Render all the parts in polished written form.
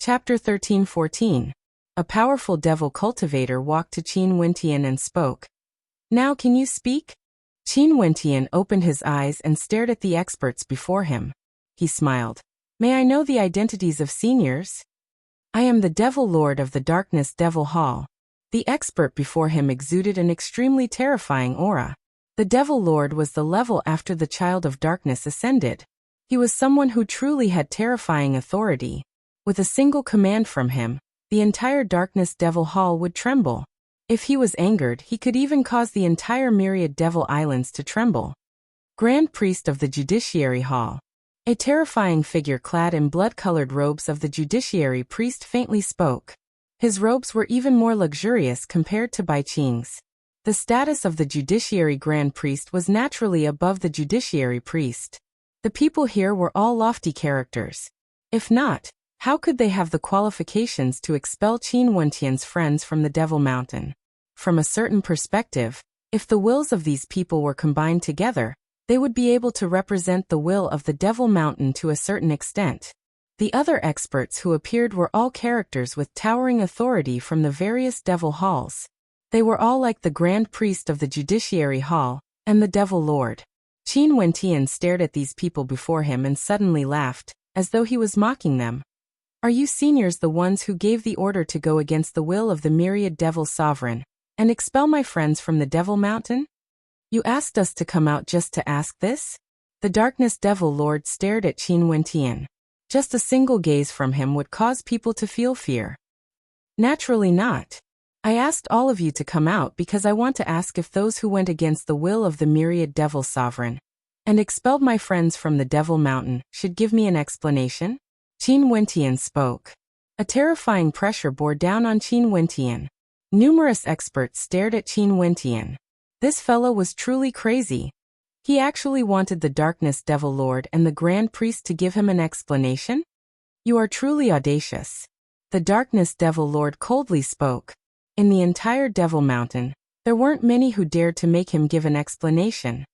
Chapter 13-14. A powerful devil cultivator walked to Qin Wentian and spoke. Now can you speak? Qin Wentian opened his eyes and stared at the experts before him. He smiled. May I know the identities of seniors? I am the Devil Lord of the Darkness Devil Hall. The expert before him exuded an extremely terrifying aura. The Devil Lord was the level after the Child of Darkness ascended. He was someone who truly had terrifying authority. With a single command from him, the entire Darkness Devil Hall would tremble. If he was angered, he could even cause the entire myriad Devil Islands to tremble. Grand Priest of the Judiciary Hall. A terrifying figure clad in blood-colored robes of the Judiciary Priest faintly spoke. His robes were even more luxurious compared to Bai Qing's. The status of the Judiciary Grand Priest was naturally above the Judiciary Priest. The people here were all lofty characters. If not, how could they have the qualifications to expel Qin Wentian's friends from the Devil Mountain? From a certain perspective, if the wills of these people were combined together, they would be able to represent the will of the Devil Mountain to a certain extent. The other experts who appeared were all characters with towering authority from the various Devil Halls. They were all like the Grand Priest of the Judiciary Hall and the Devil Lord. Qin Wentian stared at these people before him and suddenly laughed, as though he was mocking them. Are you seniors the ones who gave the order to go against the will of the myriad Devil Sovereign and expel my friends from the Devil Mountain? You asked us to come out just to ask this? The Darkness Devil Lord stared at Qin Wentian. Just a single gaze from him would cause people to feel fear. Naturally not. I asked all of you to come out because I want to ask if those who went against the will of the myriad Devil Sovereign and expelled my friends from the Devil Mountain should give me an explanation? Qin Wentian spoke. A terrifying pressure bore down on Qin Wentian. Numerous experts stared at Qin Wentian. This fellow was truly crazy. He actually wanted the Darkness Devil Lord and the Grand Priest to give him an explanation? You are truly audacious. The Darkness Devil Lord coldly spoke. In the entire Devil Mountain, there weren't many who dared to make him give an explanation.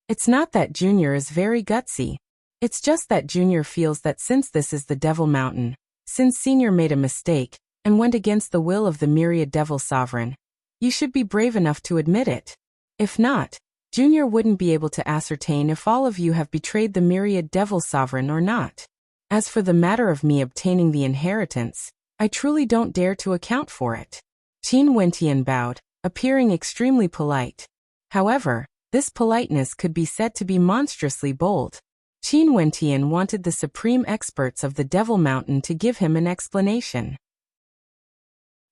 It's not that Junior is very gutsy. It's just that Junior feels that since this is the Devil Mountain, since Senior made a mistake and went against the will of the myriad Devil Sovereign, you should be brave enough to admit it. If not, Junior wouldn't be able to ascertain if all of you have betrayed the myriad Devil Sovereign or not. As for the matter of me obtaining the inheritance, I truly don't dare to account for it. Qin Wentian bowed, appearing extremely polite. However, this politeness could be said to be monstrously bold. Qin Wentian wanted the supreme experts of the Devil Mountain to give him an explanation.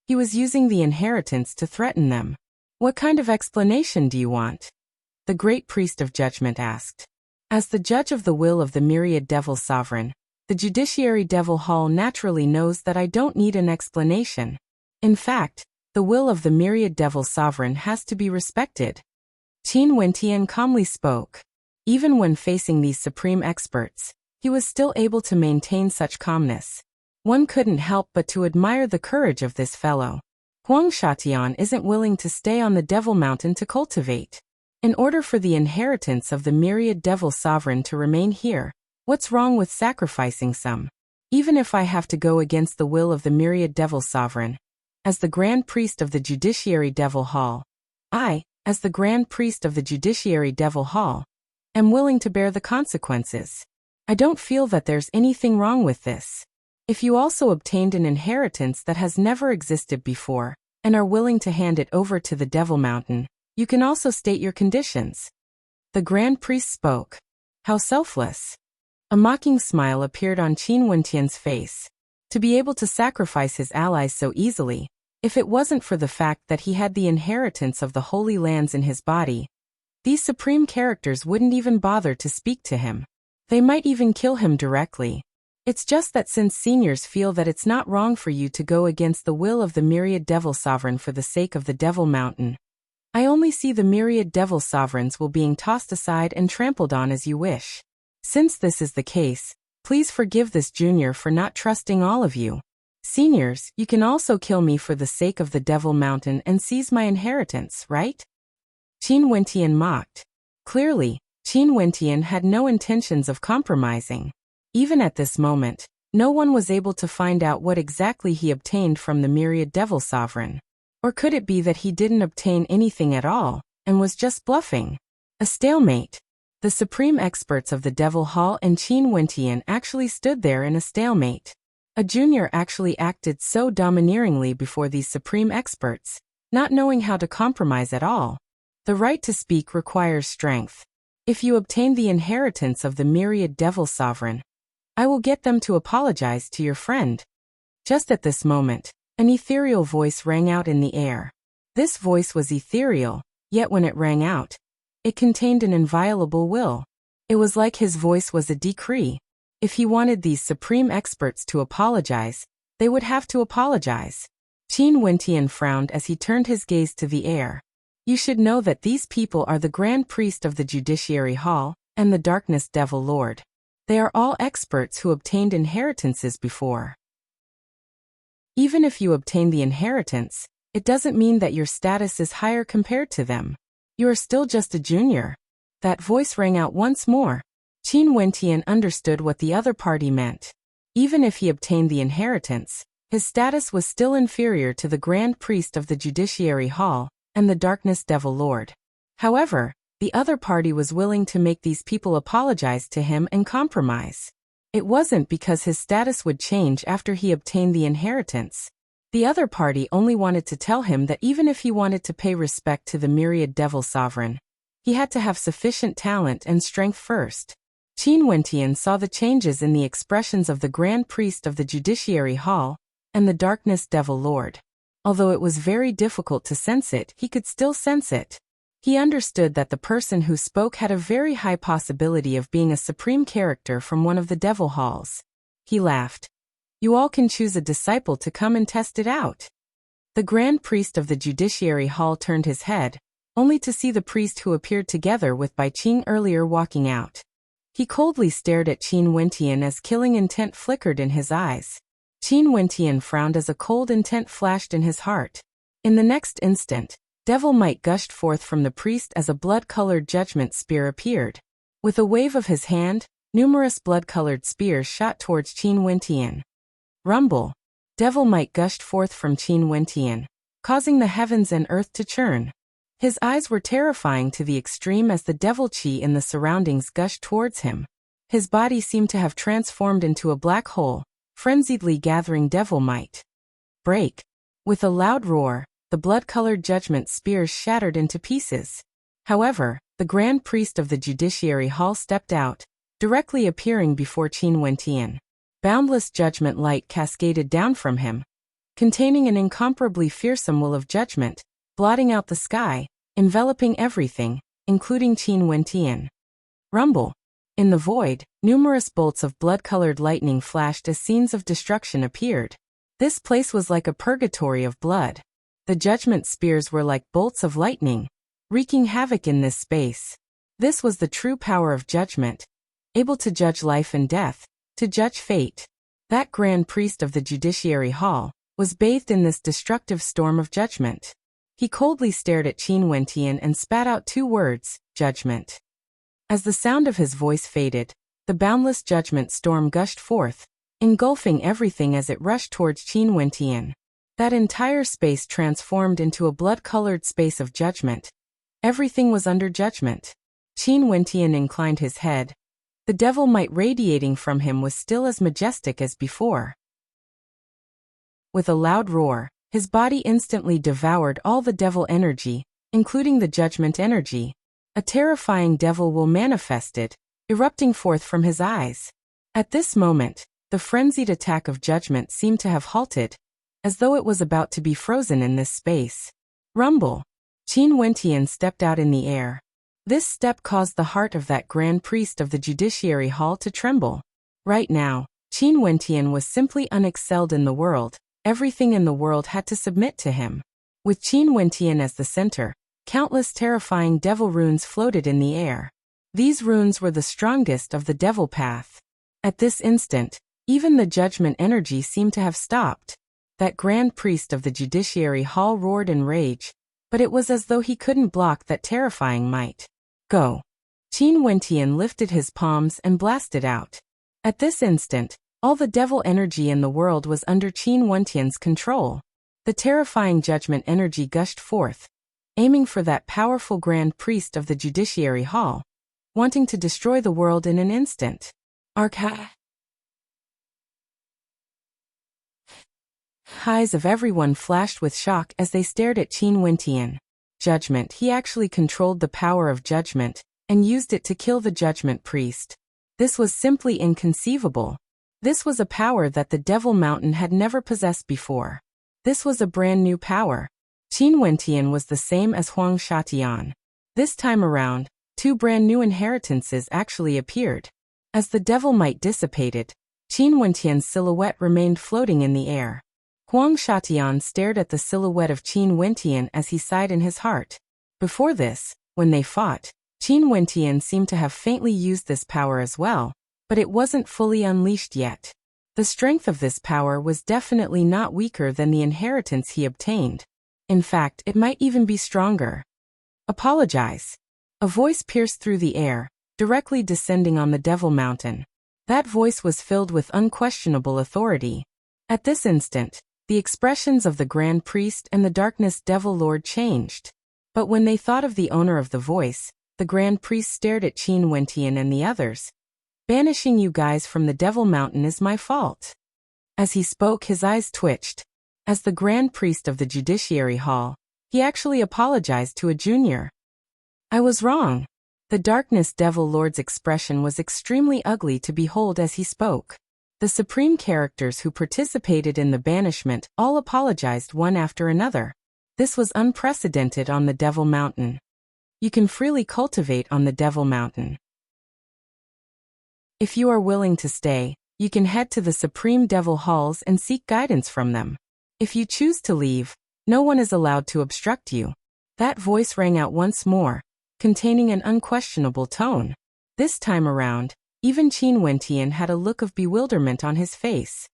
He was using the inheritance to threaten them. What kind of explanation do you want? The Great Priest of Judgment asked. As the judge of the will of the myriad Devil Sovereign, the Judiciary Devil Hall naturally knows that I don't need an explanation. In fact, the will of the myriad Devil Sovereign has to be respected. Qin Wentian calmly spoke. Even when facing these supreme experts, he was still able to maintain such calmness. One couldn't help but to admire the courage of this fellow. Huang Shatian isn't willing to stay on the Devil Mountain to cultivate. In order for the inheritance of the myriad Devil Sovereign to remain here, what's wrong with sacrificing some? Even if I have to go against the will of the myriad Devil Sovereign, as the Grand Priest of the Judiciary Devil Hall, as the Grand Priest of the Judiciary Devil Hall, am willing to bear the consequences. I don't feel that there's anything wrong with this. If you also obtained an inheritance that has never existed before, and are willing to hand it over to the Devil Mountain, you can also state your conditions. The Grand Priest spoke. How selfless. A mocking smile appeared on Qin Wentian's face. To be able to sacrifice his allies so easily, if it wasn't for the fact that he had the inheritance of the Holy Lands in his body, these supreme characters wouldn't even bother to speak to him. They might even kill him directly. It's just that since seniors feel that it's not wrong for you to go against the will of the myriad Devil Sovereign for the sake of the Devil Mountain, I only see the myriad Devil Sovereigns will being tossed aside and trampled on as you wish. Since this is the case, please forgive this junior for not trusting all of you. Seniors, you can also kill me for the sake of the Devil Mountain and seize my inheritance, right? Qin Wentian mocked. Clearly, Qin Wentian had no intentions of compromising. Even at this moment, No one was able to find out what exactly he obtained from the myriad devil sovereign. Or could it be that he didn't obtain anything at all, and was just bluffing? A stalemate. The supreme experts of the Devil Hall and Qin Wentian actually stood there in a stalemate. A junior actually acted so domineeringly before these supreme experts, not knowing how to compromise at all. The right to speak requires strength. If you obtain the inheritance of the myriad devil sovereign, I will get them to apologize to your friend. Just at this moment, an ethereal voice rang out in the air. This voice was ethereal, yet when it rang out, it contained an inviolable will. It was like his voice was a decree. If he wanted these supreme experts to apologize, they would have to apologize. Qin Wentian frowned as he turned his gaze to the air. You should know that these people are the Grand Priest of the Judiciary Hall and the Darkness Devil Lord. They are all experts who obtained inheritances before. Even if you obtain the inheritance, it doesn't mean that your status is higher compared to them. You are still just a junior. That voice rang out once more. Qin Wentian understood what the other party meant. Even if he obtained the inheritance, his status was still inferior to the Grand Priest of the Judiciary Hall and the Darkness Devil Lord. However, the other party was willing to make these people apologize to him and compromise. It wasn't because his status would change after he obtained the inheritance. The other party only wanted to tell him that even if he wanted to pay respect to the myriad devil sovereign, he had to have sufficient talent and strength first. Qin Wentian saw the changes in the expressions of the Grand Priest of the Judiciary Hall and the Darkness Devil Lord. Although it was very difficult to sense it, he could still sense it. He understood that the person who spoke had a very high possibility of being a supreme character from one of the devil halls. He laughed. You all can choose a disciple to come and test it out. The Grand Priest of the Judiciary Hall turned his head, only to see the priest who appeared together with Bai Qing earlier walking out. He coldly stared at Qin Wentian as killing intent flickered in his eyes. Qin Wentian frowned as a cold intent flashed in his heart. In the next instant, devil might gushed forth from the priest as a blood-colored judgment spear appeared. With a wave of his hand, numerous blood-colored spears shot towards Qin Wentian. Rumble. Devil might gushed forth from Qin Wentian, causing the heavens and earth to churn. His eyes were terrifying to the extreme as the devil chi in the surroundings gushed towards him. His body seemed to have transformed into a black hole, frenziedly gathering devil might. Break. With a loud roar, the blood-colored judgment spears shattered into pieces. However, the Grand Priest of the Judiciary Hall stepped out, directly appearing before Qin Wentian. Boundless judgment light cascaded down from him, containing an incomparably fearsome will of judgment, blotting out the sky, enveloping everything, including Qin Wentian. Rumble. In the void, numerous bolts of blood-colored lightning flashed as scenes of destruction appeared. This place was like a purgatory of blood. The judgment spears were like bolts of lightning, wreaking havoc in this space. This was the true power of judgment, able to judge life and death, to judge fate. That Grand Priest of the Judiciary Hall was bathed in this destructive storm of judgment. He coldly stared at Qin Wentian and spat out two words, judgment. As the sound of his voice faded, the boundless judgment storm gushed forth, engulfing everything as it rushed towards Qin Wentian. That entire space transformed into a blood-colored space of judgment. Everything was under judgment. Qin Wentian inclined his head. The devil might radiating from him was still as majestic as before. With a loud roar, his body instantly devoured all the devil energy, including the judgment energy. A terrifying devil will manifested, erupting forth from his eyes. At this moment, the frenzied attack of judgment seemed to have halted, as though it was about to be frozen in this space. Rumble. Qin Wentian stepped out in the air. This step caused the heart of that Grand Priest of the Judiciary Hall to tremble. Right now, Qin Wentian was simply unexcelled in the world. Everything in the world had to submit to him. With Qin Wentian as the center, countless terrifying devil runes floated in the air. These runes were the strongest of the devil path. At this instant, even the judgment energy seemed to have stopped. That Grand Priest of the Judiciary Hall roared in rage, but it was as though he couldn't block that terrifying might. Go. Qin Wentian lifted his palms and blasted out. At this instant, All the devil energy in the world was under Qin Wentian's control. The terrifying judgment energy gushed forth, aiming for that powerful grand priest of the Judiciary Hall, wanting to destroy the world in an instant. Eyes of everyone flashed with shock as they stared at Qin Wentian. Judgment. He actually controlled the power of judgment, and used it to kill the judgment priest. This was simply inconceivable. This was a power that the Devil Mountain had never possessed before. This was a brand new power. Qin Wentian was the same as Huang Shatian. This time around, two brand new inheritances actually appeared. As the devil might dissipated, Qin Wentian's silhouette remained floating in the air. Huang Shatian stared at the silhouette of Qin Wentian as he sighed in his heart. Before this, when they fought, Qin Wentian seemed to have faintly used this power as well, but it wasn't fully unleashed yet. The strength of this power was definitely not weaker than the inheritance he obtained. In fact, it might even be stronger. Apologize. A voice pierced through the air, directly descending on the Devil Mountain. That voice was filled with unquestionable authority. At this instant, the expressions of the Grand Priest and the Darkness Devil Lord changed. But when they thought of the owner of the voice, the Grand Priest stared at Qin Wentian and the others. Banishing you guys from the Devil Mountain is my fault. As he spoke, his eyes twitched. As the Grand Priest of the Judiciary Hall, he actually apologized to a junior. I was wrong. The Darkness Devil Lord's expression was extremely ugly to behold as he spoke. The supreme characters who participated in the banishment all apologized one after another. This was unprecedented on the Devil Mountain. You can freely cultivate on the Devil Mountain. If you are willing to stay, you can head to the Supreme Devil Halls and seek guidance from them. If you choose to leave, no one is allowed to obstruct you. That voice rang out once more, containing an unquestionable tone. This time around, even Qin Wentian had a look of bewilderment on his face.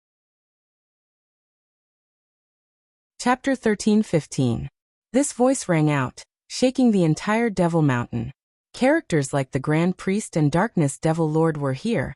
Chapter 13-15. This voice rang out, shaking the entire Devil Mountain. Characters like the Grand Priest and Darkness Devil Lord were here.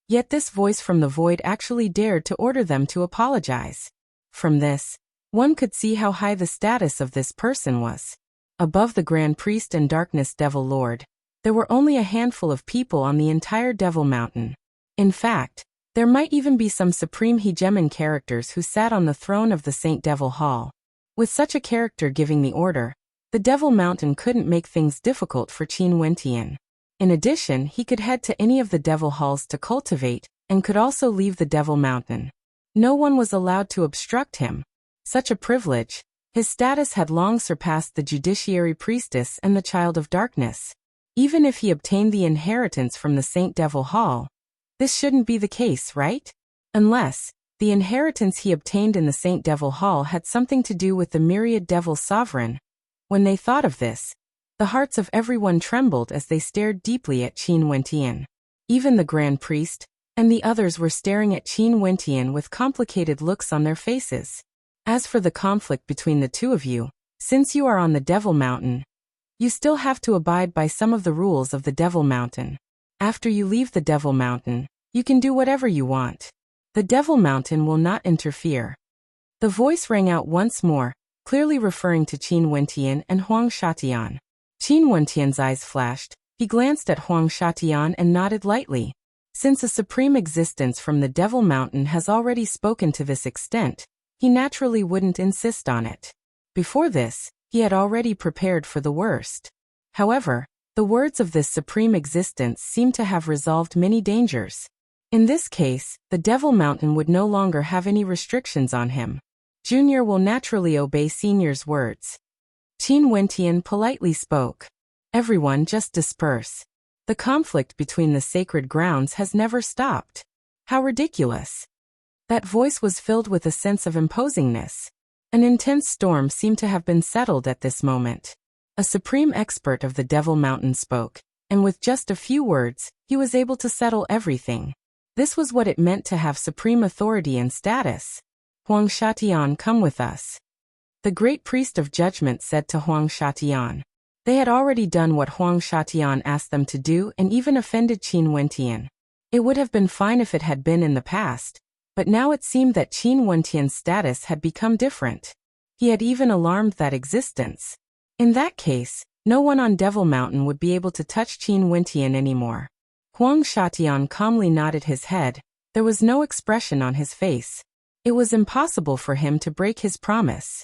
Yet this voice from the void actually dared to order them to apologize. From this, one could see how high the status of this person was. Above the Grand Priest and Darkness Devil Lord, there were only a handful of people on the entire Devil Mountain. In fact, there might even be some supreme hegemon characters who sat on the throne of the Saint Devil Hall. With such a character giving the order, the Devil Mountain couldn't make things difficult for Qin Wentian. In addition, he could head to any of the Devil Halls to cultivate, and could also leave the Devil Mountain. No one was allowed to obstruct him. Such a privilege. His status had long surpassed the Judiciary Priestess and the Child of Darkness. Even if he obtained the inheritance from the Saint Devil Hall, this shouldn't be the case, right? Unless the inheritance he obtained in the Saint Devil Hall had something to do with the myriad Devil Sovereign. When they thought of this, the hearts of everyone trembled as they stared deeply at Qin Wentian. Even the Grand Priest and the others were staring at Qin Wentian with complicated looks on their faces. As for the conflict between the two of you, since you are on the Devil Mountain, you still have to abide by some of the rules of the Devil Mountain. After you leave the Devil Mountain, you can do whatever you want. The Devil Mountain will not interfere. The voice rang out once more, clearly referring to Qin Wentian and Huang Shatian. Qin Wentian's eyes flashed. He glanced at Huang Shatian and nodded lightly. Since a supreme existence from the Devil Mountain has already spoken to this extent, he naturally wouldn't insist on it. Before this, he had already prepared for the worst. However, the words of this supreme existence seemed to have resolved many dangers. In this case, the Devil Mountain would no longer have any restrictions on him. Junior will naturally obey Senior's words. Qin Wentian politely spoke. Everyone just disperse. The conflict between the sacred grounds has never stopped. How ridiculous. That voice was filled with a sense of imposingness. An intense storm seemed to have been settled at this moment. A supreme expert of the Devil Mountain spoke, and with just a few words, he was able to settle everything. This was what it meant to have supreme authority and status. Huang Shatian, come with us. The Great Priest of Judgment said to Huang Shatian. They had already done what Huang Shatian asked them to do and even offended Qin Wentian. It would have been fine if it had been in the past, but now it seemed that Qin Wentian's status had become different. He had even alarmed that existence. In that case, no one on Devil Mountain would be able to touch Qin Wentian anymore. Huang Shatian calmly nodded his head. There was no expression on his face. It was impossible for him to break his promise.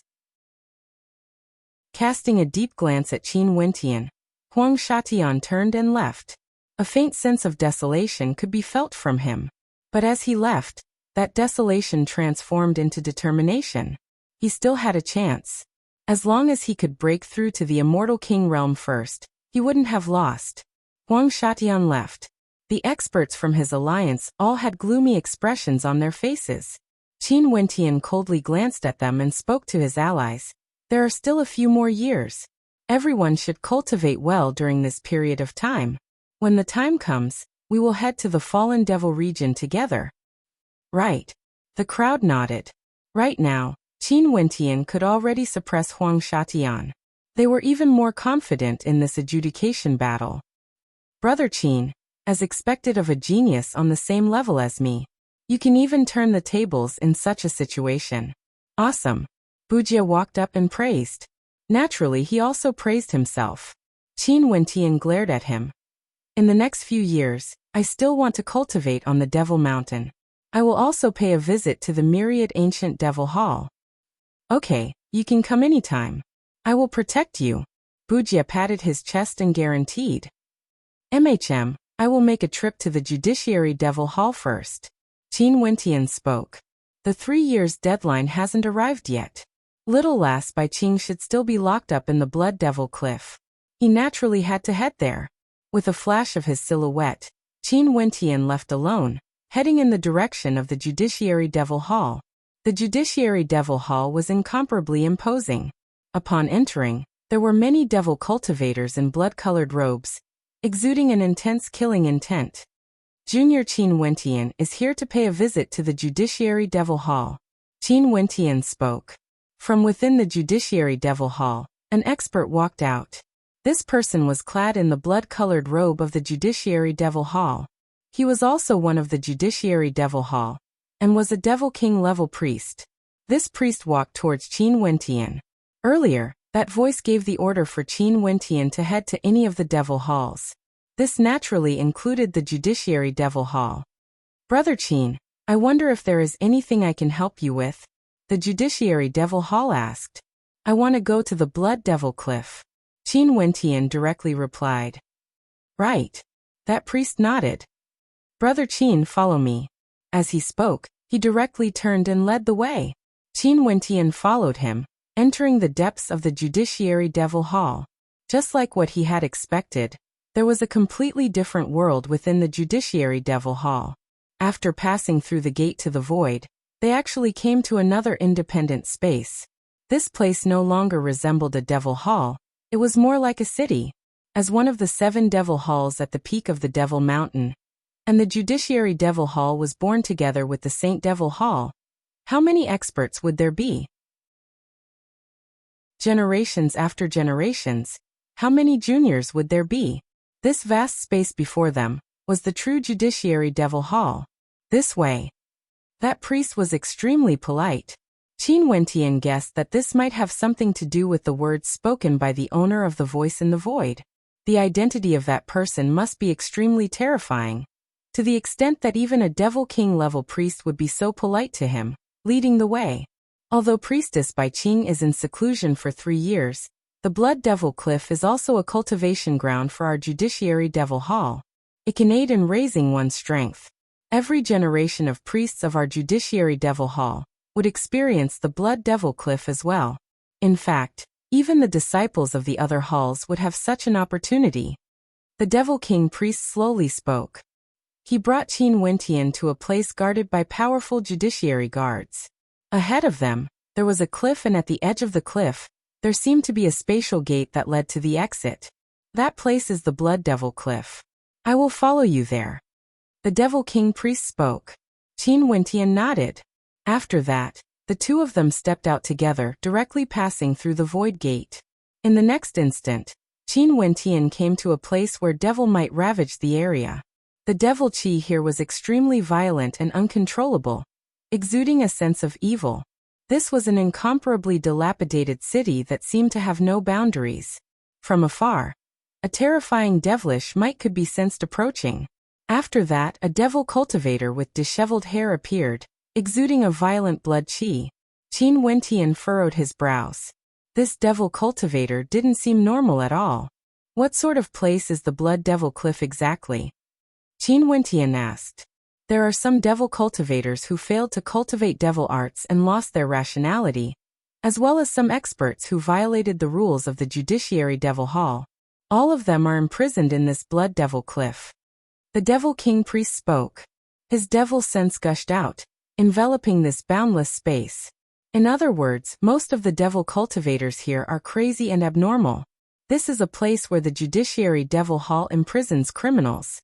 Casting a deep glance at Qin Wentian, Huang Shatian turned and left. A faint sense of desolation could be felt from him. But as he left, that desolation transformed into determination. He still had a chance. As long as he could break through to the immortal king realm first, he wouldn't have lost. Huang Shatian left. The experts from his alliance all had gloomy expressions on their faces. Qin Wentian coldly glanced at them and spoke to his allies. There are still a few more years. Everyone should cultivate well during this period of time. When the time comes, we will head to the Fallen Devil region together. Right. The crowd nodded. Right now, Qin Wentian could already suppress Huang Shatian. They were even more confident in this adjudication battle. Brother Qin, as expected of a genius on the same level as me. You can even turn the tables in such a situation. Awesome. Wuxia walked up and praised. Naturally, he also praised himself. Qin Wentian glared at him. In the next few years, I still want to cultivate on the Devil Mountain. I will also pay a visit to the Myriad Ancient Devil Hall. Okay, you can come anytime. I will protect you. Wuxia patted his chest and guaranteed. I will make a trip to the Judiciary Devil Hall first. Qin Wentian spoke. The 3 years deadline hasn't arrived yet. Little Lass by Qing should still be locked up in the Blood Devil Cliff. He naturally had to head there. With a flash of his silhouette, Qin Wentian left alone, heading in the direction of the Judiciary Devil Hall. The Judiciary Devil Hall was incomparably imposing. Upon entering, there were many devil cultivators in blood-colored robes, exuding an intense killing intent. Junior Qin Wentian is here to pay a visit to the Judiciary Devil Hall. Qin Wentian spoke. From within the Judiciary Devil Hall, an expert walked out. This person was clad in the blood-colored robe of the Judiciary Devil Hall. He was also one of the Judiciary Devil Hall, and was a Devil King-level priest. This priest walked towards Qin Wentian. Earlier, that voice gave the order for Qin Wentian to head to any of the Devil Halls. This naturally included the Judiciary Devil Hall. Brother Qin, I wonder if there is anything I can help you with? The Judiciary Devil Hall asked. I want to go to the Blood Devil Cliff. Qin Wentian directly replied. Right. That priest nodded. Brother Qin, follow me. As he spoke, he directly turned and led the way. Qin Wentian followed him, entering the depths of the Judiciary Devil Hall. Just like what he had expected, there was a completely different world within the Judiciary Devil Hall. After passing through the gate to the void, they actually came to another independent space. This place no longer resembled a devil hall. It was more like a city. As one of the 7 devil halls at the peak of the Devil Mountain, and the Judiciary Devil Hall was born together with the Saint Devil Hall, how many experts would there be? Generations after generations, how many juniors would there be? This vast space before them was the true Judiciary Devil Hall. This way. That priest was extremely polite. Qin Wentian guessed that this might have something to do with the words spoken by the owner of the voice in the void. The identity of that person must be extremely terrifying, to the extent that even a Devil King-level priest would be so polite to him, leading the way. Although Priestess Bai Qing is in seclusion for 3 years, the Blood Devil Cliff is also a cultivation ground for our Judiciary Devil Hall. It can aid in raising one's strength. Every generation of priests of our Judiciary Devil Hall would experience the Blood Devil Cliff as well. In fact, even the disciples of the other halls would have such an opportunity. The Devil King priest slowly spoke. He brought Qin Wentian to a place guarded by powerful judiciary guards. Ahead of them, there was a cliff, and at the edge of the cliff, there seemed to be a spatial gate that led to the exit. That place is the Blood Devil Cliff. I will follow you there. The Devil King priest spoke. Qin Wentian nodded. After that, the two of them stepped out together, directly passing through the void gate. In the next instant, Qin Wentian came to a place where devil might ravage the area. The devil Qi here was extremely violent and uncontrollable, exuding a sense of evil. This was an incomparably dilapidated city that seemed to have no boundaries. From afar, a terrifying devilish might could be sensed approaching. After that, a devil cultivator with disheveled hair appeared, exuding a violent blood Qi. Qin Wentian furrowed his brows. This devil cultivator didn't seem normal at all. What sort of place is the Blood Devil Cliff exactly? Qin Wentian asked. There are some devil cultivators who failed to cultivate devil arts and lost their rationality, as well as some experts who violated the rules of the Judiciary Devil Hall. All of them are imprisoned in this Blood Devil Cliff. The Devil King Priest spoke. His devil sense gushed out, enveloping this boundless space. In other words, most of the devil cultivators here are crazy and abnormal. This is a place where the Judiciary Devil Hall imprisons criminals.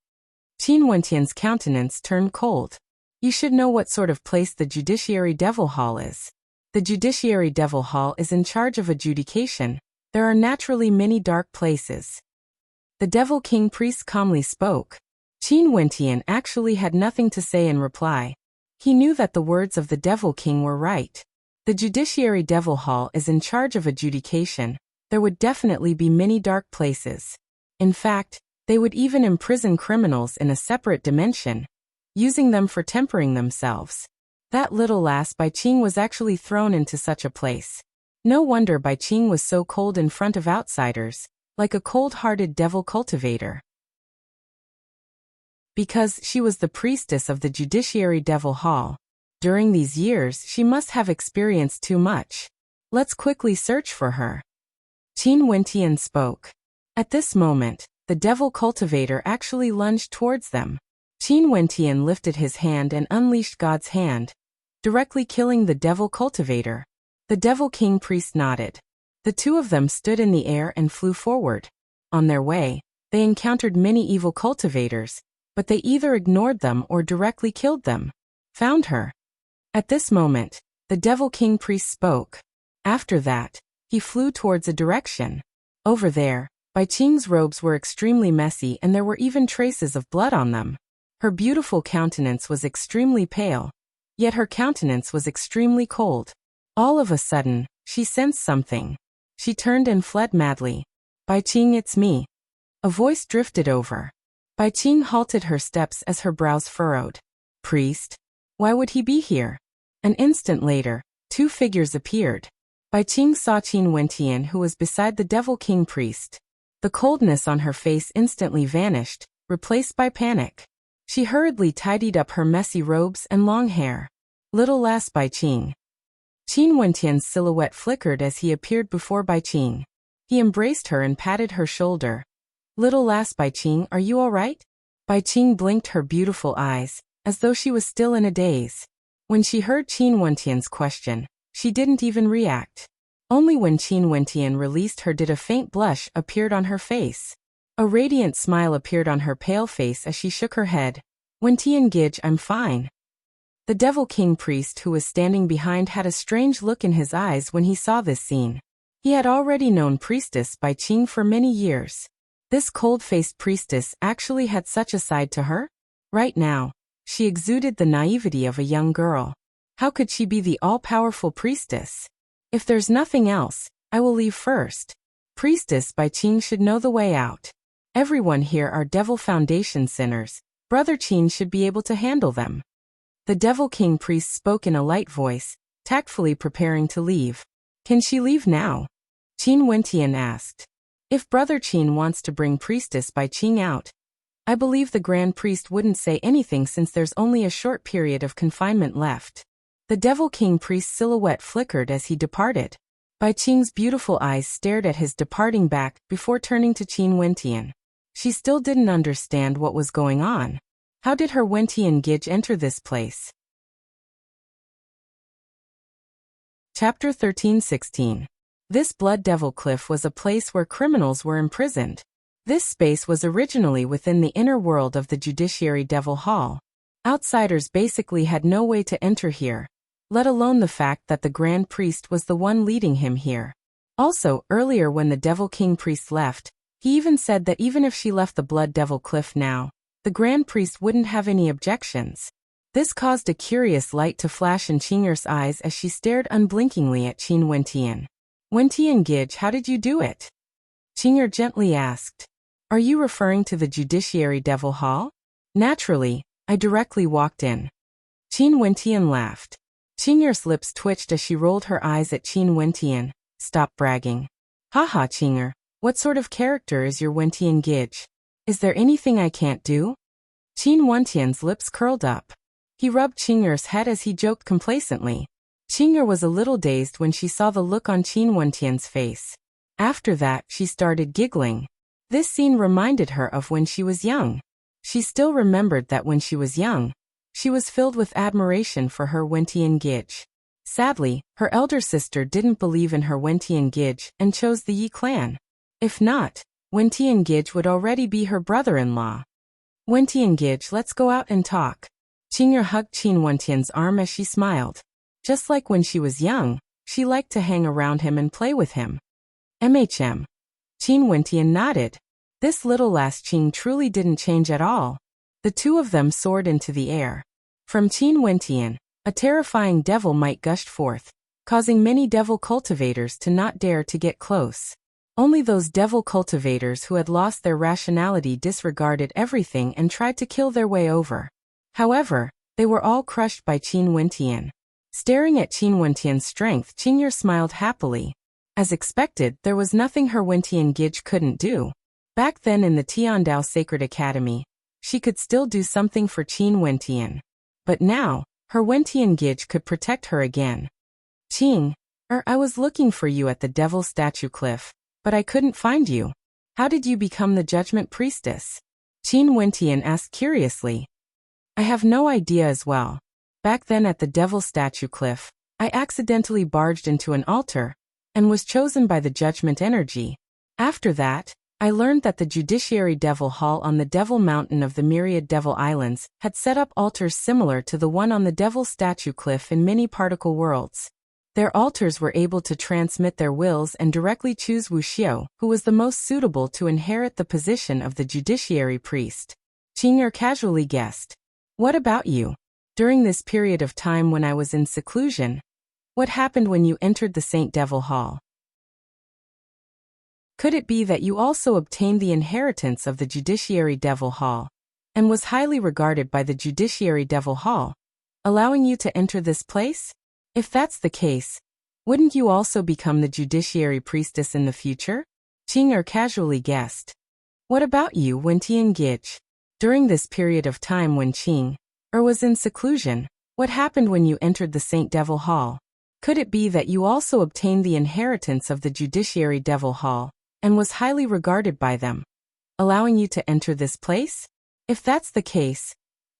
Qin Wentian's countenance turned cold. You should know what sort of place the Judiciary Devil Hall is. The Judiciary Devil Hall is in charge of adjudication. There are naturally many dark places. The Devil King Priest calmly spoke. Qin Wentian actually had nothing to say in reply. He knew that the words of the Devil King were right. The Judiciary Devil Hall is in charge of adjudication. There would definitely be many dark places. In fact, they would even imprison criminals in a separate dimension, using them for tempering themselves. That little lass Bai Qing was actually thrown into such a place. No wonder Bai Qing was so cold in front of outsiders, like a cold-hearted devil cultivator. Because she was the priestess of the Judiciary Devil Hall. During these years, she must have experienced too much. Let's quickly search for her. Qin Wentian spoke. At this moment, the devil cultivator actually lunged towards them. Qin Wentian lifted his hand and unleashed God's hand, directly killing the devil cultivator. The Devil King Priest nodded. The two of them stood in the air and flew forward. On their way, they encountered many evil cultivators, but they either ignored them or directly killed them. Found her. At this moment, the Devil King Priest spoke. After that, he flew towards a direction. Over there, Bai Qing's robes were extremely messy and there were even traces of blood on them. Her beautiful countenance was extremely pale, yet her countenance was extremely cold. All of a sudden, she sensed something. She turned and fled madly. Bai Qing, it's me. A voice drifted over. Bai Qing halted her steps as her brows furrowed. Priest? Why would he be here? An instant later, two figures appeared. Bai Qing saw Qin Wentian, who was beside the Devil King Priest. The coldness on her face instantly vanished, replaced by panic. She hurriedly tidied up her messy robes and long hair. Little lass Bai Qing. Qin Wentian's silhouette flickered as he appeared before Bai Qing. He embraced her and patted her shoulder. Little lass Bai Qing, are you all right? Bai Qing blinked her beautiful eyes, as though she was still in a daze. When she heard Qin Wentian's question, she didn't even react. Only when Qin Wentian released her did a faint blush appeared on her face. A radiant smile appeared on her pale face as she shook her head. Wentian Gij, I'm fine. The Devil King Priest who was standing behind had a strange look in his eyes when he saw this scene. He had already known Priestess Bai Qing for many years. This cold-faced priestess actually had such a side to her? Right now, she exuded the naivety of a young girl. How could she be the all-powerful priestess? If there's nothing else, I will leave first. Priestess Bai Qing should know the way out. Everyone here are Devil Foundation sinners. Brother Qin should be able to handle them. The Devil King Priest spoke in a light voice, tactfully preparing to leave. Can she leave now? Qin Wentian asked. If Brother Qin wants to bring Priestess Bai Qing out, I believe the Grand Priest wouldn't say anything since there's only a short period of confinement left. The Devil King Priest's silhouette flickered as he departed. Bai Qing's beautiful eyes stared at his departing back before turning to Qin Wentian. She still didn't understand what was going on. How did her Wentian Gij enter this place? Chapter 13-16. This Blood Devil Cliff was a place where criminals were imprisoned. This space was originally within the inner world of the Judiciary Devil Hall. Outsiders basically had no way to enter here, let alone the fact that the Grand Priest was the one leading him here. Also, earlier when the Devil King Priest left, he even said that even if she left the Blood Devil Cliff now, the Grand Priest wouldn't have any objections. This caused a curious light to flash in Qing'er's eyes as she stared unblinkingly at Qin Wentian. Wentian Gij, how did you do it? Qing'er gently asked. Are you referring to the Judiciary Devil Hall? Naturally, I directly walked in. Qin Wentian laughed. Qing'er's lips twitched as she rolled her eyes at Qin Wentian. Stop bragging. Haha, Qing'er, what sort of character is your Wentian Gij? Is there anything I can't do? Qin Wentian's lips curled up. He rubbed Qing'er's head as he joked complacently. Qing'er was a little dazed when she saw the look on Qin Wentian's face. After that, she started giggling. This scene reminded her of when she was young. She still remembered that when she was young, she was filled with admiration for her Wentian Gij. Sadly, her elder sister didn't believe in her Wentian Gij and chose the Yi clan. If not, Wentian Gij would already be her brother-in-law. Wentian Gij, let's go out and talk. Qing'er hugged Qin Wentian's arm as she smiled. Just like when she was young, she liked to hang around him and play with him. Qin Wentian nodded. This little lass Qing truly didn't change at all. The two of them soared into the air. From Qin Wentian, a terrifying devil might gushed forth, causing many devil cultivators to not dare to get close. Only those devil cultivators who had lost their rationality disregarded everything and tried to kill their way over. However, they were all crushed by Qin Wentian. Staring at Qin Wentian's strength, Qing'er smiled happily. As expected, there was nothing her Wentian Gij couldn't do. Back then in the Tiandao Sacred Academy, she could still do something for Qin Wentian. But now, her Wentian Gij could protect her again. Qing, I was looking for you at the Devil Statue Cliff, but I couldn't find you. How did you become the Judgment Priestess? Qin Wentian asked curiously. I have no idea as well. Back then at the Devil Statue Cliff, I accidentally barged into an altar, and was chosen by the Judgment Energy. After that, I learned that the Judiciary Devil Hall on the Devil Mountain of the Myriad Devil Islands had set up altars similar to the one on the Devil Statue Cliff in many particle worlds. Their altars were able to transmit their wills and directly choose Wuxia, who was the most suitable to inherit the position of the Judiciary Priest. Qing'er casually guessed. What about you? During this period of time when I was in seclusion, what happened when you entered the Saint Devil Hall? Could it be that you also obtained the inheritance of the Judiciary Devil Hall, and was highly regarded by the Judiciary Devil Hall, allowing you to enter this place? If that's the case, wouldn't you also become the Judiciary Priestess in the future? Qing'er casually guessed. What about you, Wentian Gij? During this period of time when Qing'er was in seclusion, what happened when you entered the Saint Devil Hall? Could it be that you also obtained the inheritance of the Judiciary Devil Hall, and was highly regarded by them, allowing you to enter this place? If that's the case,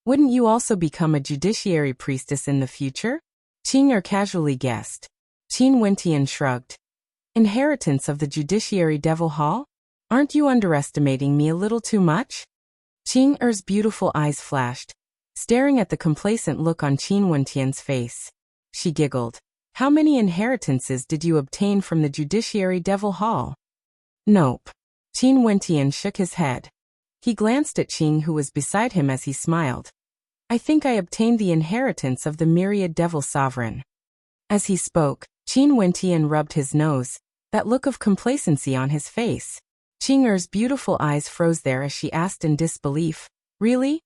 wouldn't you also become a Judiciary Priestess in the future? Qing'er casually guessed. Qin Wentian shrugged. Inheritance of the Judiciary Devil Hall? Aren't you underestimating me a little too much? Qing'er's beautiful eyes flashed, staring at the complacent look on Qin Wentian's face. She giggled. How many inheritances did you obtain from the Judiciary Devil Hall? Nope. Qin Wentian shook his head. He glanced at Qing, who was beside him, as he smiled. I think I obtained the inheritance of the Myriad Devil Sovereign. As he spoke, Qin Wentian rubbed his nose, that look of complacency on his face. Qing'er's beautiful eyes froze there as she asked in disbelief, Really?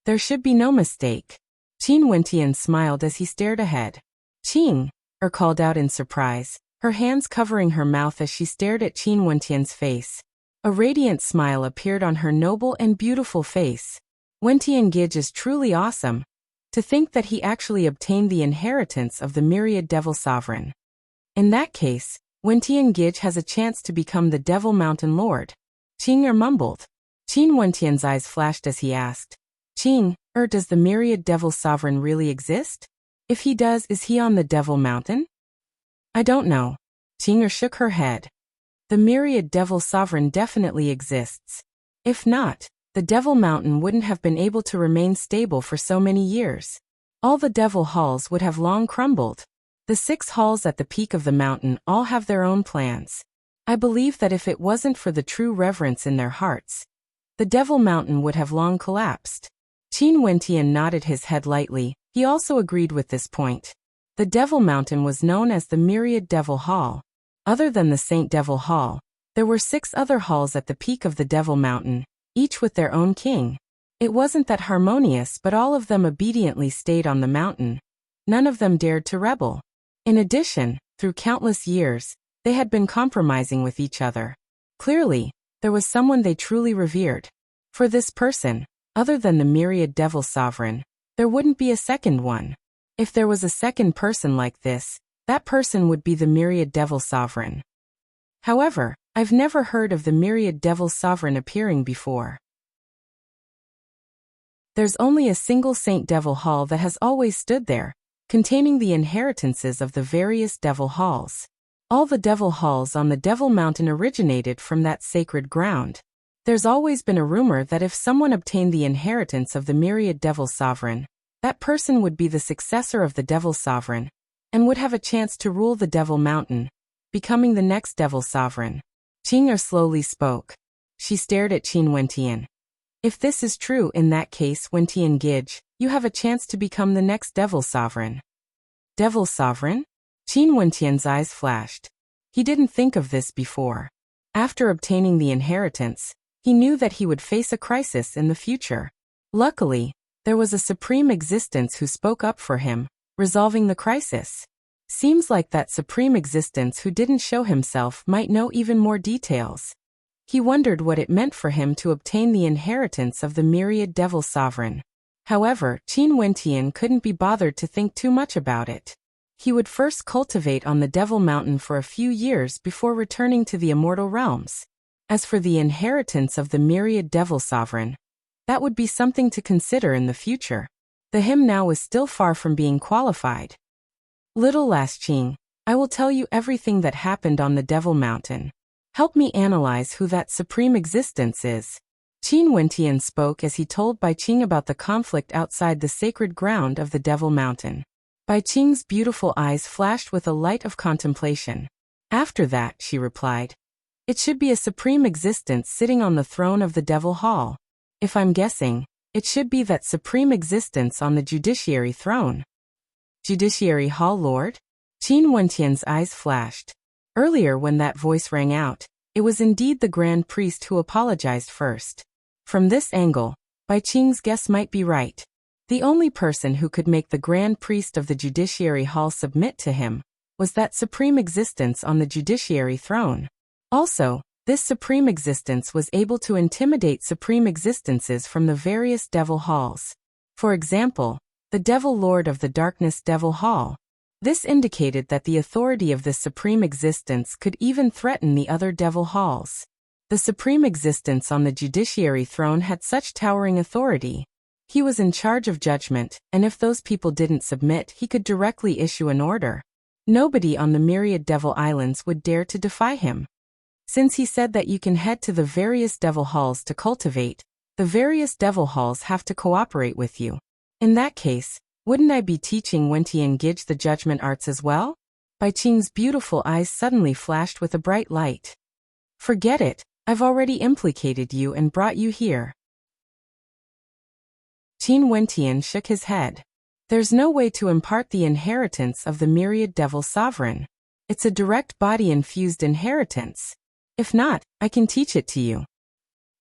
There should be no mistake. Qin Wentian smiled as he stared ahead. Qing'er called out in surprise, her hands covering her mouth as she stared at Qin Wentian's face. A radiant smile appeared on her noble and beautiful face. Wentian Gij is truly awesome. To think that he actually obtained the inheritance of the Myriad Devil Sovereign. In that case, Wentian Gij has a chance to become the Devil Mountain Lord. Qing'er mumbled. Qin Wentian's eyes flashed as he asked, Qing'er, does the Myriad Devil Sovereign really exist? If he does, is he on the Devil Mountain? I don't know. Qing'er shook her head. The Myriad Devil Sovereign definitely exists. If not, the Devil Mountain wouldn't have been able to remain stable for so many years. All the Devil Halls would have long crumbled. The 6 halls at the peak of the mountain all have their own plans. I believe that if it wasn't for the true reverence in their hearts, the Devil Mountain would have long collapsed. Qin Wentian nodded his head lightly. He also agreed with this point. The Devil Mountain was known as the Myriad Devil Hall. Other than the Saint Devil Hall, there were 6 other halls at the peak of the Devil Mountain, each with their own king. It wasn't that harmonious, but all of them obediently stayed on the mountain. None of them dared to rebel. In addition, through countless years, they had been compromising with each other. Clearly, there was someone they truly revered. For this person, other than the Myriad Devil Sovereign, there wouldn't be a second one. If there was a second person like this, that person would be the Myriad Devil Sovereign. However, I've never heard of the Myriad Devil Sovereign appearing before. There's only a single Saint Devil Hall that has always stood there, containing the inheritances of the various Devil Halls. All the Devil Halls on the Devil Mountain originated from that sacred ground. There's always been a rumor that if someone obtained the inheritance of the Myriad Devil Sovereign, that person would be the successor of the Devil Sovereign, and would have a chance to rule the Devil Mountain, becoming the next Devil Sovereign. Qing'er slowly spoke. She stared at Qin Wentian. If this is true, in that case, Wentian Gij, you have a chance to become the next Devil Sovereign. Devil Sovereign? Qin Wentian's eyes flashed. He didn't think of this before. After obtaining the inheritance, he knew that he would face a crisis in the future. Luckily, there was a supreme existence who spoke up for him, resolving the crisis. Seems like that supreme existence who didn't show himself might know even more details. He wondered what it meant for him to obtain the inheritance of the Myriad Devil Sovereign. However, Qin Wentian couldn't be bothered to think too much about it. He would first cultivate on the Devil Mountain for a few years before returning to the immortal realms. As for the inheritance of the Myriad Devil Sovereign, that would be something to consider in the future. The him now was still far from being qualified. Little Last Qing, I will tell you everything that happened on the Devil Mountain. Help me analyze who that supreme existence is. Qin Wentian spoke as he told Bai Qing about the conflict outside the sacred ground of the Devil Mountain. Bai Qing's beautiful eyes flashed with a light of contemplation. After that, she replied, it should be a supreme existence sitting on the throne of the Devil Hall. If I'm guessing, it should be that supreme existence on the judiciary throne. Judiciary Hall Lord? Qin Wentian's eyes flashed. Earlier when that voice rang out, it was indeed the Grand Priest who apologized first. From this angle, Bai Qing's guess might be right. The only person who could make the Grand Priest of the Judiciary Hall submit to him was that supreme existence on the judiciary throne. Also, this supreme existence was able to intimidate supreme existences from the various Devil Halls. For example, the Devil Lord of the Darkness Devil Hall. This indicated that the authority of this supreme existence could even threaten the other Devil Halls. The supreme existence on the judiciary throne had such towering authority. He was in charge of judgment, and if those people didn't submit, he could directly issue an order. Nobody on the Myriad Devil Islands would dare to defy him. Since he said that you can head to the various Devil Halls to cultivate, the various Devil Halls have to cooperate with you. In that case, wouldn't I be teaching Wentian Gij the judgment arts as well? Bai Qing's beautiful eyes suddenly flashed with a bright light. Forget it, I've already implicated you and brought you here. Qin Wentian shook his head. There's no way to impart the inheritance of the Myriad Devil Sovereign. It's a direct body-infused inheritance. If not, I can teach it to you.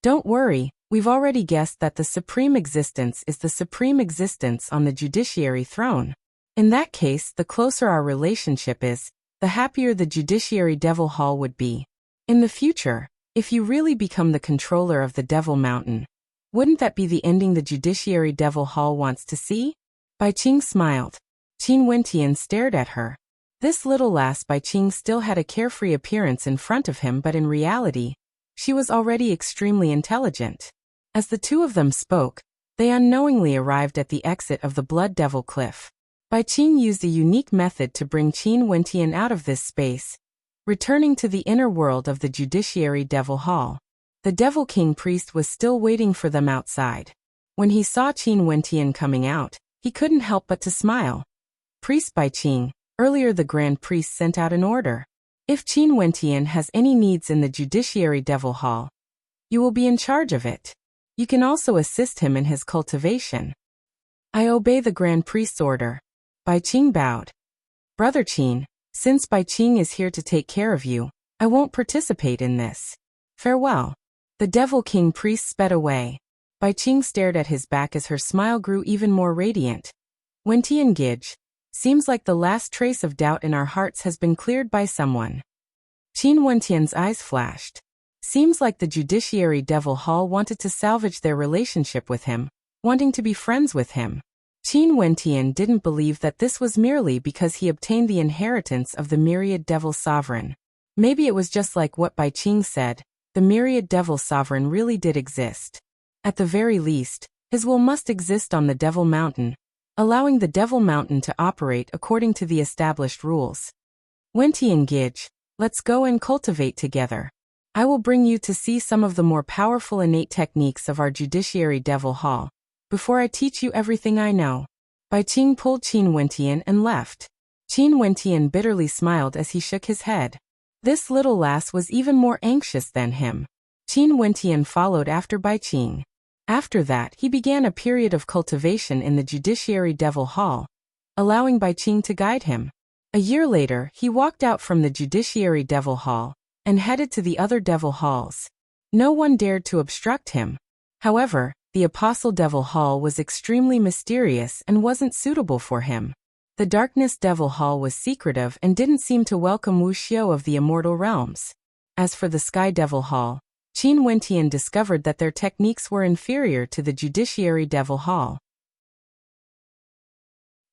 Don't worry, we've already guessed that the supreme existence is the supreme existence on the judiciary throne. In that case, the closer our relationship is, the happier the Judiciary Devil Hall would be. In the future, if you really become the controller of the Devil Mountain, wouldn't that be the ending the Judiciary Devil Hall wants to see? Bai Qing smiled. Qin Wentian stared at her. This little lass Bai Qing still had a carefree appearance in front of him, but in reality, she was already extremely intelligent. As the two of them spoke, they unknowingly arrived at the exit of the Blood Devil Cliff. Bai Qing used a unique method to bring Qin Wentian out of this space, returning to the inner world of the Judiciary Devil Hall. The Devil King Priest was still waiting for them outside. When he saw Qin Wentian coming out, he couldn't help but to smile. Priest Bai Qing, earlier the Grand Priest sent out an order. If Qin Wentian has any needs in the Judiciary Devil Hall, you will be in charge of it. You can also assist him in his cultivation. I obey the Grand Priest's order. Bai Qing bowed. Brother Qin, since Bai Qing is here to take care of you, I won't participate in this. Farewell. The Devil King priest sped away. Bai Qing stared at his back as her smile grew even more radiant. Wentian Gij, seems like the last trace of doubt in our hearts has been cleared by someone. Qin Wentian's eyes flashed. Seems like the Judiciary Devil Hall wanted to salvage their relationship with him, wanting to be friends with him. Qin Wentian didn't believe that this was merely because he obtained the inheritance of the Myriad Devil Sovereign. Maybe it was just like what Bai Qing said, the Myriad Devil Sovereign really did exist. At the very least, his will must exist on the Devil Mountain, allowing the Devil Mountain to operate according to the established rules. Wentian Gij, let's go and cultivate together. I will bring you to see some of the more powerful innate techniques of our Judiciary Devil Hall, before I teach you everything I know. Bai Qing pulled Qin Wentian and left. Qin Wentian bitterly smiled as he shook his head. This little lass was even more anxious than him. Qin Wentian followed after Bai Qing. After that, he began a period of cultivation in the Judiciary Devil Hall, allowing Bai Qing to guide him. A year later, he walked out from the Judiciary Devil Hall and headed to the other Devil Halls. No one dared to obstruct him. However, the Apostle Devil Hall was extremely mysterious and wasn't suitable for him. The Darkness Devil Hall was secretive and didn't seem to welcome Wuxia of the Immortal Realms. As for the Sky Devil Hall, Qin Wentian discovered that their techniques were inferior to the Judiciary Devil Hall.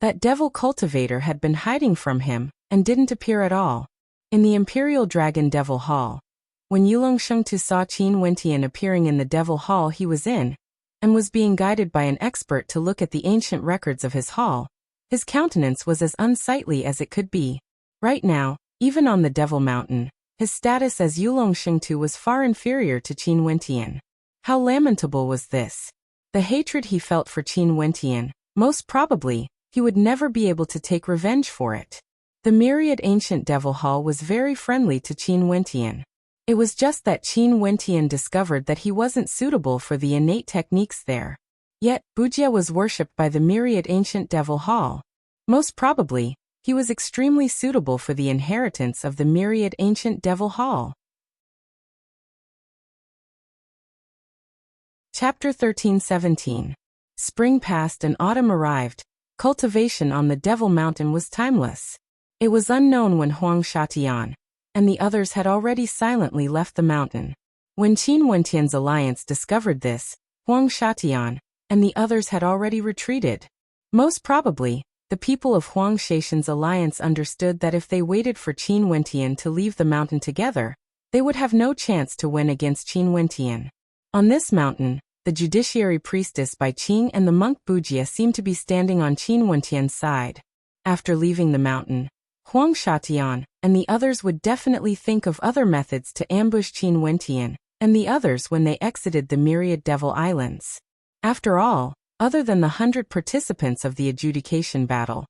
That devil cultivator had been hiding from him and didn't appear at all. In the Imperial Dragon Devil Hall, when Yulong Shengtu saw Qin Wentian appearing in the Devil Hall he was in, and was being guided by an expert to look at the ancient records of his hall, his countenance was as unsightly as it could be. Right now, even on the Devil Mountain, his status as Yulong Shengtu was far inferior to Qin Wentian. How lamentable was this? The hatred he felt for Qin Wentian, most probably, he would never be able to take revenge for it. The Myriad Ancient Devil Hall was very friendly to Qin Wentian. It was just that Qin Wentian discovered that he wasn't suitable for the innate techniques there. Yet, Wuxia was worshipped by the Myriad Ancient Devil Hall. Most probably, he was extremely suitable for the inheritance of the Myriad Ancient Devil Hall. Chapter 13-17. Spring passed and autumn arrived. Cultivation on the Devil Mountain was timeless. It was unknown when Huang Shatian and the others had already silently left the mountain. When Qin Wentian's alliance discovered this, Huang Shatian and the others had already retreated. Most probably, the people of Huang Shatian's alliance understood that if they waited for Qin Wentian to leave the mountain together, they would have no chance to win against Qin Wentian. On this mountain, the Judiciary Priestess Bai Qing and the monk Wuxia seemed to be standing on Qin Wentian's side. After leaving the mountain, Huang Shatian and the others would definitely think of other methods to ambush Qin Wentian and the others when they exited the Myriad Devil Islands. After all, other than the 100 participants of the adjudication battle,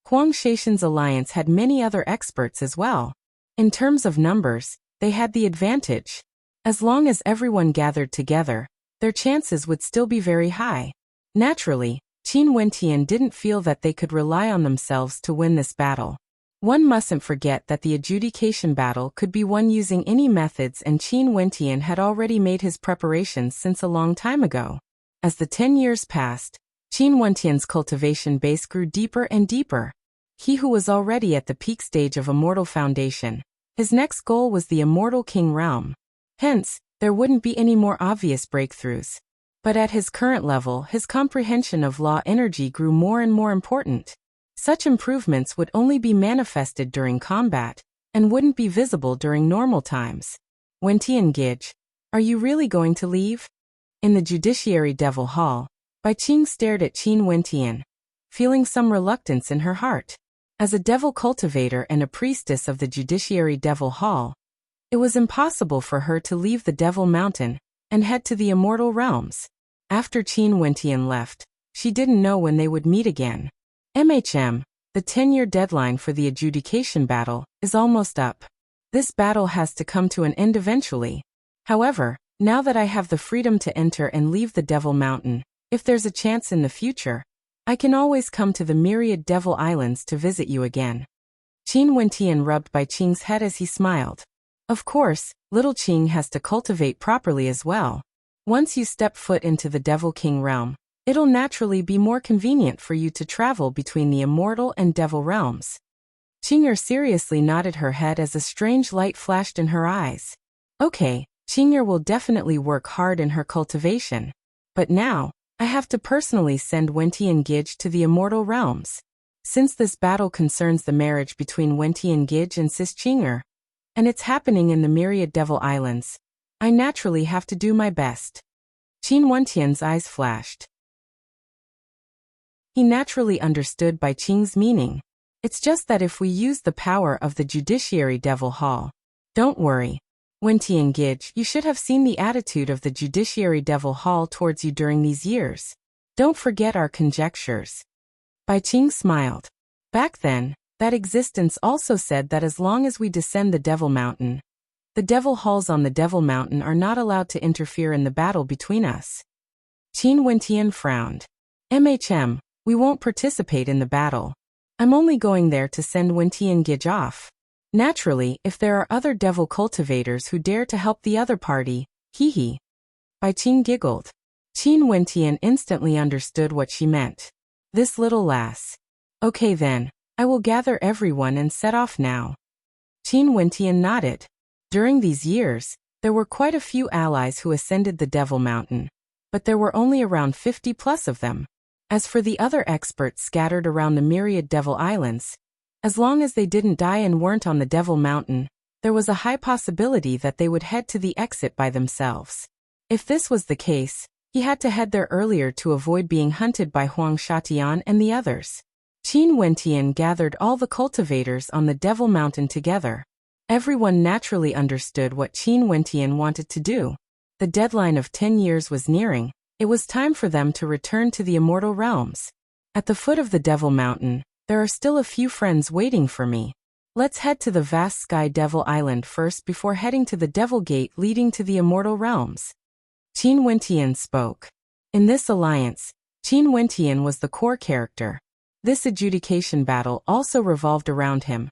Huang Shatian's alliance had many other experts as well. In terms of numbers, they had the advantage. As long as everyone gathered together, their chances would still be very high. Naturally, Qin Wentian didn't feel that they could rely on themselves to win this battle. One mustn't forget that the adjudication battle could be won using any methods, and Qin Wentian had already made his preparations since a long time ago. As the 10 years passed, Qin Wentian's cultivation base grew deeper and deeper. He who was already at the peak stage of Immortal Foundation, his next goal was the Immortal King realm. Hence, there wouldn't be any more obvious breakthroughs. But at his current level, his comprehension of law energy grew more and more important. Such improvements would only be manifested during combat, and wouldn't be visible during normal times. Wentian Gij, are you really going to leave? In the Judiciary Devil Hall, Bai Qing stared at Qin Wentian, feeling some reluctance in her heart. As a devil cultivator and a priestess of the Judiciary Devil Hall, it was impossible for her to leave the Devil Mountain and head to the Immortal Realms. After Qin Wentian left, she didn't know when they would meet again. The 10-year deadline for the adjudication battle is almost up. This battle has to come to an end eventually. However, Now that I have the freedom to enter and leave the Devil Mountain, if there's a chance in the future, I can always come to the myriad Devil Islands to visit you again. Qin Wentian rubbed Bai Qing's head as he smiled. Of course, little Qing has to cultivate properly as well. Once you step foot into the Devil King realm, it'll naturally be more convenient for you to travel between the immortal and devil realms. Qing'er seriously nodded her head as a strange light flashed in her eyes. Okay, Qing'er will definitely work hard in her cultivation. But now, I have to personally send Wentian Gij to the immortal realms. Since this battle concerns the marriage between Wentian Gij and Sis Qing'er, and it's happening in the myriad Devil Islands, I naturally have to do my best. Qin Wentian's eyes flashed. He naturally understood Bai Qing's meaning. It's just that if we use the power of the Judiciary Devil Hall. Don't worry. Wentian Gij, you should have seen the attitude of the Judiciary Devil Hall towards you during these years. Don't forget our conjectures. Bai Qing smiled. Back then, that existence also said that as long as we descend the Devil Mountain, the Devil Halls on the Devil Mountain are not allowed to interfere in the battle between us. Qin Wentian frowned. We won't participate in the battle. I'm only going there to send Wentian Gij off. Naturally, if there are other devil cultivators who dare to help the other party, hee. Bai Qing giggled. Qin Wentian instantly understood what she meant. This little lass. Okay then, I will gather everyone and set off now. Qin Wentian nodded. During these years, there were quite a few allies who ascended the Devil Mountain, but there were only around 50 plus of them. As for the other experts scattered around the myriad Devil Islands, as long as they didn't die and weren't on the Devil Mountain, there was a high possibility that they would head to the exit by themselves. If this was the case, he had to head there earlier to avoid being hunted by Huang Shatian and the others. Qin Wentian gathered all the cultivators on the Devil Mountain together. Everyone naturally understood what Qin Wentian wanted to do. The deadline of 10 years was nearing. It was time for them to return to the immortal realms. At the foot of the Devil Mountain, there are still a few friends waiting for me. Let's head to the vast Sky Devil Island first before heading to the Devil Gate leading to the immortal realms. Qin Wentian spoke. In this alliance, Qin Wentian was the core character. This adjudication battle also revolved around him.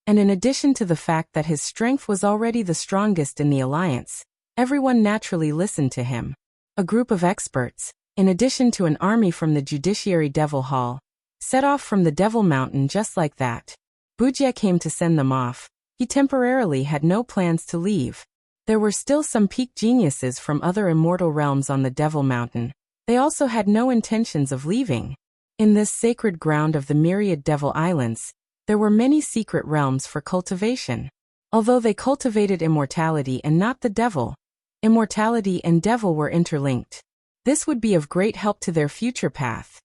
And in addition to the fact that his strength was already the strongest in the alliance, everyone naturally listened to him. A group of experts, in addition to an army from the Judiciary Devil Hall, set off from the Devil Mountain just like that. Wuxia came to send them off. He temporarily had no plans to leave. There were still some peak geniuses from other immortal realms on the Devil Mountain. They also had no intentions of leaving. In this sacred ground of the myriad Devil Islands, there were many secret realms for cultivation. Although they cultivated immortality and not the devil, immortality and devil were interlinked. This would be of great help to their future path.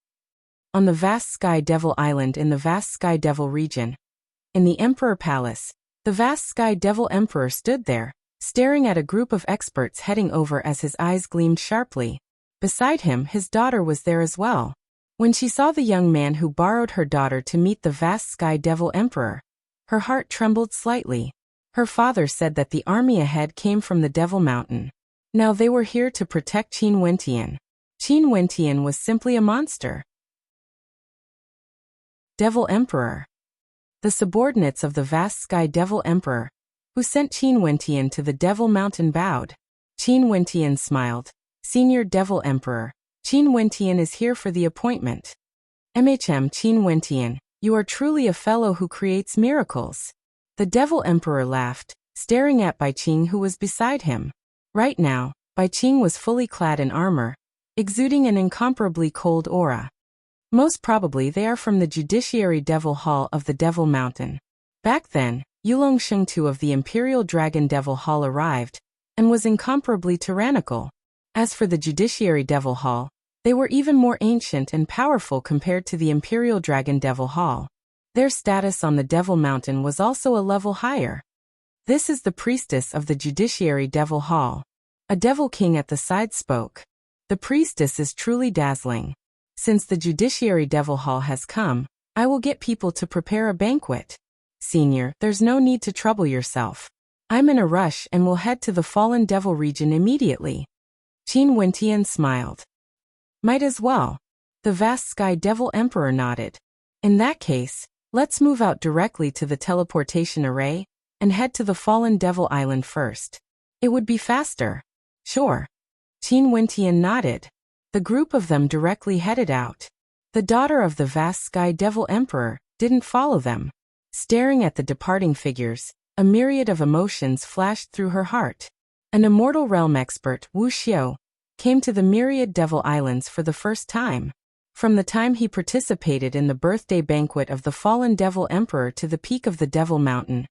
On the vast Sky Devil Island in the vast Sky Devil region, in the Emperor Palace, the vast Sky Devil Emperor stood there, staring at a group of experts heading over as his eyes gleamed sharply. Beside him, his daughter was there as well. When she saw the young man who borrowed her daughter to meet the vast Sky Devil Emperor, her heart trembled slightly. Her father said that the army ahead came from the Devil Mountain. Now they were here to protect Qin Wentian. Qin Wentian was simply a monster. Devil Emperor. The subordinates of the vast Sky Devil Emperor, who sent Qin Wentian to the Devil Mountain bowed. Qin Wentian smiled. Senior Devil Emperor, Qin Wentian is here for the appointment. Qin Wentian, you are truly a fellow who creates miracles. The Devil Emperor laughed, staring at Bai Qing who was beside him. Right now, Bai Qing was fully clad in armor, exuding an incomparably cold aura. Most probably they are from the Judiciary Devil Hall of the Devil Mountain. Back then, Yulong Shengtu of the Imperial Dragon Devil Hall arrived, and was incomparably tyrannical. As for the Judiciary Devil Hall, they were even more ancient and powerful compared to the Imperial Dragon Devil Hall. Their status on the Devil Mountain was also a level higher. This is the priestess of the Judiciary Devil Hall. A Devil King at the side spoke. The priestess is truly dazzling. Since the Judiciary Devil Hall has come, I will get people to prepare a banquet. Senior, there's no need to trouble yourself. I'm in a rush and will head to the Fallen Devil region immediately. Qin Wentian smiled. Might as well. The vast Sky Devil Emperor nodded. In that case, let's move out directly to the teleportation array and head to the Fallen Devil Island first. It would be faster. Sure. Qin Wentian nodded. The group of them directly headed out. The daughter of the vast Sky Devil Emperor didn't follow them. Staring at the departing figures, a myriad of emotions flashed through her heart. An immortal realm expert, Wuxia, came to the myriad Devil Islands for the first time. From the time he participated in the birthday banquet of the fallen Devil Emperor to the peak of the Devil Mountain,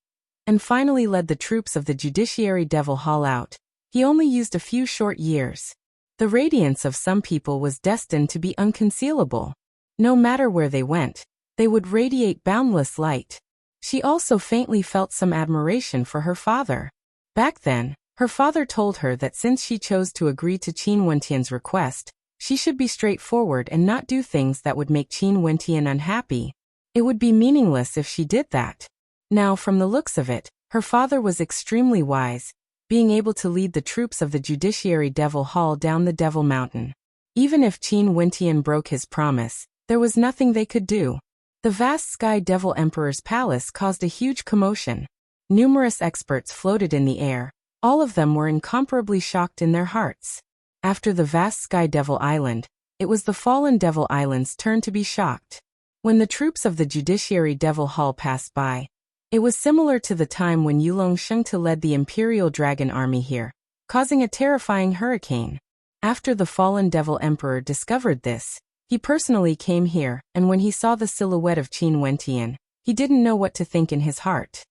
and finally led the troops of the Judiciary Devil Hall out, he only used a few short years. The radiance of some people was destined to be unconcealable. No matter where they went, they would radiate boundless light. She also faintly felt some admiration for her father. Back then, her father told her that since she chose to agree to Qin Wentian's request, she should be straightforward and not do things that would make Qin Wentian unhappy. It would be meaningless if she did that. Now, from the looks of it, her father was extremely wise, being able to lead the troops of the Judiciary Devil Hall down the Devil Mountain. Even if Qin Wentian broke his promise, there was nothing they could do. The vast Sky Devil Emperor's palace caused a huge commotion. Numerous experts floated in the air. All of them were incomparably shocked in their hearts. After the vast Sky Devil Island, it was the Fallen Devil Island's turn to be shocked. When the troops of the Judiciary Devil Hall passed by, it was similar to the time when Yulong Shengte led the Imperial Dragon Army here, causing a terrifying hurricane. After the Fallen Devil Emperor discovered this, he personally came here, and when he saw the silhouette of Qin Wentian, he didn't know what to think in his heart.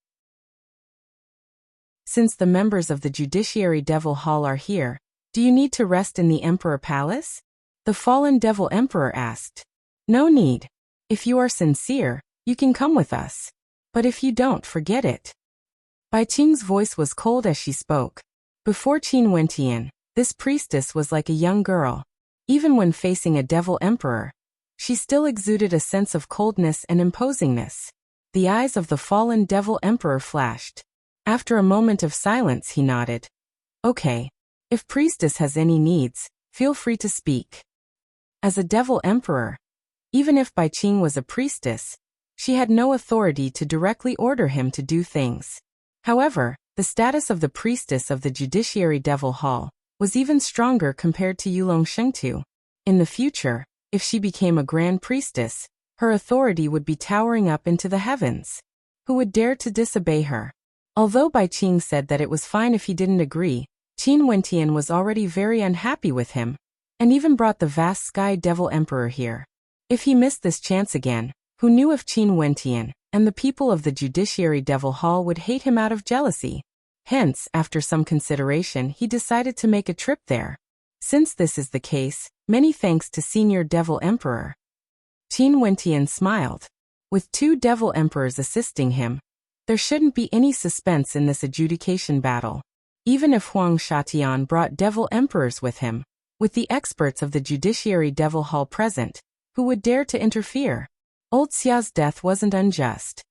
Since the members of the Judiciary Devil Hall are here, do you need to rest in the Emperor Palace? The Fallen Devil Emperor asked. No need. If you are sincere, you can come with us. But if you don't, forget it. Bai Qing's voice was cold as she spoke. Before Qin Wentian, this priestess was like a young girl. Even when facing a Devil Emperor, she still exuded a sense of coldness and imposingness. The eyes of the fallen Devil Emperor flashed. After a moment of silence, he nodded. Okay. If priestess has any needs, feel free to speak. As a Devil Emperor, even if Bai Qing was a priestess, she had no authority to directly order him to do things. However, the status of the priestess of the Judiciary Devil Hall was even stronger compared to Yulong Shengte. In the future, if she became a Grand Priestess, her authority would be towering up into the heavens. Who would dare to disobey her? Although Bai Qing said that it was fine if he didn't agree, Qin Wentian was already very unhappy with him, and even brought the vast Sky Devil Emperor here. If he missed this chance again, who knew if Qin Wentian and the people of the Judiciary Devil Hall would hate him out of jealousy? Hence, after some consideration, he decided to make a trip there. Since this is the case, many thanks to Senior Devil Emperor. Qin Wentian smiled. With two Devil Emperors assisting him, there shouldn't be any suspense in this adjudication battle. Even if Huang Shatian brought Devil Emperors with him, with the experts of the Judiciary Devil Hall present, who would dare to interfere? Old Xia's death wasn't unjust.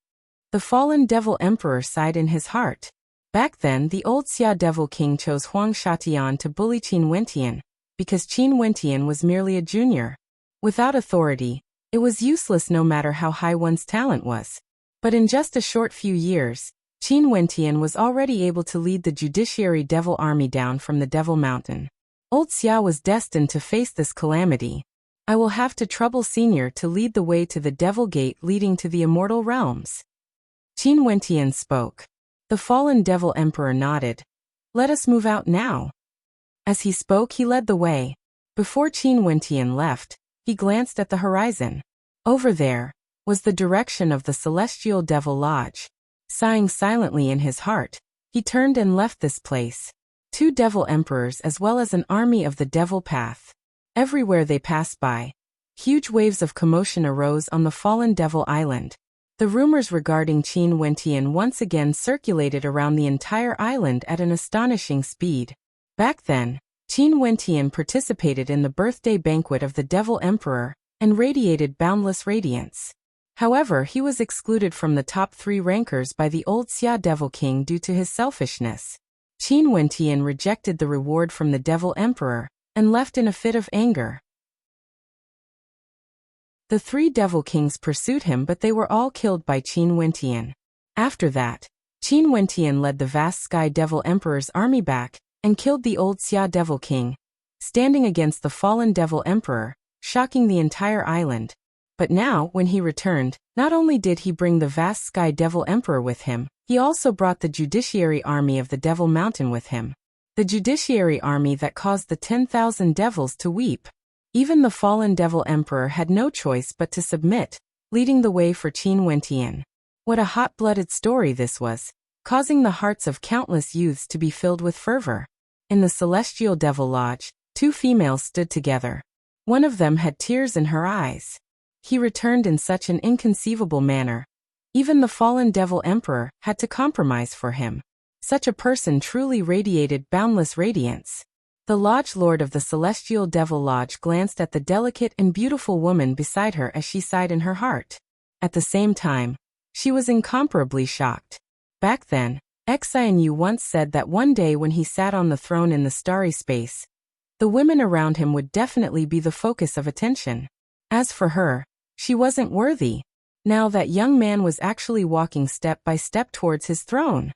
The fallen Devil Emperor sighed in his heart. Back then, the old Xia Devil King chose Huang Shatian to bully Qin Wentian, because Qin Wentian was merely a junior. Without authority, it was useless no matter how high one's talent was. But in just a short few years, Qin Wentian was already able to lead the Judiciary Devil Army down from the Devil Mountain. Old Xia was destined to face this calamity. I will have to trouble Senior to lead the way to the Devil Gate leading to the Immortal Realms. Qin Wentian spoke. The fallen Devil Emperor nodded. Let us move out now. As he spoke, he led the way. Before Qin Wentian left, he glanced at the horizon. Over there was the direction of the Celestial Devil Lodge. Sighing silently in his heart, he turned and left this place. Two Devil Emperors as well as an army of the Devil Path. Everywhere they passed by, huge waves of commotion arose on the fallen Devil Island. The rumors regarding Qin Wentian once again circulated around the entire island at an astonishing speed. Back then, Qin Wentian participated in the birthday banquet of the Devil Emperor and radiated boundless radiance. However, he was excluded from the top 3 rankers by the old Xia Devil King due to his selfishness. Qin Wentian rejected the reward from the Devil Emperor and left in a fit of anger. The 3 Devil Kings pursued him, but they were all killed by Qin Wentian. After that, Qin Wentian led the vast Sky Devil Emperor's army back and killed the old Xia Devil King, standing against the fallen Devil Emperor, shocking the entire island. But now, when he returned, not only did he bring the vast Sky Devil Emperor with him, he also brought the Judiciary Army of the Devil Mountain with him. The Judiciary Army that caused the 10,000 devils to weep. Even the fallen Devil Emperor had no choice but to submit, leading the way for Qin Wentian. What a hot-blooded story this was, causing the hearts of countless youths to be filled with fervor. In the Celestial Devil Lodge, 2 females stood together. One of them had tears in her eyes. He returned in such an inconceivable manner. Even the fallen Devil Emperor had to compromise for him. Such a person truly radiated boundless radiance. The Lodge Lord of the Celestial Devil Lodge glanced at the delicate and beautiful woman beside her as she sighed in her heart. At the same time, she was incomparably shocked. Back then, Xian Yu once said that one day when he sat on the throne in the starry space, the women around him would definitely be the focus of attention. As for her, she wasn't worthy. Now that young man was actually walking step by step towards his throne.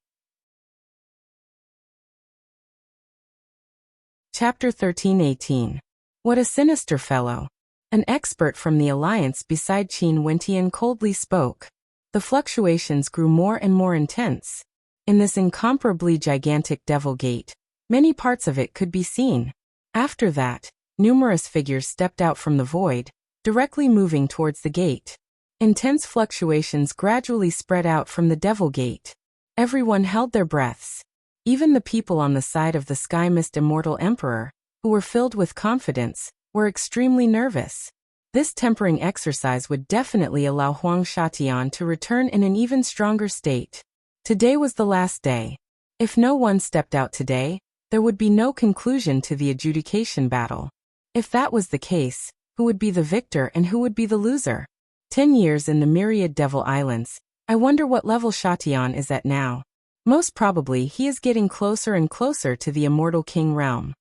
Chapter 13-18. What a sinister fellow. An expert from the alliance beside Qin Wentian coldly spoke. The fluctuations grew more and more intense. In this incomparably gigantic Devil Gate, many parts of it could be seen. After that, numerous figures stepped out from the void, directly moving towards the gate. Intense fluctuations gradually spread out from the Devil Gate. Everyone held their breaths. Even the people on the side of the Sky Mist Immortal Emperor, who were filled with confidence, were extremely nervous. This tempering exercise would definitely allow Huang Shatian to return in an even stronger state. Today was the last day. If no one stepped out today, there would be no conclusion to the adjudication battle. If that was the case, who would be the victor and who would be the loser? 10 years in the myriad Devil Islands. I wonder what level Shatian is at now. Most probably he is getting closer and closer to the Immortal King realm.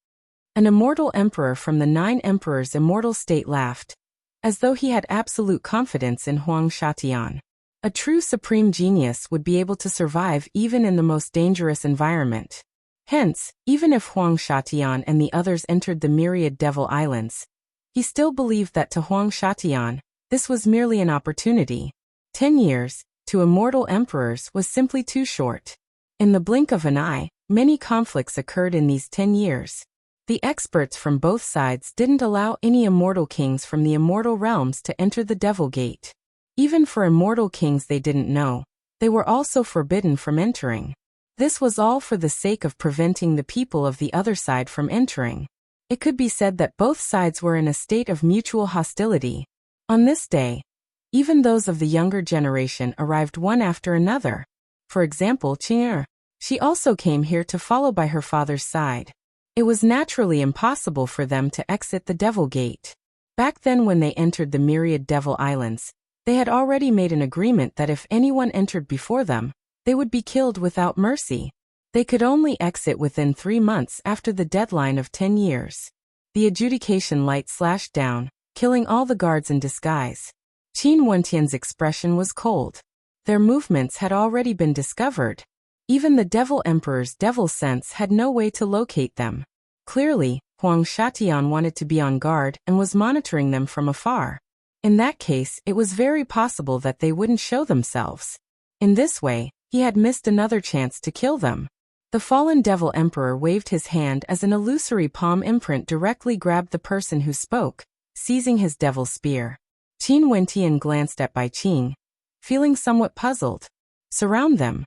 An immortal emperor from the 9 emperors' immortal state laughed, as though he had absolute confidence in Huang Shatian. A true supreme genius would be able to survive even in the most dangerous environment. Hence, even if Huang Shatian and the others entered the myriad Devil Islands, he still believed that to Huang Shatian, this was merely an opportunity. 10 years, to immortal emperors, was simply too short. In the blink of an eye, many conflicts occurred in these 10 years. The experts from both sides didn't allow any immortal kings from the immortal realms to enter the Devil Gate. Even for immortal kings they didn't know, they were also forbidden from entering. This was all for the sake of preventing the people of the other side from entering. It could be said that both sides were in a state of mutual hostility. On this day, even those of the younger generation arrived one after another. For example, Qing'er. She also came here to follow by her father's side. It was naturally impossible for them to exit the Devil Gate. Back then when they entered the myriad Devil Islands, they had already made an agreement that if anyone entered before them, they would be killed without mercy. They could only exit within 3 months after the deadline of 10 years. The adjudication light slashed down, killing all the guards in disguise. Qin Wentian's expression was cold. Their movements had already been discovered. Even the Devil Emperor's devil sense had no way to locate them. Clearly, Huang Shatian wanted to be on guard and was monitoring them from afar. In that case, it was very possible that they wouldn't show themselves. In this way, he had missed another chance to kill them. The fallen Devil Emperor waved his hand as an illusory palm imprint directly grabbed the person who spoke, seizing his devil spear. Qin Wentian glanced at Bai Qing, feeling somewhat puzzled. Surround them.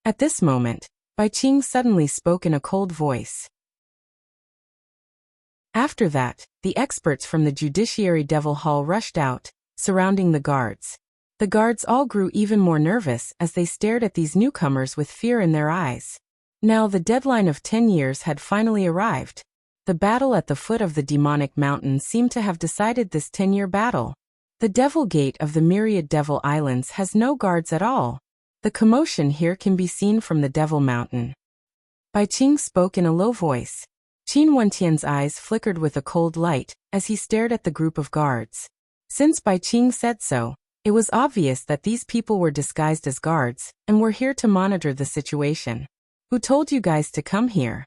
At this moment, Bai Qing suddenly spoke in a cold voice. After that, the experts from the Judiciary Devil Hall rushed out, surrounding the guards. The guards all grew even more nervous as they stared at these newcomers with fear in their eyes. Now the deadline of 10 years had finally arrived. The battle at the foot of the demonic mountain seemed to have decided this 10-year battle. The Devil Gate of the Myriad Devil Islands has no guards at all. The commotion here can be seen from the Devil Mountain. Bai Qing spoke in a low voice. Qin Wentian's eyes flickered with a cold light as he stared at the group of guards. Since Bai Qing said so, it was obvious that these people were disguised as guards and were here to monitor the situation. Who told you guys to come here?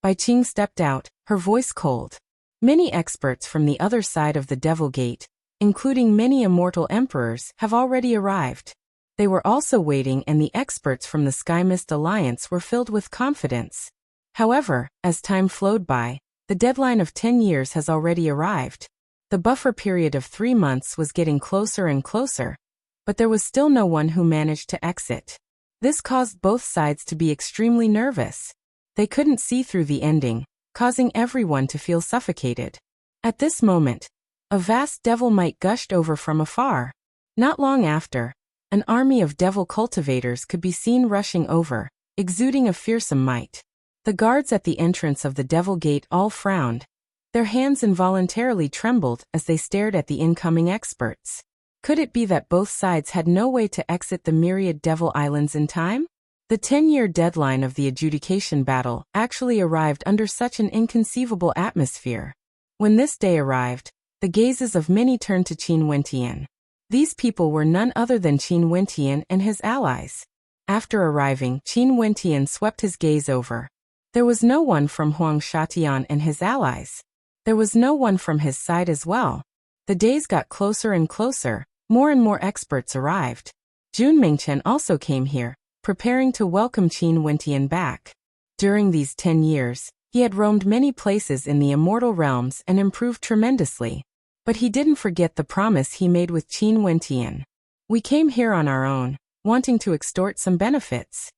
Bai Qing stepped out, her voice cold. Many experts from the other side of the Devil Gate, including many immortal emperors, have already arrived. They were also waiting, and the experts from the Sky Mist Alliance were filled with confidence. However, as time flowed by, the deadline of 10 years has already arrived. The buffer period of 3 months was getting closer and closer, but there was still no one who managed to exit. This caused both sides to be extremely nervous. They couldn't see through the ending, causing everyone to feel suffocated. At this moment, a vast devil might gushed over from afar. Not long after, an army of devil cultivators could be seen rushing over, exuding a fearsome might. The guards at the entrance of the Devil Gate all frowned. Their hands involuntarily trembled as they stared at the incoming experts. Could it be that both sides had no way to exit the Myriad Devil Islands in time? The 10-year deadline of the adjudication battle actually arrived under such an inconceivable atmosphere. When this day arrived, the gazes of many turned to Qin Wentian. These people were none other than Qin Wentian and his allies. After arriving, Qin Wentian swept his gaze over. There was no one from Huang Shatian and his allies. There was no one from his side as well. The days got closer and closer, more and more experts arrived. Jun Mingchen also came here, preparing to welcome Qin Wentian back. During these 10 years, he had roamed many places in the immortal realms and improved tremendously. But he didn't forget the promise he made with Qin Wentian. We came here on our own, wanting to extort some benefits.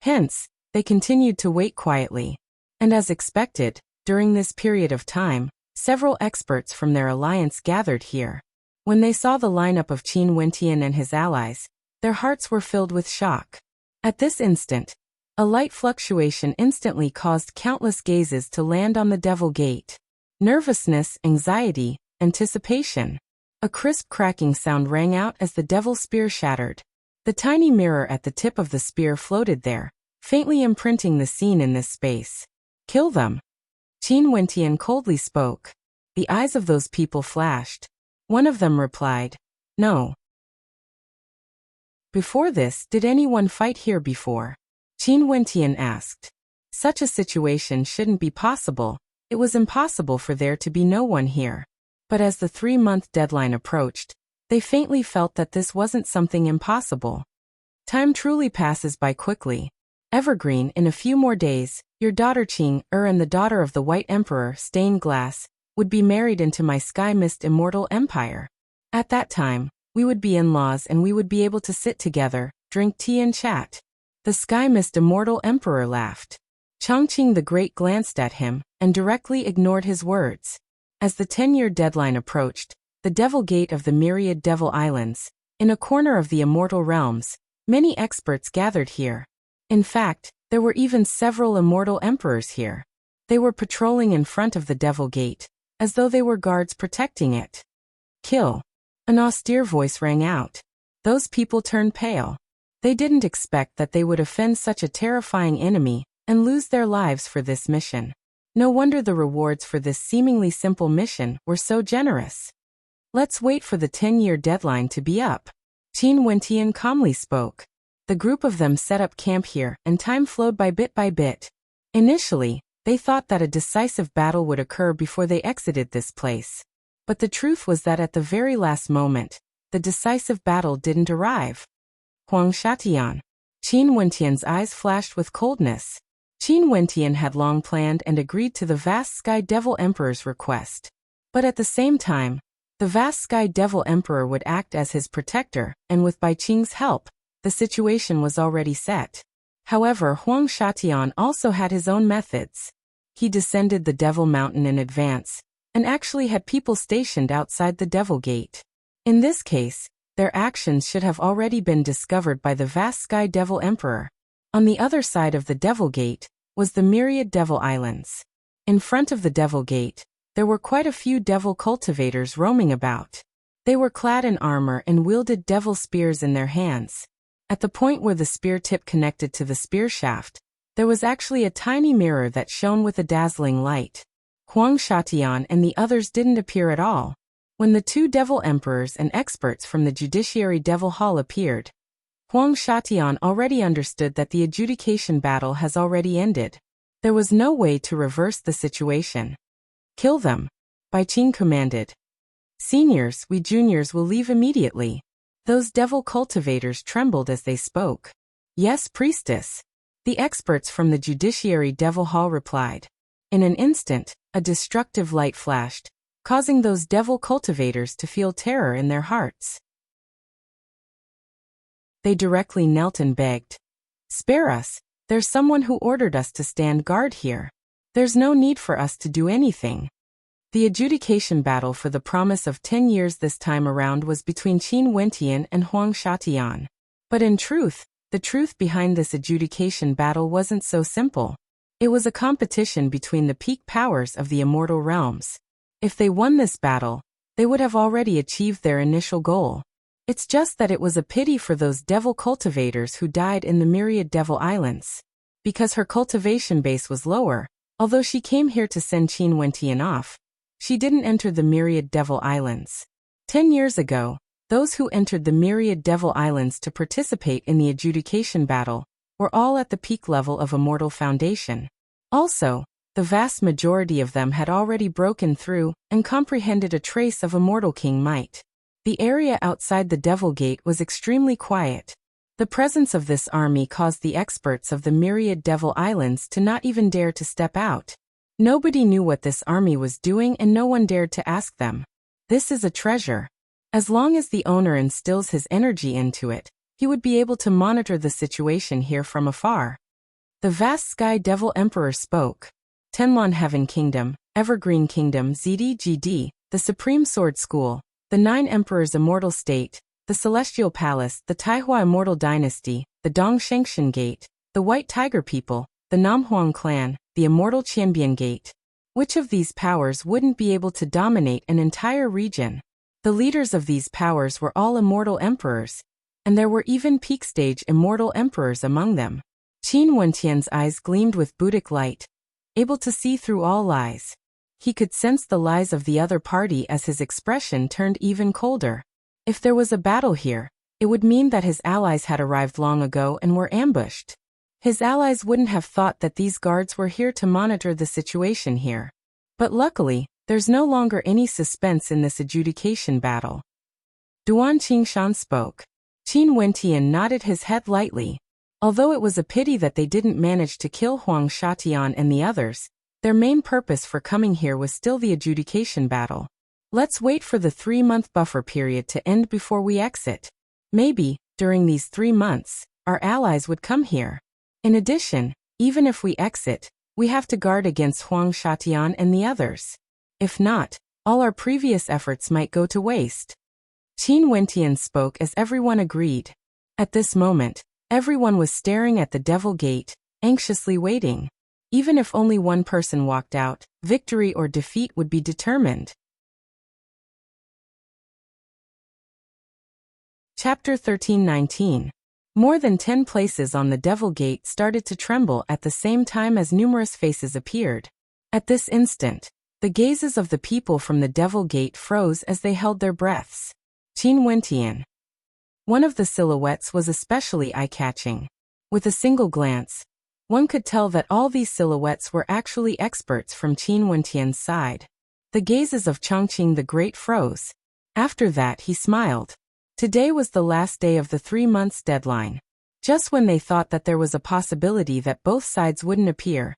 Hence, they continued to wait quietly. And as expected, during this period of time, several experts from their alliance gathered here. When they saw the lineup of Qin Wentian and his allies, their hearts were filled with shock. At this instant, a light fluctuation instantly caused countless gazes to land on the Devil Gate. Nervousness, anxiety, anticipation. A crisp cracking sound rang out as the devil spear shattered. The tiny mirror at the tip of the spear floated there, faintly imprinting the scene in this space. Kill them. Qin Wentian coldly spoke. The eyes of those people flashed. One of them replied, "No." Before this, did anyone fight here before? Qin Wentian asked. Such a situation shouldn't be possible. It was impossible for there to be no one here. But as the 3-month deadline approached, they faintly felt that this wasn't something impossible. Time truly passes by quickly. Evergreen, in a few more days, your daughter Qing and the daughter of the White Emperor, Stained Glass, would be married into my Sky Mist Immortal Empire. At that time, we would be in-laws and we would be able to sit together, drink tea and chat. The Sky Mist Immortal Emperor laughed. Chongqing the Great glanced at him and directly ignored his words. As the 10-year deadline approached, the Devil Gate of the Myriad Devil Islands, in a corner of the Immortal Realms, many experts gathered here. In fact, there were even several immortal emperors here. They were patrolling in front of the Devil Gate, as though they were guards protecting it. Kill. An austere voice rang out. Those people turned pale. They didn't expect that they would offend such a terrifying enemy and lose their lives for this mission. No wonder the rewards for this seemingly simple mission were so generous. Let's wait for the 10-year deadline to be up. Qin Wentian calmly spoke. The group of them set up camp here and time flowed by bit. Initially, they thought that a decisive battle would occur before they exited this place. But the truth was that at the very last moment, the decisive battle didn't arrive. Huang Shatian. Qin Wentian's eyes flashed with coldness. Qin Wentian had long planned and agreed to the vast Sky Devil Emperor's request. But at the same time, the vast Sky Devil Emperor would act as his protector, and with Bai Qing's help, the situation was already set. However, Huang Shatian also had his own methods. He descended the Devil Mountain in advance, and actually had people stationed outside the Devil Gate. In this case, their actions should have already been discovered by the vast Sky Devil Emperor. On the other side of the Devil Gate was the Myriad Devil Islands. In front of the Devil Gate, there were quite a few devil cultivators roaming about. They were clad in armor and wielded devil spears in their hands. At the point where the spear tip connected to the spear shaft, there was actually a tiny mirror that shone with a dazzling light. Huang Shatian and the others didn't appear at all. When the two devil emperors and experts from the Judiciary Devil Hall appeared, Huang Shatian already understood that the adjudication battle has already ended. There was no way to reverse the situation. "Kill them," Bai Qing commanded. "Seniors, we juniors will leave immediately." Those devil cultivators trembled as they spoke. "Yes, priestess," the experts from the Judiciary Devil Hall replied. In an instant, a destructive light flashed, causing those devil cultivators to feel terror in their hearts. They directly knelt and begged, "Spare us, there's someone who ordered us to stand guard here. There's no need for us to do anything." The adjudication battle for the promise of 10 years this time around was between Qin Wentian and Huang Shatian. But in truth, the truth behind this adjudication battle wasn't so simple. It was a competition between the peak powers of the immortal realms. If they won this battle, they would have already achieved their initial goal. It's just that it was a pity for those devil cultivators who died in the myriad devil islands. Because her cultivation base was lower, although she came here to send Qin Wentian off, she didn't enter the myriad devil islands. 10 years ago, those who entered the myriad devil islands to participate in the adjudication battle were all at the peak level of immortal foundation. Also, the vast majority of them had already broken through and comprehended a trace of immortal king might. The area outside the Devil Gate was extremely quiet. The presence of this army caused the experts of the myriad devil islands to not even dare to step out. Nobody knew what this army was doing and no one dared to ask them. This is a treasure. As long as the owner instills his energy into it, he would be able to monitor the situation here from afar. The vast Sky Devil Emperor spoke. Tenlon Heaven Kingdom, Evergreen Kingdom ZDGD, the Supreme Sword School, the Nine Emperors Immortal State, the Celestial Palace, the Taihua Immortal Dynasty, the Dongshengshan Gate, the White Tiger People, the Namhuang Clan, the Immortal Qianbian Gate. Which of these powers wouldn't be able to dominate an entire region? The leaders of these powers were all immortal emperors, and there were even peak-stage immortal emperors among them. Qin Wentian's eyes gleamed with Buddhic light, able to see through all lies. He could sense the lies of the other party as his expression turned even colder. If there was a battle here, it would mean that his allies had arrived long ago and were ambushed. His allies wouldn't have thought that these guards were here to monitor the situation here. But luckily, there's no longer any suspense in this adjudication battle. Duan Qingshan spoke. Qin Wentian nodded his head lightly. Although it was a pity that they didn't manage to kill Huang Shatian and the others, their main purpose for coming here was still the adjudication battle. Let's wait for the 3-month buffer period to end before we exit. Maybe, during these 3 months, our allies would come here. In addition, even if we exit, we have to guard against Huang Shatian and the others. If not, all our previous efforts might go to waste. Qin Wentian spoke as everyone agreed. At this moment, everyone was staring at the Devil Gate, anxiously waiting. Even if only one person walked out, victory or defeat would be determined. Chapter 1319. More than 10 places on the Devil Gate started to tremble at the same time as numerous faces appeared. At this instant, the gazes of the people from the Devil Gate froze as they held their breaths. Qin Wentian. One of the silhouettes was especially eye-catching. With a single glance, one could tell that all these silhouettes were actually experts from Qin Wentian's side. The gazes of Chongqing the Great froze. After that he smiled. Today was the last day of the 3 months deadline. Just when they thought that there was a possibility that both sides wouldn't appear,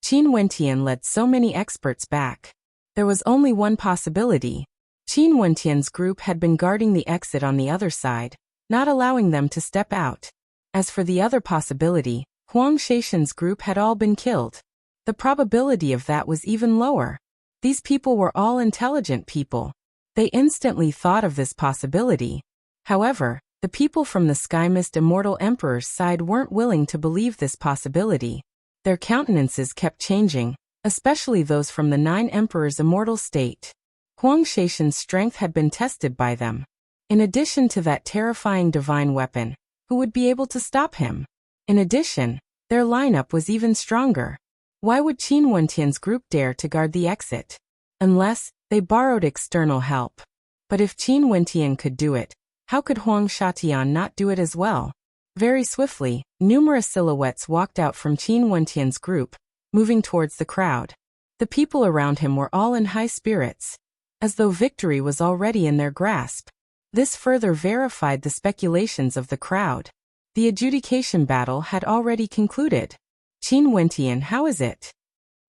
Qin Wentian led so many experts back. There was only one possibility. Qin Wentian's group had been guarding the exit on the other side, not allowing them to step out. As for the other possibility, Huang Shaishan's group had all been killed. The probability of that was even lower. These people were all intelligent people. They instantly thought of this possibility. However, the people from the Sky Mist Immortal Emperor's side weren't willing to believe this possibility. Their countenances kept changing, especially those from the Nine Emperors Immortal State. Huang Shaishan's strength had been tested by them. In addition to that terrifying divine weapon, who would be able to stop him? In addition, their lineup was even stronger. Why would Qin Wentian's group dare to guard the exit? Unless they borrowed external help. But if Qin Wentian could do it, how could Huang Shatian not do it as well? Very swiftly, numerous silhouettes walked out from Qin Wentian's group, moving towards the crowd. The people around him were all in high spirits, as though victory was already in their grasp. This further verified the speculations of the crowd. The adjudication battle had already concluded. Qin Wentian, how is it?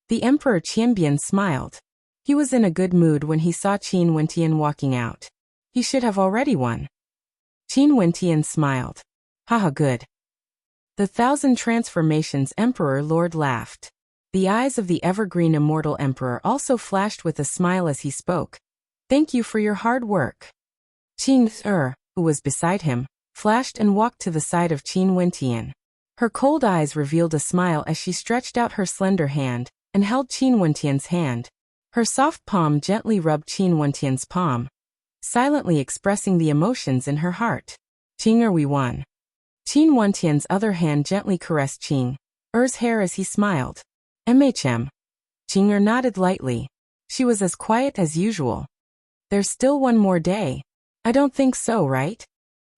The Emperor Qianbian smiled. He was in a good mood when he saw Qin Wentian walking out. He should have already won. Qin Wentian smiled. Haha, good. The 1,000 transformations Emperor Lord laughed. The eyes of the evergreen immortal Emperor also flashed with a smile as he spoke. Thank you for your hard work. Qin who was beside him, flashed and walked to the side of Qin Wentian. Her cold eyes revealed a smile as she stretched out her slender hand and held Qin Wentian's hand. Her soft palm gently rubbed Qin Wentian's palm, silently expressing the emotions in her heart. Qing, we won. Qin Wentian's other hand gently caressed Qing's hair as he smiled. MHM. Qing nodded lightly. She was as quiet as usual. There's still one more day. I don't think so, right?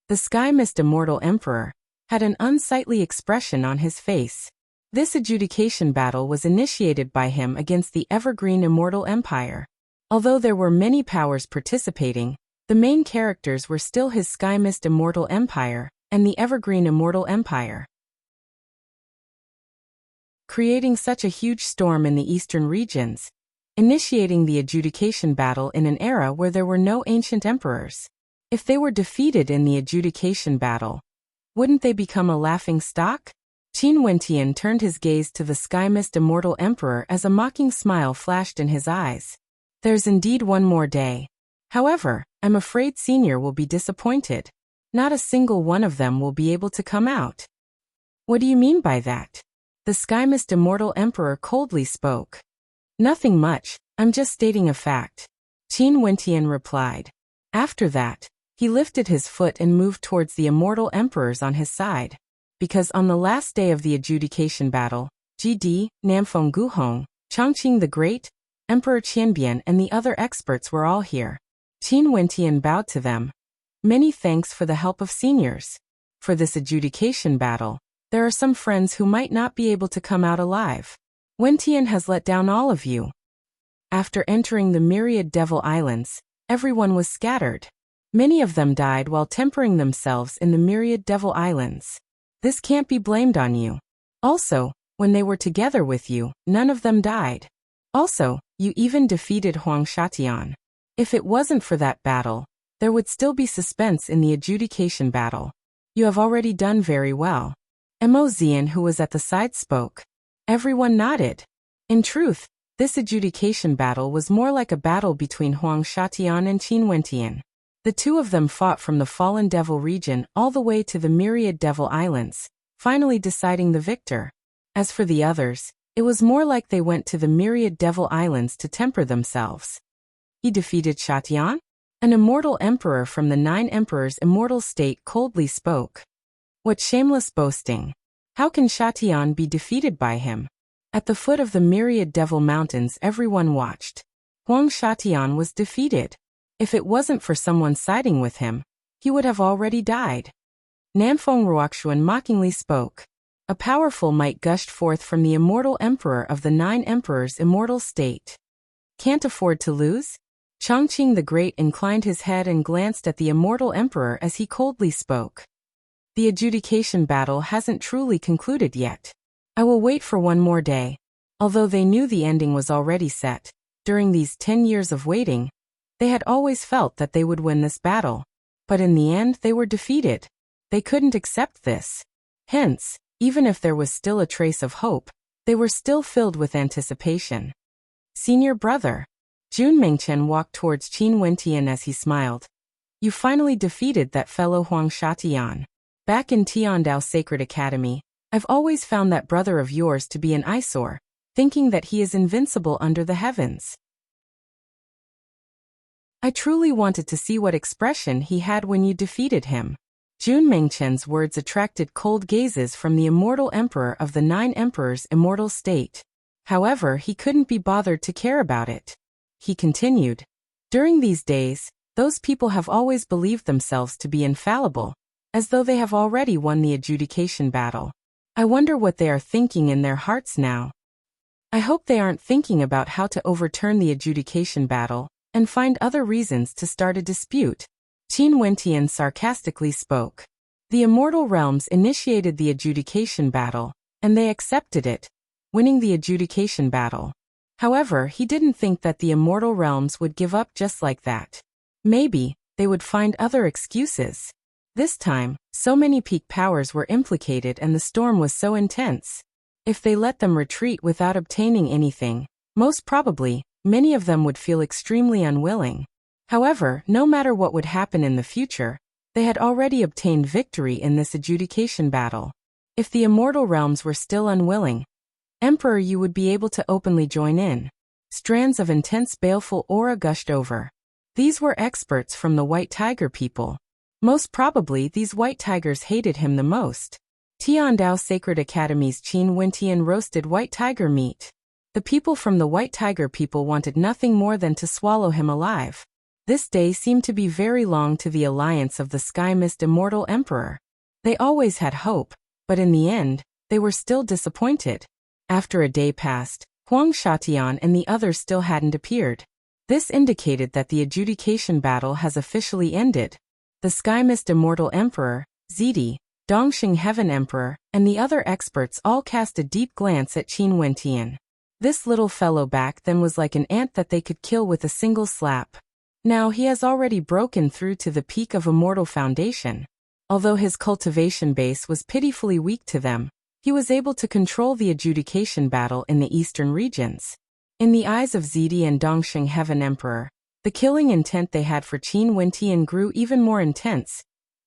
The Sky Mist Immortal Emperor had an unsightly expression on his face. This adjudication battle was initiated by him against the Evergreen Immortal Empire. Although there were many powers participating, the main characters were still his Sky Mist Immortal Empire and the Evergreen Immortal Empire. Creating such a huge storm in the eastern regions, initiating the adjudication battle in an era where there were no ancient emperors. If they were defeated in the adjudication battle, wouldn't they become a laughing stock? Qin Wentian turned his gaze to the Sky Mist Immortal Emperor as a mocking smile flashed in his eyes. There's indeed one more day. However, I'm afraid Senior will be disappointed. Not a single one of them will be able to come out. What do you mean by that? The Sky Mist Immortal Emperor coldly spoke. Nothing much, I'm just stating a fact. Qin Wentian replied. After that, he lifted his foot and moved towards the Immortal Emperors on his side. Because on the last day of the adjudication battle, GD, Namfeng Guhong, Chongqing the Great, Emperor Qianbian and the other experts were all here. Qin Wentian bowed to them. Many thanks for the help of seniors. For this adjudication battle, there are some friends who might not be able to come out alive. Wentian has let down all of you. After entering the myriad Devil Islands, everyone was scattered. Many of them died while tempering themselves in the myriad Devil Islands. This can't be blamed on you. Also, when they were together with you, none of them died. Also, you even defeated Huang Shatian. If it wasn't for that battle, there would still be suspense in the adjudication battle. You have already done very well. Mo Zian, who was at the side, spoke. Everyone nodded. In truth, this adjudication battle was more like a battle between Huang Shatian and Qin Wentian. The two of them fought from the Fallen Devil region all the way to the Myriad Devil Islands, finally deciding the victor. As for the others, it was more like they went to the Myriad Devil Islands to temper themselves. He defeated Shatian? An immortal emperor from the 9 emperors' immortal state coldly spoke. What shameless boasting! How can Shatian be defeated by him? At the foot of the Myriad Devil Mountains everyone watched. Huang Shatian was defeated. If it wasn't for someone siding with him, he would have already died. Namfeng Ruoxuan mockingly spoke. A powerful might gushed forth from the immortal emperor of the 9 emperors' immortal state. Can't afford to lose? Chongqing the Great inclined his head and glanced at the immortal emperor as he coldly spoke. The adjudication battle hasn't truly concluded yet. I will wait for one more day. Although they knew the ending was already set, during these 10 years of waiting, they had always felt that they would win this battle. But in the end they were defeated. They couldn't accept this. Hence, even if there was still a trace of hope, they were still filled with anticipation. Senior brother. Jun Mengchen walked towards Qin Wentian as he smiled. You finally defeated that fellow Huang Shatian. Back in Tiandao Sacred Academy, I've always found that brother of yours to be an eyesore, thinking that he is invincible under the heavens. I truly wanted to see what expression he had when you defeated him. Jun Mengchen's words attracted cold gazes from the immortal emperor of the 9 emperors' immortal state. However, he couldn't be bothered to care about it. He continued. During these days, those people have always believed themselves to be infallible, as though they have already won the adjudication battle. I wonder what they are thinking in their hearts now. I hope they aren't thinking about how to overturn the adjudication battle and find other reasons to start a dispute. Qin Wentian sarcastically spoke. The immortal realms initiated the adjudication battle, and they accepted it, winning the adjudication battle. However, he didn't think that the immortal realms would give up just like that. Maybe they would find other excuses. This time, so many peak powers were implicated and the storm was so intense. If they let them retreat without obtaining anything, most probably, many of them would feel extremely unwilling. However, no matter what would happen in the future, they had already obtained victory in this adjudication battle. If the immortal realms were still unwilling, Emperor, you would be able to openly join in. Strands of intense baleful aura gushed over. These were experts from the White Tiger people. Most probably these White Tigers hated him the most. Tiandao Sacred Academy's Qin Wentian roasted White Tiger meat. The people from the White Tiger people wanted nothing more than to swallow him alive. This day seemed to be very long to the alliance of the Sky Mist Immortal Emperor. They always had hope, but in the end, they were still disappointed. After a day passed, Huang Shatian and the others still hadn't appeared. This indicated that the adjudication battle has officially ended. The Sky Mist Immortal Emperor, Zidi, Dongxing Heaven Emperor, and the other experts all cast a deep glance at Qin Wentian. This little fellow back then was like an ant that they could kill with a single slap. Now he has already broken through to the peak of Immortal Foundation. Although his cultivation base was pitifully weak to them, he was able to control the adjudication battle in the eastern regions. In the eyes of Zidi and Dongxing Heaven Emperor, the killing intent they had for Qin Wentian grew even more intense,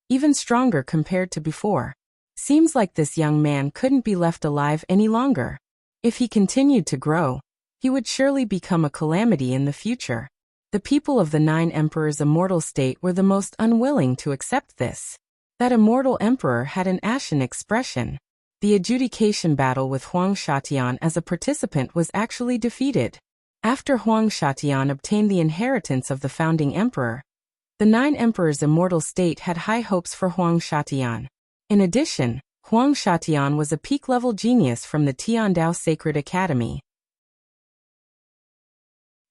even stronger compared to before. Seems like this young man couldn't be left alive any longer. If he continued to grow, he would surely become a calamity in the future. The people of the 9 emperors' immortal state were the most unwilling to accept this. That immortal emperor had an ashen expression. The adjudication battle with Huang Shatian as a participant was actually defeated. After Huang Shatian obtained the inheritance of the founding emperor, the 9 emperors' immortal state had high hopes for Huang Shatian. In addition, Huang Shatian was a peak-level genius from the Tiandao Sacred Academy.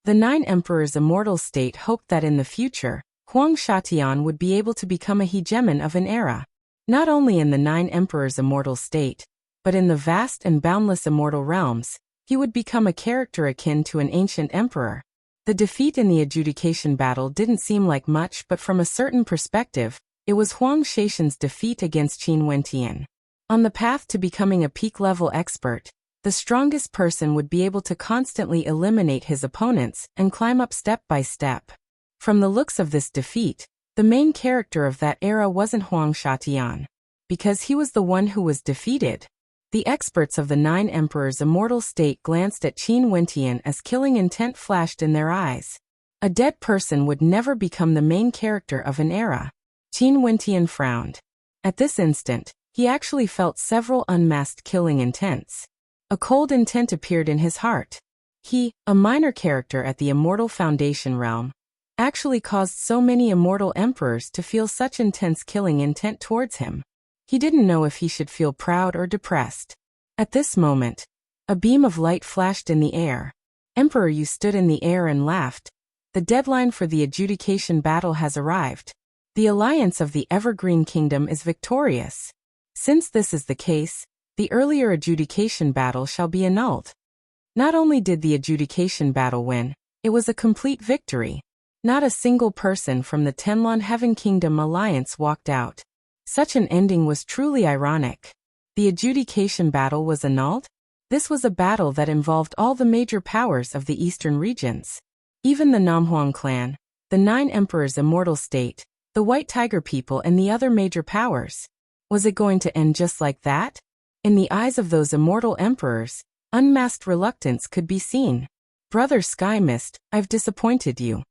The 9 emperors' immortal state hoped that in the future, Huang Shatian would be able to become a hegemon of an era. Not only in the 9 emperors' immortal state, but in the vast and boundless immortal realms, he would become a character akin to an ancient emperor. The defeat in the adjudication battle didn't seem like much, but from a certain perspective, it was Huang Shaishan's defeat against Qin Wentian. On the path to becoming a peak-level expert, the strongest person would be able to constantly eliminate his opponents and climb up step by step. From the looks of this defeat, the main character of that era wasn't Huang Shatian, because he was the one who was defeated. The experts of the 9 emperors' immortal state glanced at Qin Wentian as killing intent flashed in their eyes. A dead person would never become the main character of an era. Qin Wentian frowned. At this instant, he actually felt several unmasked killing intents. A cold intent appeared in his heart. He, a minor character at the Immortal Foundation realm, actually caused so many immortal emperors to feel such intense killing intent towards him. He didn't know if he should feel proud or depressed. At this moment, a beam of light flashed in the air. Emperor Yu stood in the air and laughed. The deadline for the adjudication battle has arrived. The alliance of the Evergreen Kingdom is victorious. Since this is the case, the earlier adjudication battle shall be annulled. Not only did the adjudication battle win, it was a complete victory. Not a single person from the Tenlon Heaven Kingdom alliance walked out. Such an ending was truly ironic. The adjudication battle was annulled? This was a battle that involved all the major powers of the eastern regions. Even the Namhuang clan, the 9 emperors' immortal state, the White Tiger people and the other major powers. Was it going to end just like that? In the eyes of those immortal emperors, unmasked reluctance could be seen. Brother Sky Mist, I've disappointed you.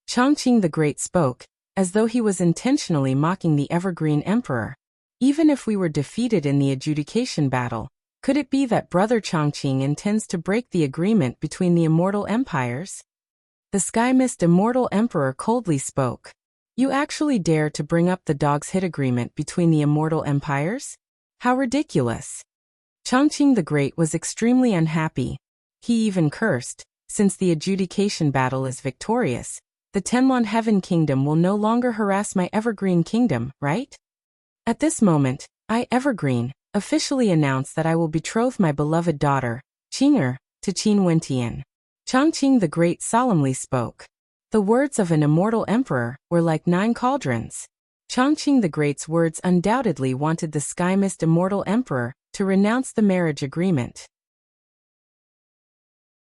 Chongqing the Great spoke, as though he was intentionally mocking the Evergreen Emperor. Even if we were defeated in the adjudication battle, could it be that Brother Chongqing intends to break the agreement between the immortal empires? The Sky Mist Immortal Emperor coldly spoke. You actually dare to bring up the Dog's Hit agreement between the immortal empires? How ridiculous! Chongqing the Great was extremely unhappy. He even cursed, since the adjudication battle is victorious, the Tenlon Heaven Kingdom will no longer harass my Evergreen Kingdom, right? At this moment, I, Evergreen, officially announce that I will betroth my beloved daughter, Qing'er, to Qin Wentian. Chongqing the Great solemnly spoke. The words of an immortal emperor were like 9 cauldrons. Chongqing the Great's words undoubtedly wanted the Sky Mist Immortal Emperor to renounce the marriage agreement.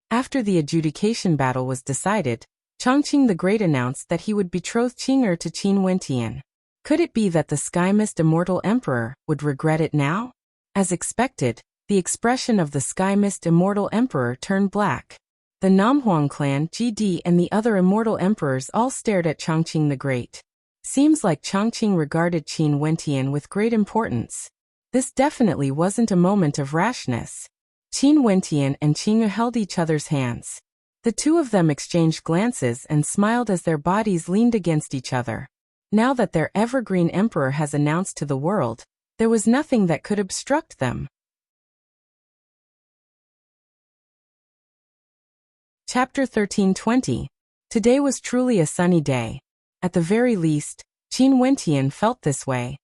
After the adjudication battle was decided, Chongqing the Great announced that he would betroth Qing'er to Qin Wentian. Could it be that the Sky Mist Immortal Emperor would regret it now? As expected, the expression of the Sky Mist Immortal Emperor turned black. The Namhuang clan, GD, and the other immortal emperors all stared at Chongqing the Great. Seems like Chongqing regarded Qin Wentian with great importance. This definitely wasn't a moment of rashness. Qin Wentian and Qing'er held each other's hands. The two of them exchanged glances and smiled as their bodies leaned against each other. Now that their Evergreen Emperor has announced to the world, there was nothing that could obstruct them. Chapter 1320. Today was truly a sunny day. At the very least, Qin Wentian felt this way.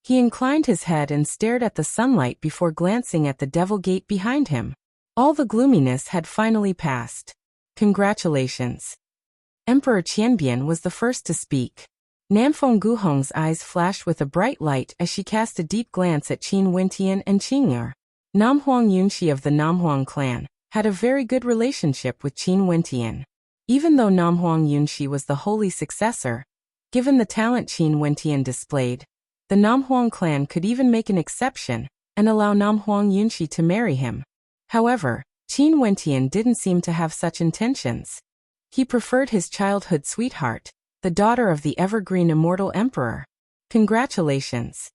He inclined his head and stared at the sunlight before glancing at the Devil Gate behind him. All the gloominess had finally passed. Congratulations. Emperor Qianbian was the first to speak. Namfeng Guhong's eyes flashed with a bright light as she cast a deep glance at Qin Wentian and Qing'er. Namhuang Yunxi of the Namhuang clan had a very good relationship with Qin Wentian. Even though Namhuang Yunxi was the holy successor, given the talent Qin Wentian displayed, the Namhuang clan could even make an exception and allow Namhuang Yunxi to marry him. However, Qin Wentian didn't seem to have such intentions. He preferred his childhood sweetheart, the daughter of the Evergreen Immortal Emperor. Congratulations.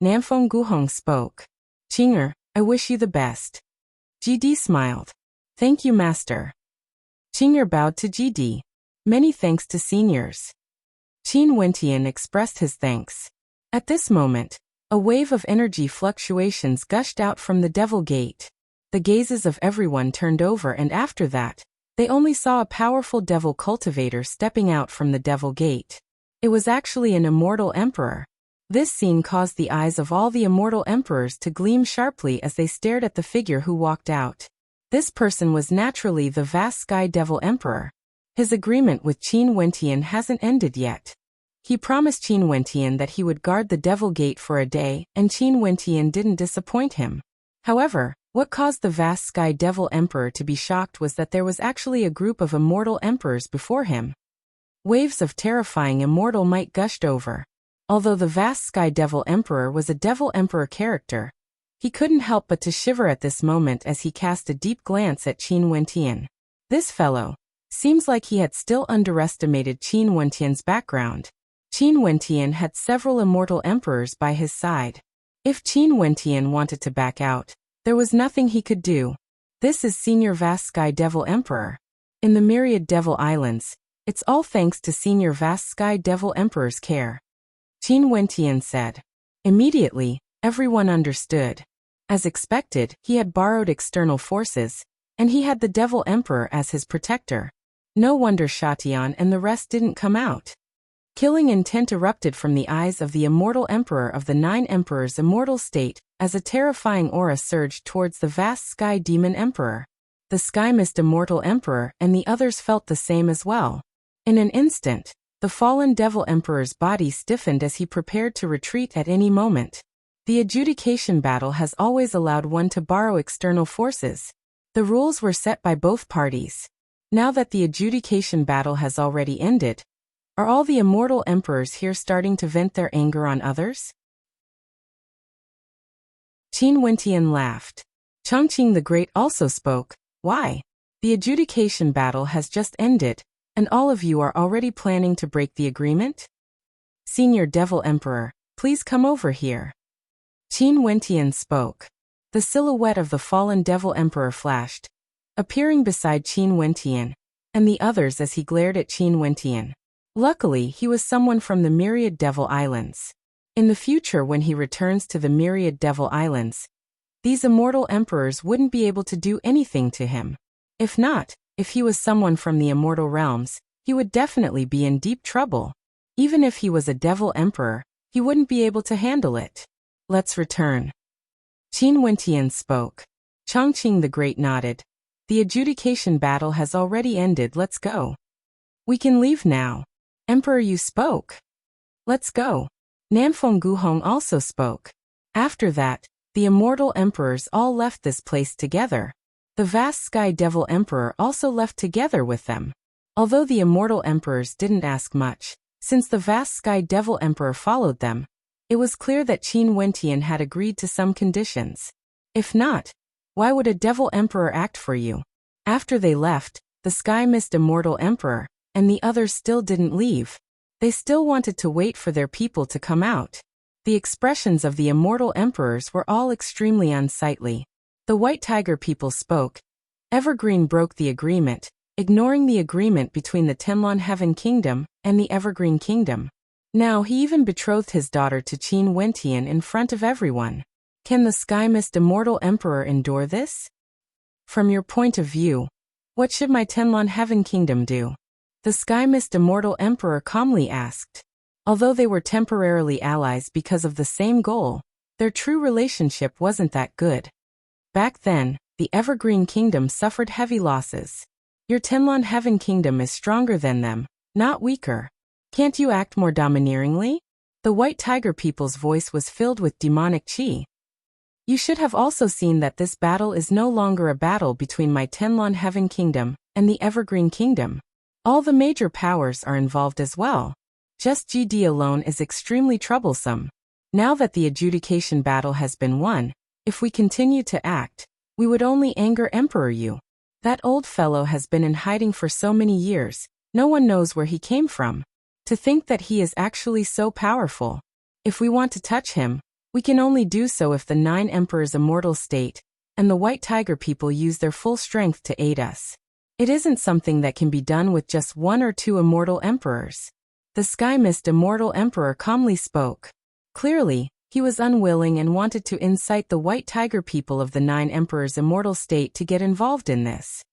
Namfeng Guhong spoke. Qing'er, I wish you the best. GD smiled. Thank you, Master. Qing'er bowed to GD. Many thanks to seniors. Qin Wentian expressed his thanks. At this moment, a wave of energy fluctuations gushed out from the Devil Gate. The gazes of everyone turned over, and after that, they only saw a powerful devil cultivator stepping out from the Devil Gate. It was actually an immortal emperor. This scene caused the eyes of all the immortal emperors to gleam sharply as they stared at the figure who walked out. This person was naturally the vast Sky Devil Emperor. His agreement with Qin Wentian hasn't ended yet. He promised Qin Wentian that he would guard the Devil Gate for a day, and Qin Wentian didn't disappoint him. However, what caused the vast Sky Devil Emperor to be shocked was that there was actually a group of immortal emperors before him. Waves of terrifying immortal might gushed over. Although the vast Sky Devil Emperor was a Devil Emperor character, he couldn't help but to shiver at this moment as he cast a deep glance at Qin Wentian. This fellow seems like he had still underestimated Qin Wentian's background. Qin Wentian had several immortal emperors by his side. If Qin Wentian wanted to back out, there was nothing he could do. This is Senior Vast Sky Devil Emperor. In the myriad Devil Islands, it's all thanks to Senior Vast Sky Devil Emperor's care. Qin Wentian said. Immediately, everyone understood. As expected, he had borrowed external forces, and he had the Devil Emperor as his protector. No wonder Shatian and the rest didn't come out. Killing intent erupted from the eyes of the immortal emperor of the 9 emperors' immortal state as a terrifying aura surged towards the vast Sky Demon Emperor. The Sky Mist Immortal Emperor and the others felt the same as well. In an instant, the fallen Devil Emperor's body stiffened as he prepared to retreat at any moment. The adjudication battle has always allowed one to borrow external forces. The rules were set by both parties. Now that the adjudication battle has already ended, are all the immortal emperors here starting to vent their anger on others? Qin Wentian laughed. Chongqing the Great also spoke. Why? The adjudication battle has just ended, And all of you are already planning to break the agreement? Senior Devil Emperor, please come over here. Qin Wentian spoke. The silhouette of the fallen Devil Emperor flashed, appearing beside Qin Wentian and the others as he glared at Qin Wentian. Luckily, he was someone from the Myriad Devil Islands. In the future, when he returns to the Myriad Devil Islands, these immortal emperors wouldn't be able to do anything to him. If not, if he was someone from the immortal realms, he would definitely be in deep trouble. Even if he was a devil emperor, he wouldn't be able to handle it. Let's return. Qin Wentian spoke. Chongqing the Great nodded. The adjudication battle has already ended, let's go. We can leave now. Emperor, you spoke. Let's go. Nanfeng Guhong also spoke. After that, the immortal emperors all left this place together. The vast Sky Devil Emperor also left together with them. Although the immortal emperors didn't ask much, since the vast Sky Devil Emperor followed them, it was clear that Qin Wentian had agreed to some conditions. If not, why would a Devil Emperor act for you? After they left, the Sky Mist Immortal Emperor and the others still didn't leave. They still wanted to wait for their people to come out. The expressions of the immortal emperors were all extremely unsightly. The White Tiger people spoke. Evergreen broke the agreement, ignoring the agreement between the Tenlon Heaven Kingdom and the Evergreen Kingdom. Now he even betrothed his daughter to Qin Wentian in front of everyone. Can the Sky Mist Immortal Emperor endure this? From your point of view, what should my Tenlon Heaven Kingdom do? The Sky Mist Immortal Emperor calmly asked. Although they were temporarily allies because of the same goal, their true relationship wasn't that good. Back then, the Evergreen Kingdom suffered heavy losses. Your Tenlon Heaven Kingdom is stronger than them, not weaker. Can't you act more domineeringly? The White Tiger people's voice was filled with demonic chi. You should have also seen that this battle is no longer a battle between my Tenlon Heaven Kingdom and the Evergreen Kingdom. All the major powers are involved as well. Just GD alone is extremely troublesome. Now that the adjudication battle has been won, if we continue to act, we would only anger Emperor Yu. That old fellow has been in hiding for so many years, no one knows where he came from. To think that he is actually so powerful. If we want to touch him, we can only do so if the 9 Emperors' immortal state and the White Tiger people use their full strength to aid us. It isn't something that can be done with just 1 or 2 immortal emperors. The Sky Mist Immortal Emperor calmly spoke. Clearly, he was unwilling and wanted to incite the White Tiger people of the 9 Emperors' immortal state to get involved in this.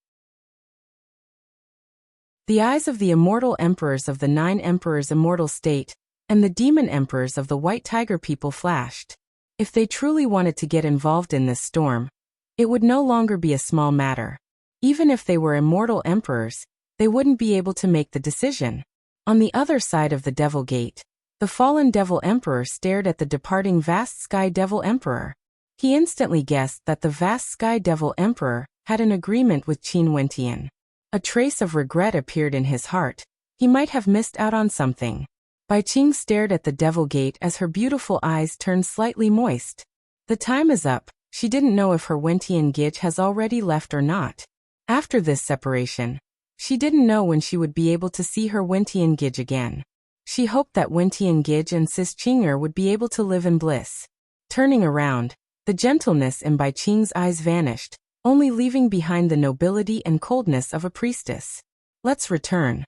The eyes of the immortal emperors of the 9 Emperors' immortal state and the demon emperors of the White Tiger people flashed. If they truly wanted to get involved in this storm, it would no longer be a small matter. Even if they were immortal emperors, they wouldn't be able to make the decision. On the other side of the Devil Gate, the fallen Devil Emperor stared at the departing vast Sky Devil Emperor. He instantly guessed that the vast Sky Devil Emperor had an agreement with Qin Wentian. A trace of regret appeared in his heart. He might have missed out on something. Bai Qing stared at the Devil Gate as her beautiful eyes turned slightly moist. The time is up. She didn't know if her Wentian Gij has already left or not. After this separation, she didn't know when she would be able to see her Wentian Gij again. She hoped that Wentian Gij and Sis Qinger would be able to live in bliss. Turning around, the gentleness in Bai Qing's eyes vanished, only leaving behind the nobility and coldness of a priestess. Let's return.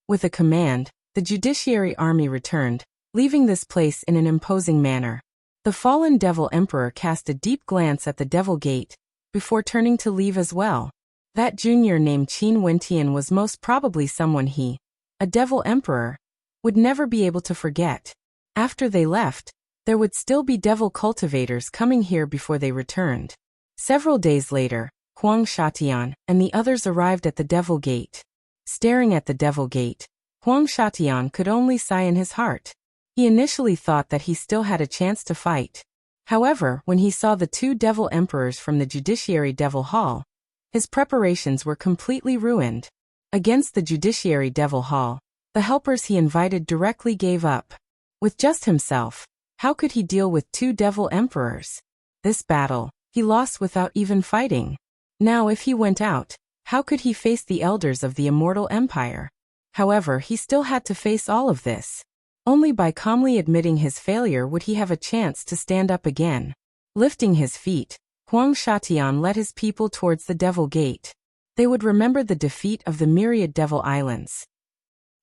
With a command, the Judiciary Army returned, leaving this place in an imposing manner. The fallen Devil Emperor cast a deep glance at the Devil Gate, before turning to leave as well. That junior named Qin Wentian was most probably someone he, a Devil Emperor, would never be able to forget. After they left, there would still be devil cultivators coming here before they returned. Several days later, Huang Shatian and the others arrived at the Devil Gate. Staring at the Devil Gate, Huang Shatian could only sigh in his heart. He initially thought that he still had a chance to fight. However, when he saw the 2 Devil Emperors from the Judiciary Devil Hall, his preparations were completely ruined. Against the Judiciary Devil Hall, the helpers he invited directly gave up. With just himself, how could he deal with 2 Devil Emperors? This battle, he lost without even fighting. Now if he went out, How could he face the elders of the immortal empire? However, he still had to face all of this. Only by calmly admitting his failure would he have a chance to stand up again. Lifting his feet, Huang Shatian led his people towards the Devil Gate. They would remember the defeat of the myriad Devil Islands.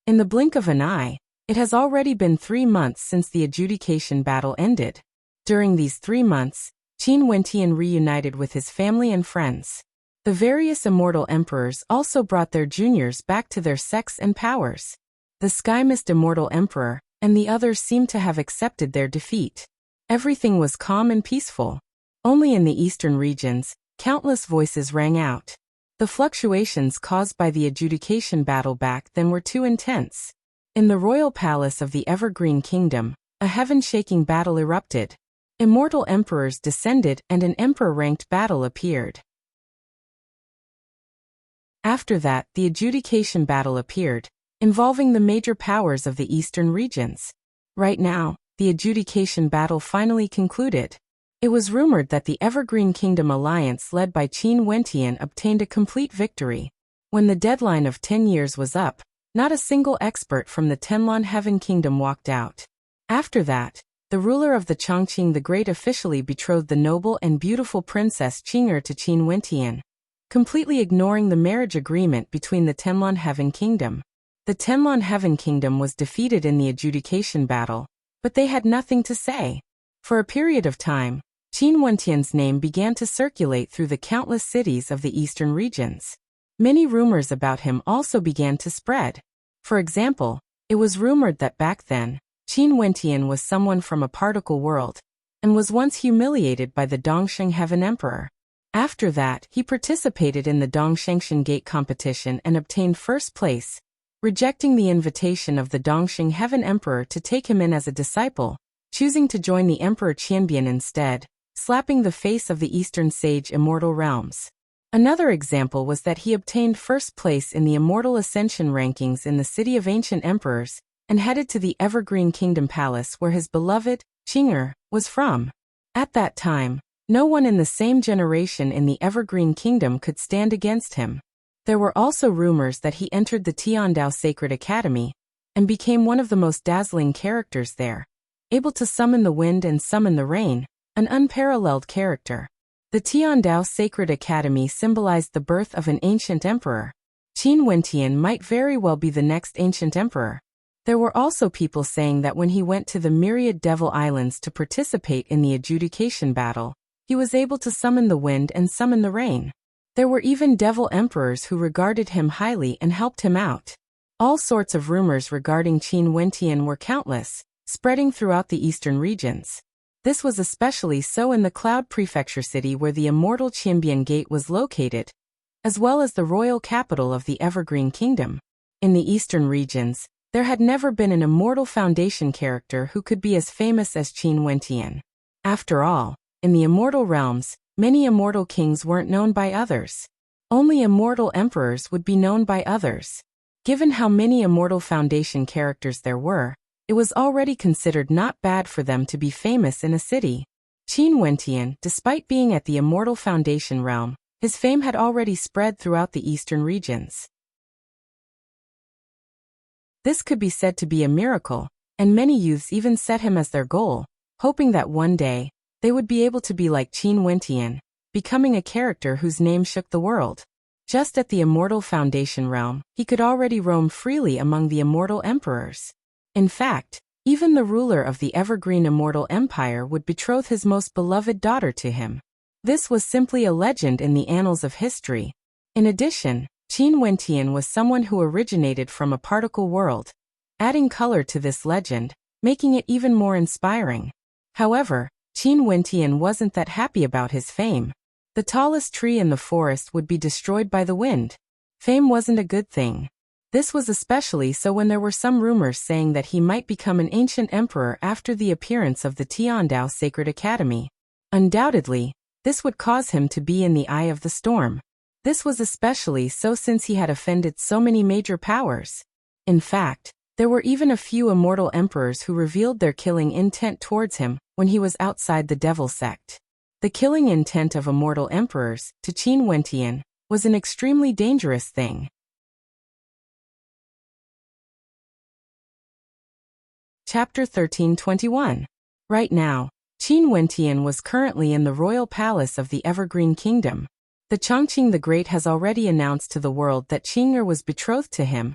In the blink of an eye, it has already been 3 months since the adjudication battle ended. During these 3 months, Qin Wentian reunited with his family and friends. The various immortal emperors also brought their juniors back to their sex and powers. The Sky Mist Immortal Emperor and the others seemed to have accepted their defeat. Everything was calm and peaceful. Only in the eastern regions, countless voices rang out. The fluctuations caused by the adjudication battle back then were too intense. In the royal palace of the Evergreen Kingdom, a heaven-shaking battle erupted. Immortal emperors descended and an emperor-ranked battle appeared. After that, the adjudication battle appeared, involving the major powers of the eastern regions. Right now, the adjudication battle finally concluded. It was rumored that the Evergreen Kingdom alliance led by Qin Wentian obtained a complete victory. When the deadline of 10 years was up, not a single expert from the Tenlon Heaven Kingdom walked out. After that, the ruler of the Chongqing the Great officially betrothed the noble and beautiful Princess Qing'er to Qin Wentian, completely ignoring the marriage agreement between the Tenlon Heaven Kingdom. The Tenlon Heaven Kingdom was defeated in the adjudication battle, but they had nothing to say. For a period of time, Qin Wentian's name began to circulate through the countless cities of the eastern regions. Many rumors about him also began to spread. For example, it was rumored that back then, Qin Wentian was someone from a particle world, and was once humiliated by the Dongsheng Heaven Emperor. After that, he participated in the Dongshengshan Gate competition and obtained first place, rejecting the invitation of the Dongsheng Heaven Emperor to take him in as a disciple, choosing to join the Emperor Qianbian instead, slapping the face of the Eastern Sage Immortal Realms. Another example was that he obtained first place in the Immortal Ascension rankings in the City of Ancient Emperors, and headed to the Evergreen Kingdom Palace where his beloved, Qing'er, was from. At that time, no one in the same generation in the Evergreen Kingdom could stand against him. There were also rumors that he entered the Tiandao Sacred Academy, and became one of the most dazzling characters there, able to summon the wind and summon the rain, an unparalleled character. The Tiandao Sacred Academy symbolized the birth of an ancient emperor. Qin Wentian might very well be the next ancient emperor. There were also people saying that when he went to the myriad Devil Islands to participate in the adjudication battle, he was able to summon the wind and summon the rain. There were even devil emperors who regarded him highly and helped him out. All sorts of rumors regarding Qin Wentian were countless, spreading throughout the eastern regions. This was especially so in the Cloud Prefecture city where the immortal Qianbian Gate was located, as well as the royal capital of the Evergreen Kingdom. In the eastern regions, there had never been an immortal foundation character who could be as famous as Qin Wentian. After all, in the immortal realms, many immortal kings weren't known by others. Only immortal emperors would be known by others. Given how many immortal foundation characters there were, it was already considered not bad for them to be famous in a city. Qin Wentian, despite being at the immortal foundation realm, his fame had already spread throughout the eastern regions. This could be said to be a miracle, and many youths even set him as their goal, hoping that one day, they would be able to be like Qin Wentian, becoming a character whose name shook the world. Just at the immortal foundation realm, he could already roam freely among the immortal emperors. In fact, even the ruler of the Evergreen Immortal Empire would betroth his most beloved daughter to him. This was simply a legend in the annals of history. In addition, Qin Wentian was someone who originated from a particle world, adding color to this legend, making it even more inspiring. However, Qin Wentian wasn't that happy about his fame. The tallest tree in the forest would be destroyed by the wind. Fame wasn't a good thing. This was especially so when there were some rumors saying that he might become an ancient emperor after the appearance of the Tiandao Sacred Academy. Undoubtedly, this would cause him to be in the eye of the storm. This was especially so since he had offended so many major powers. In fact, there were even a few immortal emperors who revealed their killing intent towards him when he was outside the Devil Sect. The killing intent of immortal emperors, to Qin Wentian, was an extremely dangerous thing. Chapter 1321. Right now, Qin Wentian was currently in the royal palace of the Evergreen Kingdom. The Chongqing the Great has already announced to the world that Qing'er was betrothed to him,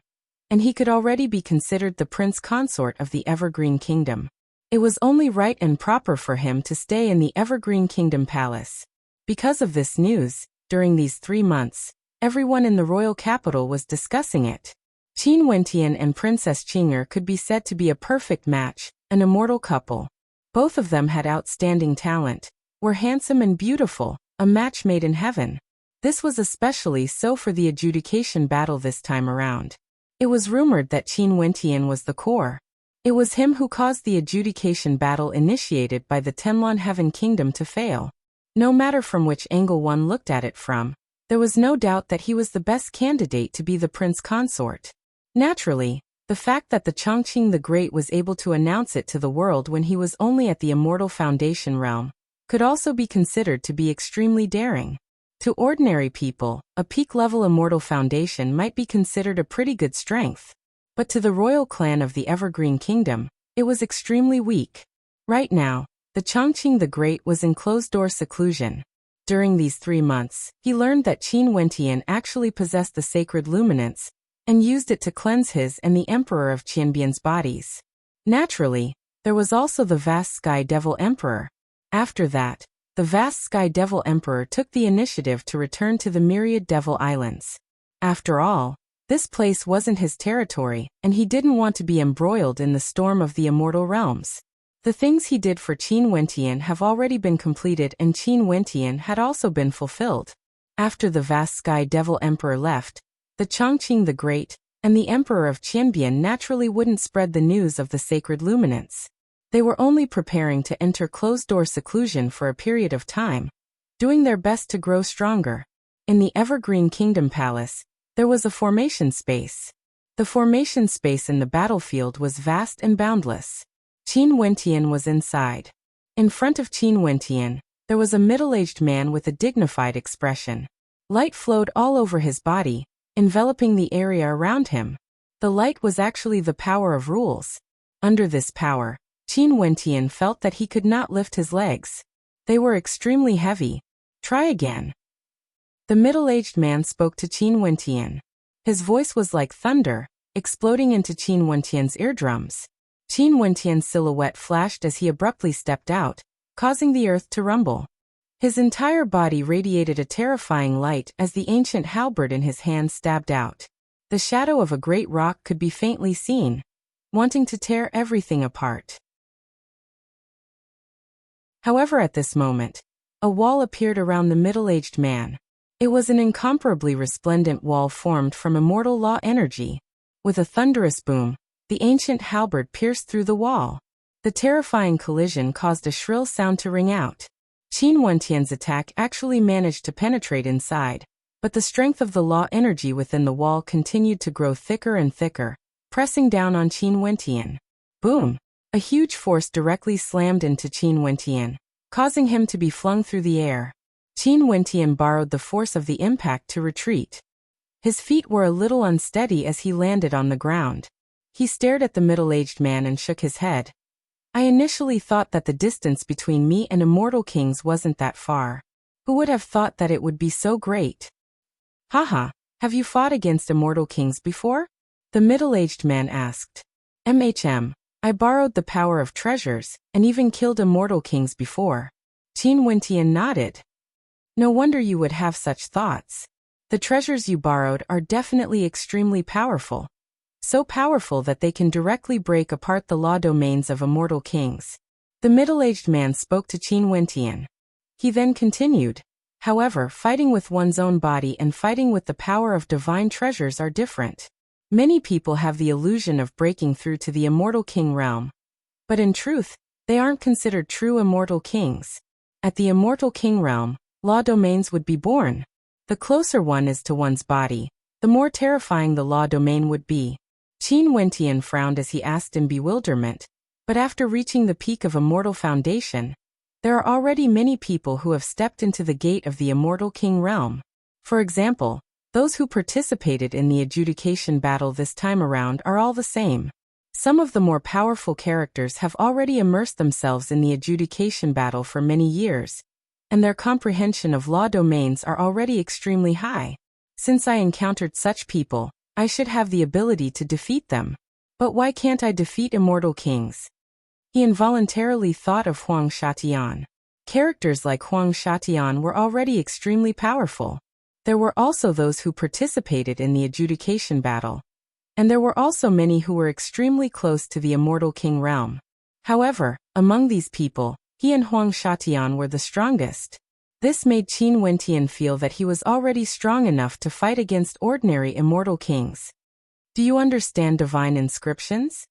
and he could already be considered the prince consort of the Evergreen Kingdom. It was only right and proper for him to stay in the Evergreen Kingdom Palace. Because of this news, during these 3 months, everyone in the royal capital was discussing it. Qin Wentian and Princess Qing'er could be said to be a perfect match, an immortal couple. Both of them had outstanding talent, were handsome and beautiful, a match made in heaven. This was especially so for the adjudication battle this time around. It was rumored that Qin Wentian was the core. It was him who caused the adjudication battle initiated by the Tenlon Heaven Kingdom to fail. No matter from which angle one looked at it from, there was no doubt that he was the best candidate to be the prince consort. Naturally, the fact that the Chongqing the Great was able to announce it to the world when he was only at the Immortal Foundation realm could also be considered to be extremely daring. To ordinary people, a peak-level Immortal Foundation might be considered a pretty good strength. But to the royal clan of the Evergreen Kingdom, it was extremely weak. Right now, the Chongqing the Great was in closed-door seclusion. During these 3 months, he learned that Qin Wentian actually possessed the sacred luminance and used it to cleanse his and the Emperor of Qianbian's bodies. Naturally, there was also the vast Sky Devil Emperor. After that, the vast Sky Devil Emperor took the initiative to return to the Myriad Devil Islands. After all, this place wasn't his territory, and he didn't want to be embroiled in the storm of the immortal realms. The things he did for Qin Wentian have already been completed, and Qin Wentian had also been fulfilled. After the vast Sky Devil Emperor left, the Chongqing the Great and the Emperor of Qianbian naturally wouldn't spread the news of the sacred luminance. They were only preparing to enter closed-door seclusion for a period of time, doing their best to grow stronger. In the Evergreen Kingdom Palace, there was a formation space. The formation space in the battlefield was vast and boundless. Qin Wentian was inside. In front of Qin Wentian, there was a middle-aged man with a dignified expression. Light flowed all over his body, enveloping the area around him. The light was actually the power of rules. Under this power, Qin Wentian felt that he could not lift his legs. They were extremely heavy. Try again. The middle-aged man spoke to Qin Wentian. His voice was like thunder, exploding into Qin Wentian's eardrums. Qin Wentian's silhouette flashed as he abruptly stepped out, causing the earth to rumble. His entire body radiated a terrifying light as the ancient halberd in his hand stabbed out. The shadow of a great rock could be faintly seen, wanting to tear everything apart. However, at this moment, a wall appeared around the middle-aged man. It was an incomparably resplendent wall formed from immortal law energy. With a thunderous boom, the ancient halberd pierced through the wall. The terrifying collision caused a shrill sound to ring out. Qin Wentian's attack actually managed to penetrate inside, but the strength of the law energy within the wall continued to grow thicker and thicker, pressing down on Qin Wentian. Boom! A huge force directly slammed into Qin Wentian, causing him to be flung through the air. Qin Wentian borrowed the force of the impact to retreat. His feet were a little unsteady as he landed on the ground. He stared at the middle-aged man and shook his head. I initially thought that the distance between me and immortal kings wasn't that far. Who would have thought that it would be so great? Haha, have you fought against immortal kings before? The middle-aged man asked. I borrowed the power of treasures, and even killed immortal kings before. Qin Wentian nodded. No wonder you would have such thoughts. The treasures you borrowed are definitely extremely powerful. So powerful that they can directly break apart the law domains of immortal kings. The middle-aged man spoke to Qin Wentian. He then continued, however, fighting with one's own body and fighting with the power of divine treasures are different. Many people have the illusion of breaking through to the immortal king realm. But in truth, they aren't considered true immortal kings. At the immortal king realm, law domains would be born. The closer one is to one's body, the more terrifying the law domain would be. Qin Wentian frowned as he asked in bewilderment, but after reaching the peak of Immortal Foundation, there are already many people who have stepped into the gate of the Immortal King realm. For example, those who participated in the adjudication battle this time around are all the same. Some of the more powerful characters have already immersed themselves in the adjudication battle for many years, and their comprehension of law domains are already extremely high. Since I encountered such people, I should have the ability to defeat them. But why can't I defeat immortal kings? He involuntarily thought of Huang Shatian. Characters like Huang Shatian were already extremely powerful. There were also those who participated in the adjudication battle, and there were also many who were extremely close to the immortal king realm. However, among these people, he and Huang Shatian were the strongest. This made Qin Wentian feel that he was already strong enough to fight against ordinary immortal kings. Do you understand divine inscriptions?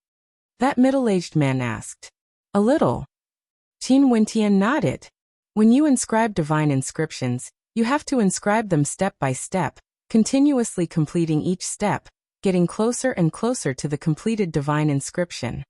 That middle-aged man asked. A little. Qin Wentian nodded. When you inscribe divine inscriptions, you have to inscribe them step by step, continuously completing each step, getting closer and closer to the completed divine inscription.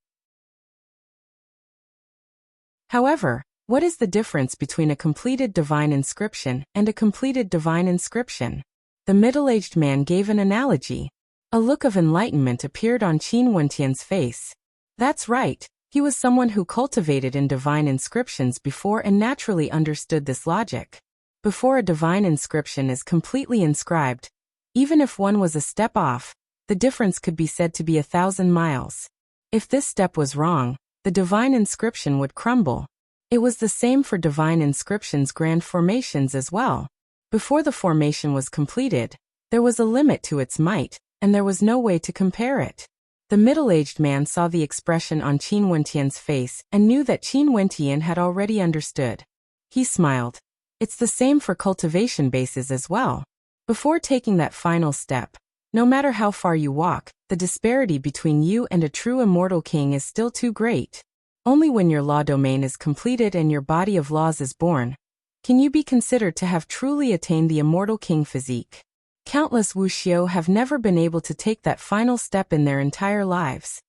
However, what is the difference between a completed divine inscription and a completed divine inscription? The middle-aged man gave an analogy. A look of enlightenment appeared on Qin Wentian's face. That's right, he was someone who cultivated in divine inscriptions before and naturally understood this logic. Before a divine inscription is completely inscribed, even if one was a step off, the difference could be said to be 1,000 miles. If this step was wrong, the divine inscription would crumble. It was the same for divine inscriptions' grand formations as well. Before the formation was completed, there was a limit to its might, and there was no way to compare it. The middle-aged man saw the expression on Qin Wentian's face and knew that Qin Wentian had already understood. He smiled. It's the same for cultivation bases as well. Before taking that final step, no matter how far you walk, the disparity between you and a true immortal king is still too great. Only when your law domain is completed and your body of laws is born, can you be considered to have truly attained the immortal king physique. Countless Wuxia have never been able to take that final step in their entire lives.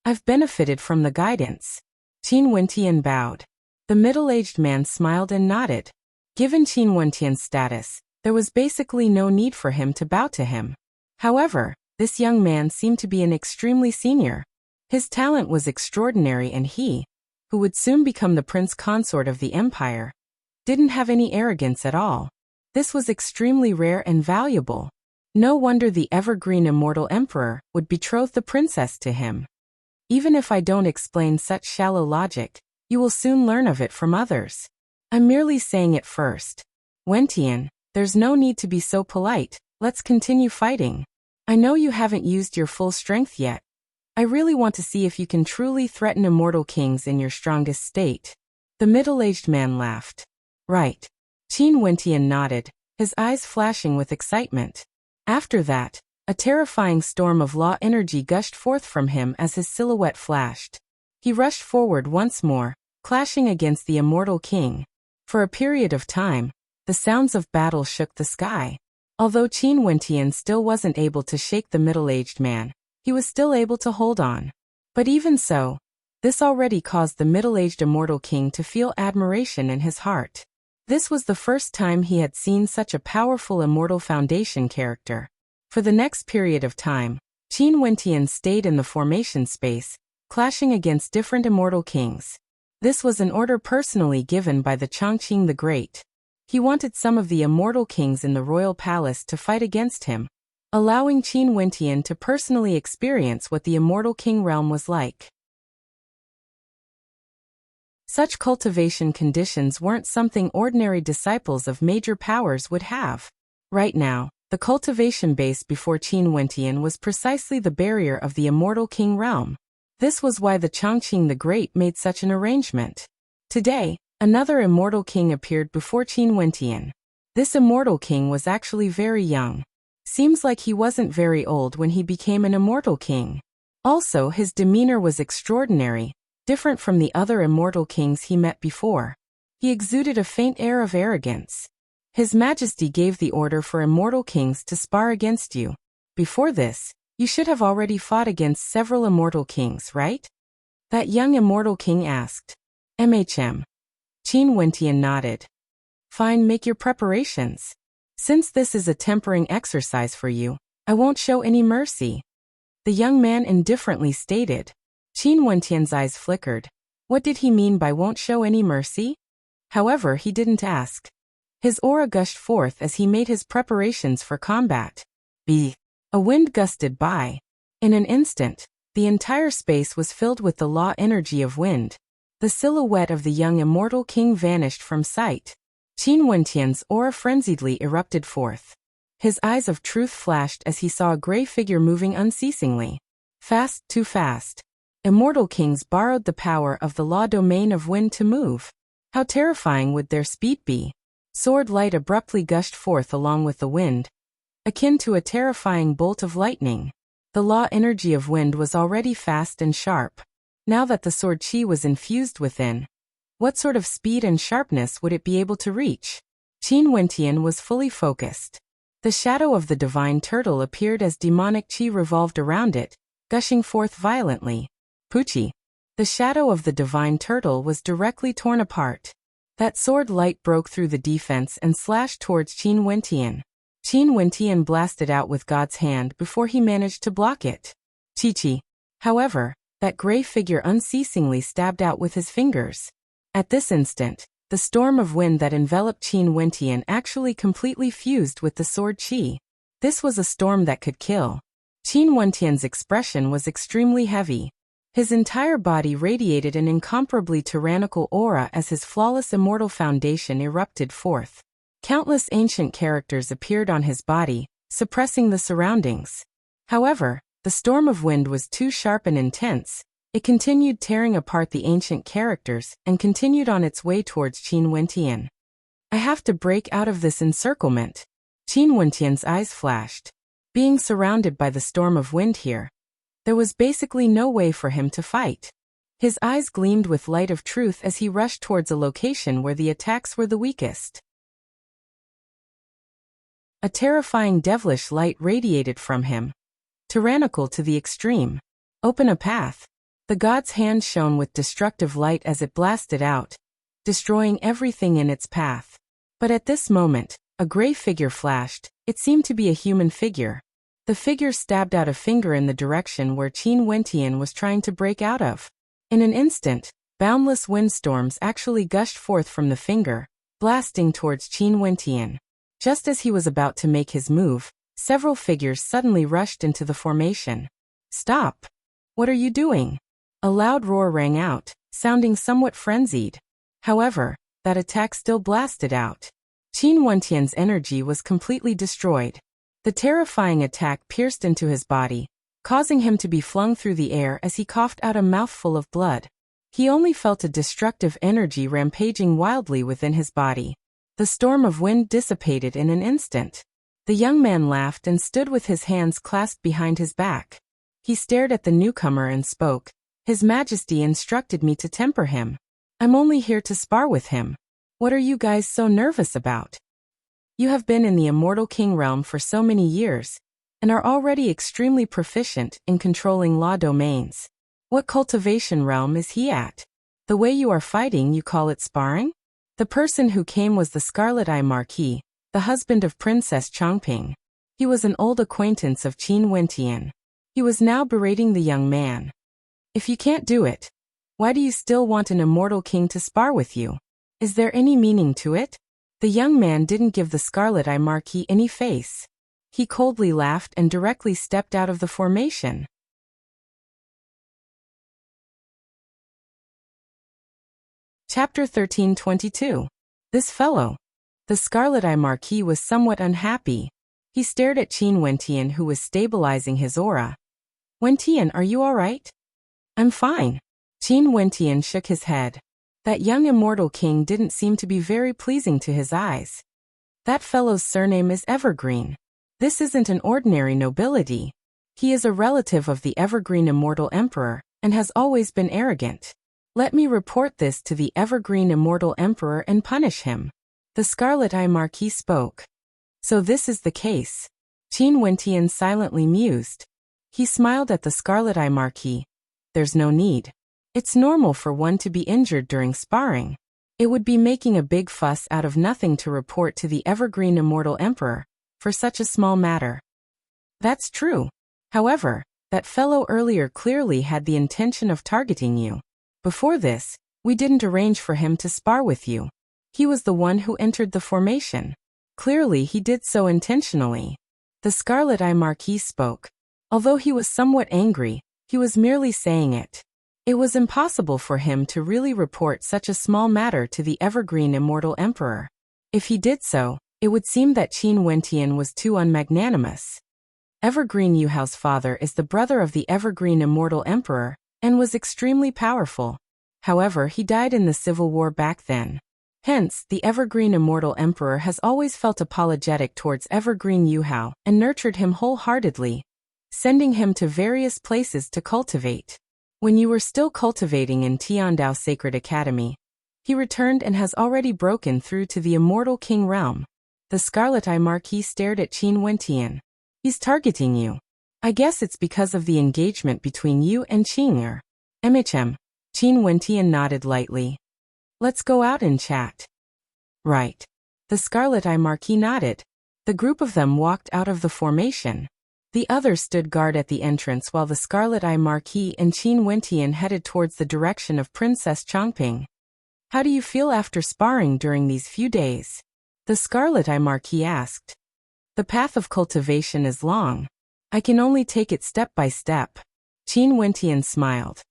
I've benefited from the guidance. Qin Wentian bowed. The middle-aged man smiled and nodded. Given Qin Wentian's status, there was basically no need for him to bow to him. However, this young man seemed to be an extremely senior. His talent was extraordinary, and he, who would soon become the prince consort of the empire, didn't have any arrogance at all. This was extremely rare and valuable. No wonder the evergreen immortal emperor would betroth the princess to him. Even if I don't explain such shallow logic, you will soon learn of it from others. I'm merely saying it first. Wentian, there's no need to be so polite, let's continue fighting. I know you haven't used your full strength yet. I really want to see if you can truly threaten immortal kings in your strongest state. The middle-aged man laughed. Right. Qin Wentian nodded, his eyes flashing with excitement. After that, a terrifying storm of law energy gushed forth from him as his silhouette flashed. He rushed forward once more, clashing against the immortal king. For a period of time, the sounds of battle shook the sky. Although Qin Wentian still wasn't able to shake the middle-aged man, he was still able to hold on. But even so, this already caused the middle-aged immortal king to feel admiration in his heart. This was the first time he had seen such a powerful immortal foundation character. For the next period of time, Qin Wentian stayed in the formation space, clashing against different immortal kings. This was an order personally given by the Chongqing the Great. He wanted some of the immortal kings in the royal palace to fight against him, allowing Qin Wentian to personally experience what the immortal king realm was like. Such cultivation conditions weren't something ordinary disciples of major powers would have. Right now, the cultivation base before Qin Wentian was precisely the barrier of the immortal king realm. This was why the Chongqing the Great made such an arrangement. Today, another immortal king appeared before Qin Wentian. This immortal king was actually very young. Seems like he wasn't very old when he became an immortal king. Also, his demeanor was extraordinary, different from the other immortal kings he met before. He exuded a faint air of arrogance. His Majesty gave the order for immortal kings to spar against you. Before this, you should have already fought against several immortal kings, right? That young immortal king asked. Qin Wentian nodded. Fine, make your preparations. Since this is a tempering exercise for you, I won't show any mercy. The young man indifferently stated. Qin Wentian's eyes flickered. What did he mean by won't show any mercy? However, he didn't ask. His aura gushed forth as he made his preparations for combat. A wind gusted by. In an instant, the entire space was filled with the law energy of wind. The silhouette of the young immortal king vanished from sight. Qin Wentian's aura frenziedly erupted forth. His eyes of truth flashed as he saw a gray figure moving unceasingly. Fast, too fast. Immortal kings borrowed the power of the law domain of wind to move. How terrifying would their speed be? Sword light abruptly gushed forth along with the wind, akin to a terrifying bolt of lightning. The law energy of wind was already fast and sharp. Now that the sword chi was infused within, what sort of speed and sharpness would it be able to reach? Qin Wentian was fully focused. The shadow of the divine turtle appeared as demonic chi revolved around it, gushing forth violently. Puchi. The shadow of the divine turtle was directly torn apart. That sword light broke through the defense and slashed towards Qin Wentian. Qin Wentian blasted out with God's hand before he managed to block it. Chi. However, that gray figure unceasingly stabbed out with his fingers. At this instant, the storm of wind that enveloped Qin Wentian actually completely fused with the sword chi. This was a storm that could kill. Qin Wentian's expression was extremely heavy. His entire body radiated an incomparably tyrannical aura as his flawless immortal foundation erupted forth. Countless ancient characters appeared on his body, suppressing the surroundings. However, the storm of wind was too sharp and intense. It continued tearing apart the ancient characters and continued on its way towards Qin Wentian. I have to break out of this encirclement. Qin Wentian's eyes flashed. Being surrounded by the storm of wind here, there was basically no way for him to fight. His eyes gleamed with light of truth as he rushed towards a location where the attacks were the weakest. A terrifying devilish light radiated from him. Tyrannical to the extreme. Open a path. The god's hand shone with destructive light as it blasted out, destroying everything in its path. But at this moment, a gray figure flashed. It seemed to be a human figure. The figure stabbed out a finger in the direction where Qin Wentian was trying to break out of. In an instant, boundless windstorms actually gushed forth from the finger, blasting towards Qin Wentian. Just as he was about to make his move, several figures suddenly rushed into the formation. Stop! What are you doing? A loud roar rang out, sounding somewhat frenzied. However, that attack still blasted out. Qin Wentian's energy was completely destroyed. The terrifying attack pierced into his body, causing him to be flung through the air as he coughed out a mouthful of blood. He only felt a destructive energy rampaging wildly within his body. The storm of wind dissipated in an instant. The young man laughed and stood with his hands clasped behind his back. He stared at the newcomer and spoke. His Majesty instructed me to temper him. I'm only here to spar with him. What are you guys so nervous about? You have been in the Immortal King realm for so many years, and are already extremely proficient in controlling law domains. What cultivation realm is he at? The way you are fighting, you call it sparring? The person who came was the Scarlet Eye Marquis, the husband of Princess Chongping. He was an old acquaintance of Qin Wentian. He was now berating the young man. If you can't do it, why do you still want an immortal king to spar with you? Is there any meaning to it? The young man didn't give the Scarlet Eye Marquis any face. He coldly laughed and directly stepped out of the formation. Chapter 1322. This fellow. The Scarlet Eye Marquis was somewhat unhappy. He stared at Qin Wentian, who was stabilizing his aura. Wentian, are you alright? I'm fine. Qin Wentian shook his head. That young immortal king didn't seem to be very pleasing to his eyes. That fellow's surname is Evergreen. This isn't an ordinary nobility. He is a relative of the Evergreen Immortal Emperor, and has always been arrogant. Let me report this to the Evergreen Immortal Emperor and punish him. The Scarlet Eye Marquis spoke. So this is the case. Qin Wentian silently mused. He smiled at the Scarlet Eye Marquis. There's no need. It's normal for one to be injured during sparring. It would be making a big fuss out of nothing to report to the Evergreen Immortal Emperor for such a small matter. That's true. However, that fellow earlier clearly had the intention of targeting you. Before this, we didn't arrange for him to spar with you. He was the one who entered the formation. Clearly he did so intentionally. The Scarlet Eye Marquis spoke. Although he was somewhat angry, he was merely saying it. It was impossible for him to really report such a small matter to the Evergreen Immortal Emperor. If he did so, it would seem that Qin Wentian was too unmagnanimous. Evergreen Yuhao's father is the brother of the Evergreen Immortal Emperor, and was extremely powerful. However, he died in the civil war back then. Hence, the Evergreen Immortal Emperor has always felt apologetic towards Evergreen Yuhao and nurtured him wholeheartedly, sending him to various places to cultivate. When you were still cultivating in Tiandao Sacred Academy, he returned and has already broken through to the Immortal King realm. The Scarlet Eye Marquis stared at Qin Wentian. He's targeting you. I guess it's because of the engagement between you and Qing'er. MHM. Qin Wentian nodded lightly. Let's go out and chat. Right. The Scarlet Eye Marquis nodded. The group of them walked out of the formation. The others stood guard at the entrance while the Scarlet Eye Marquis and Qin Wentian headed towards the direction of Princess Chongping. How do you feel after sparring during these few days? The Scarlet Eye Marquis asked. The path of cultivation is long. I can only take it step by step. Qin Wentian smiled.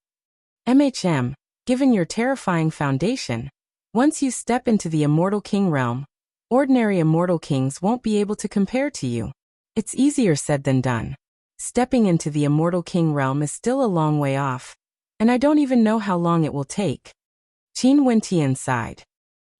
MHM, given your terrifying foundation, once you step into the Immortal King realm, ordinary Immortal Kings won't be able to compare to you. It's easier said than done. Stepping into the Immortal King realm is still a long way off, and I don't even know how long it will take. Qin Wentian sighed.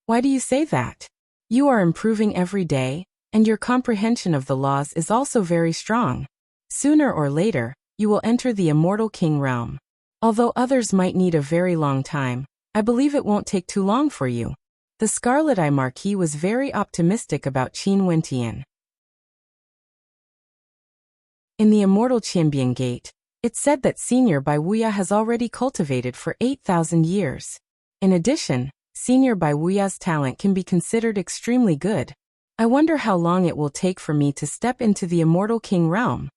Why do you say that? You are improving every day, and your comprehension of the laws is also very strong. Sooner or later, you will enter the Immortal King realm. Although others might need a very long time, I believe it won't take too long for you. The Scarlet Eye Marquis was very optimistic about Qin Wentian. In the Immortal Qianbian Gate, it's said that Senior Bai Wuya has already cultivated for 8,000 years. In addition, Senior Bai Wuya's talent can be considered extremely good. I wonder how long it will take for me to step into the Immortal King realm.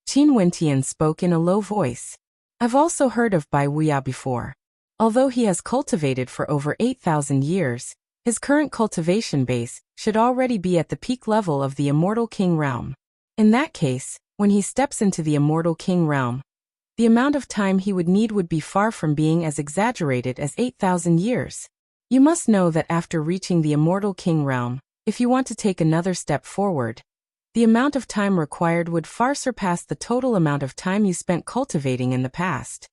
Qin Wentian spoke in a low voice. I've also heard of Bai Wuya before. Although he has cultivated for over 8,000 years, his current cultivation base should already be at the peak level of the Immortal King realm. In that case, when he steps into the Immortal King realm, the amount of time he would need would be far from being as exaggerated as 8,000 years. You must know that after reaching the Immortal King realm, if you want to take another step forward, the amount of time required would far surpass the total amount of time you spent cultivating in the past.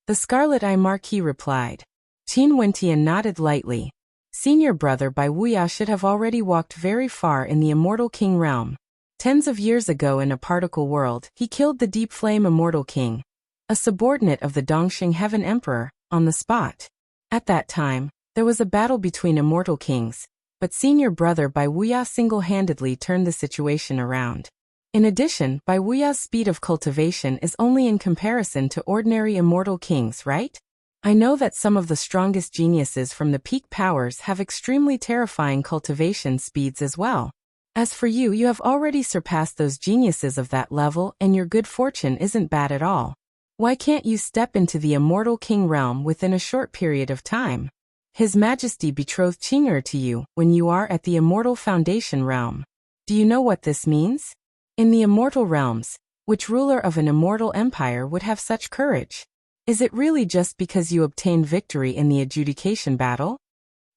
The Scarlet Eye Marquis replied. Qin Wentian nodded lightly. Senior brother Bai Wuya should have already walked very far in the Immortal King realm. Tens of years ago in a particle world, he killed the Deep Flame Immortal King, a subordinate of the Dongxing Heaven Emperor, on the spot. At that time, there was a battle between immortal kings, but senior brother Bai Wuya single-handedly turned the situation around. In addition, Bai Wuya's speed of cultivation is only in comparison to ordinary immortal kings, right? I know that some of the strongest geniuses from the peak powers have extremely terrifying cultivation speeds as well. As for you, you have already surpassed those geniuses of that level, and your good fortune isn't bad at all. Why can't you step into the Immortal King realm within a short period of time? His Majesty betrothed Qing'er to you when you are at the Immortal Foundation realm. Do you know what this means? In the Immortal realms, which ruler of an immortal empire would have such courage? Is it really just because you obtained victory in the adjudication battle?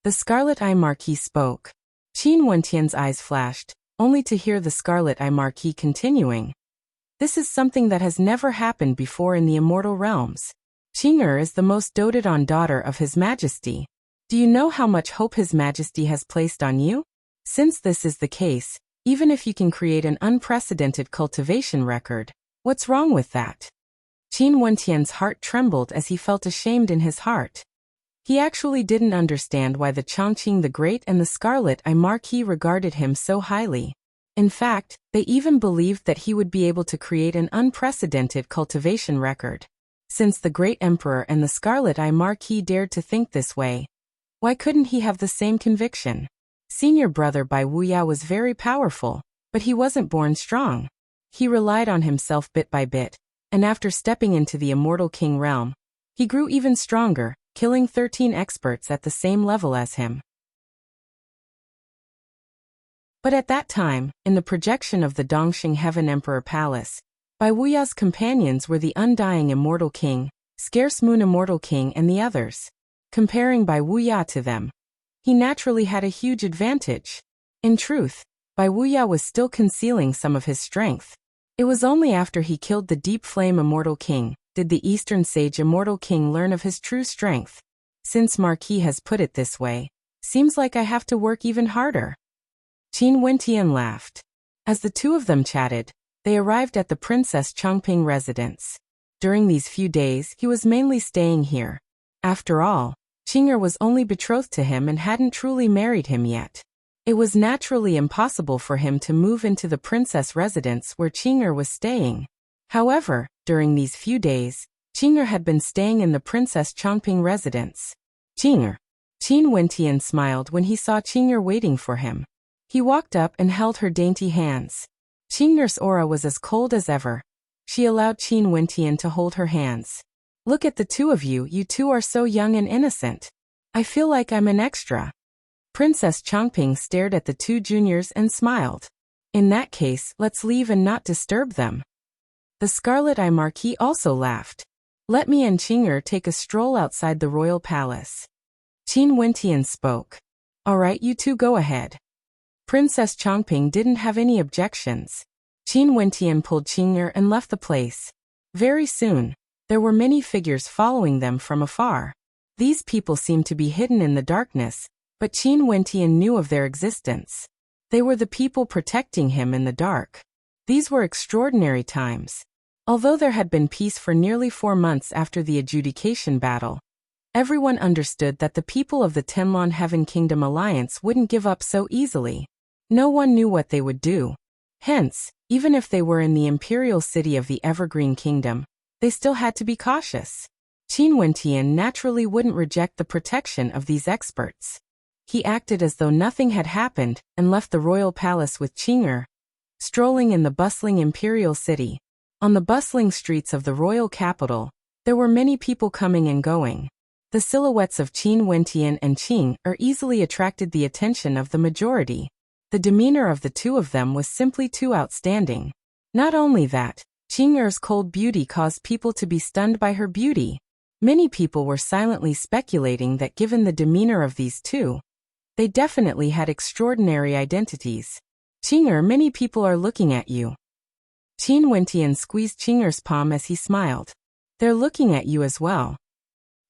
The Scarlet Eye Marquis spoke. Qin Wentian's eyes flashed, only to hear the Scarlet Eye Marquis continuing. This is something that has never happened before in the immortal realms. Qing'er is the most doted-on daughter of His Majesty. Do you know how much hope His Majesty has placed on you? Since this is the case, even if you can create an unprecedented cultivation record, what's wrong with that? Qin Wentian's heart trembled as he felt ashamed in his heart. He actually didn't understand why the Chongqing the Great and the Scarlet Eye Marquis regarded him so highly. In fact, they even believed that he would be able to create an unprecedented cultivation record. Since the Great Emperor and the Scarlet Eye Marquis dared to think this way, Why couldn't he have the same conviction? Senior brother by Wuya was very powerful, but he wasn't born strong. He relied on himself bit by bit, and after stepping into the Immortal King realm, he grew even stronger, killing 13 experts at the same level as him. But at that time, in the projection of the Dongxing Heaven Emperor Palace, Bai Wuya's companions were the Undying Immortal King, Scarce Moon Immortal King and the others. Comparing Bai Wuya to them, he naturally had a huge advantage. In truth, Bai Wuya was still concealing some of his strength. It was only after he killed the Deep Flame Immortal King did the Eastern Sage Immortal King learn of his true strength. Since Marquis has put it this way, seems like I have to work even harder. Qin Wentian laughed. As the two of them chatted, they arrived at the Princess Chongping residence. During these few days, he was mainly staying here. After all, Qing'er was only betrothed to him and hadn't truly married him yet. It was naturally impossible for him to move into the princess residence where Qing'er was staying. However, during these few days, Qing'er had been staying in the Princess Chongping residence. Qing'er. Qin Wentian smiled when he saw Qing'er waiting for him. He walked up and held her dainty hands. Qing'er's aura was as cold as ever. She allowed Qin Wentian to hold her hands. Look at the two of you two are so young and innocent. I feel like I'm an extra. Princess Chongping stared at the two juniors and smiled. In that case, let's leave and not disturb them. The Scarlet Eye Marquis also laughed. Let me and Qing'er take a stroll outside the royal palace. Qin Wentian spoke. Alright, you two go ahead. Princess Chongping didn't have any objections. Qin Wentian pulled Qing'er and left the place. Very soon, there were many figures following them from afar. These people seemed to be hidden in the darkness, but Qin Wentian knew of their existence. They were the people protecting him in the dark. These were extraordinary times. Although there had been peace for nearly 4 months after the adjudication battle, everyone understood that the people of the Tenlon Heaven Kingdom Alliance wouldn't give up so easily. No one knew what they would do. Hence, even if they were in the imperial city of the Evergreen Kingdom, they still had to be cautious. Qin Wentian naturally wouldn't reject the protection of these experts. He acted as though nothing had happened and left the royal palace with Qing'er, strolling in the bustling imperial city. On the bustling streets of the royal capital, there were many people coming and going. The silhouettes of Qin Wentian and Qing'er easily attracted the attention of the majority. The demeanor of the two of them was simply too outstanding. Not only that, Qing'er's cold beauty caused people to be stunned by her beauty. Many people were silently speculating that given the demeanor of these two, they definitely had extraordinary identities. Qing'er, many people are looking at you. Qin Wentian squeezed Qing'er's palm as he smiled. They're looking at you as well.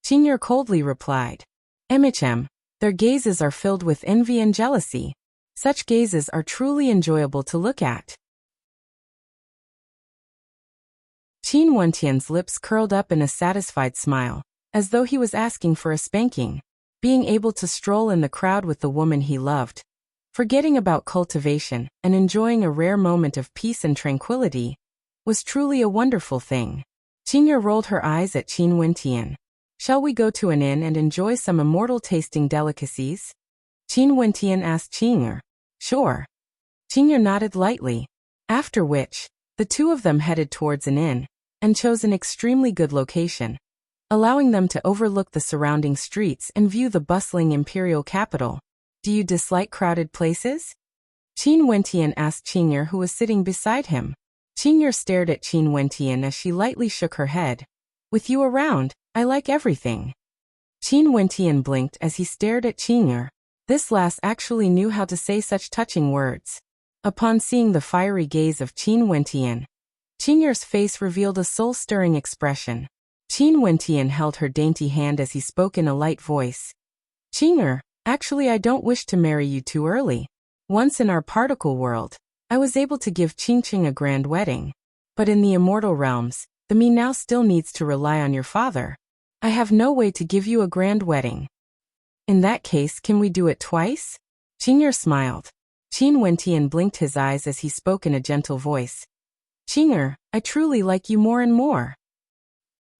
Qing'er coldly replied. Their gazes are filled with envy and jealousy. Such gazes are truly enjoyable to look at. Qin Wentian's lips curled up in a satisfied smile, as though he was asking for a spanking. Being able to stroll in the crowd with the woman he loved, forgetting about cultivation and enjoying a rare moment of peace and tranquility, was truly a wonderful thing. Qing'er rolled her eyes at Qin Wentian. Shall we go to an inn and enjoy some immortal-tasting delicacies? Qin Wentian asked Qing'er. Sure. Qing'er nodded lightly, after which, the two of them headed towards an inn, and chose an extremely good location, allowing them to overlook the surrounding streets and view the bustling imperial capital. Do you dislike crowded places? Qin Wentian asked Qing'er, who was sitting beside him. Qing'er stared at Qin Wentian as she lightly shook her head. With you around, I like everything. Qin Wentian blinked as he stared at Qing'er. This lass actually knew how to say such touching words. Upon seeing the fiery gaze of Qin Wentian, Qing'er's face revealed a soul-stirring expression. Qin Wentian held her dainty hand as he spoke in a light voice. Qing'er, actually I don't wish to marry you too early. Once in our particle world, I was able to give Qingqing a grand wedding. But in the immortal realms, the me now still needs to rely on your father. I have no way to give you a grand wedding. In that case, can we do it twice? Qing'er smiled. Qin Wentian blinked his eyes as he spoke in a gentle voice. Qing'er, I truly like you more and more.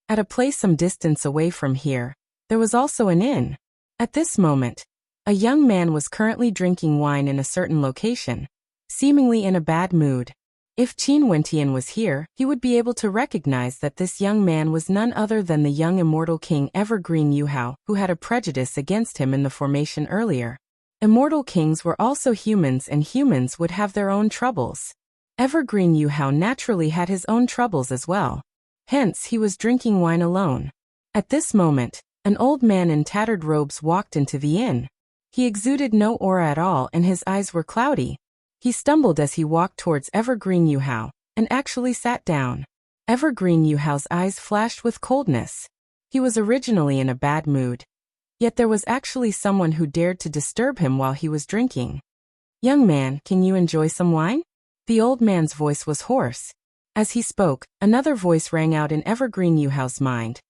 At a place some distance away from here, there was also an inn. At this moment, a young man was currently drinking wine in a certain location, seemingly in a bad mood. If Qin Wentian was here, he would be able to recognize that this young man was none other than the young immortal king Evergreen Yuhao, who had a prejudice against him in the formation earlier. Immortal kings were also humans, and humans would have their own troubles. Evergreen Yuhao naturally had his own troubles as well. Hence, he was drinking wine alone. At this moment, an old man in tattered robes walked into the inn. He exuded no aura at all, and his eyes were cloudy. He stumbled as he walked towards Evergreen Yuhao, and actually sat down. Evergreen Yuhao's eyes flashed with coldness. He was originally in a bad mood. Yet there was actually someone who dared to disturb him while he was drinking. "Young man, can you enjoy some wine?" The old man's voice was hoarse. As he spoke, another voice rang out in Evergreen Yuhao's mind.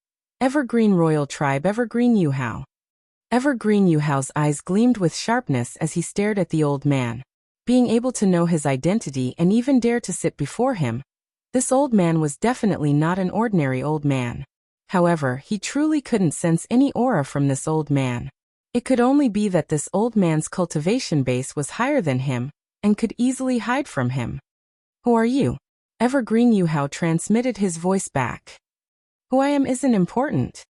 "Evergreen Royal Tribe Evergreen Yuhao." Evergreen Yuhao's eyes gleamed with sharpness as he stared at the old man. Being able to know his identity and even dare to sit before him, this old man was definitely not an ordinary old man. However, he truly couldn't sense any aura from this old man. It could only be that this old man's cultivation base was higher than him, and could easily hide from him. "Who are you?" Evergreen Yuhao transmitted his voice back. "Who I am isn't important."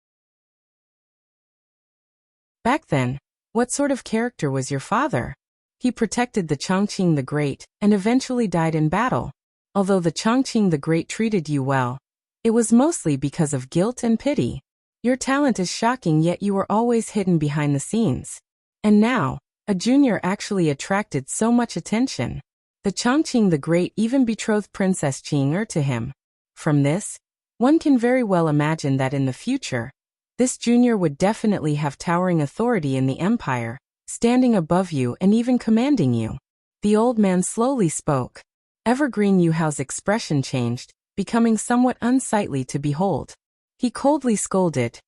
Back then, what sort of character was your father? He protected the Chongqing the Great, and eventually died in battle. Although the Chongqing the Great treated you well, it was mostly because of guilt and pity. Your talent is shocking, yet you were always hidden behind the scenes. And now, a junior actually attracted so much attention. The Chongqing the Great even betrothed Princess Qing'er to him. From this, one can very well imagine that in the future, this junior would definitely have towering authority in the empire, standing above you and even commanding you. The old man slowly spoke. Evergreen Yuhao's expression changed, becoming somewhat unsightly to behold. He coldly scolded,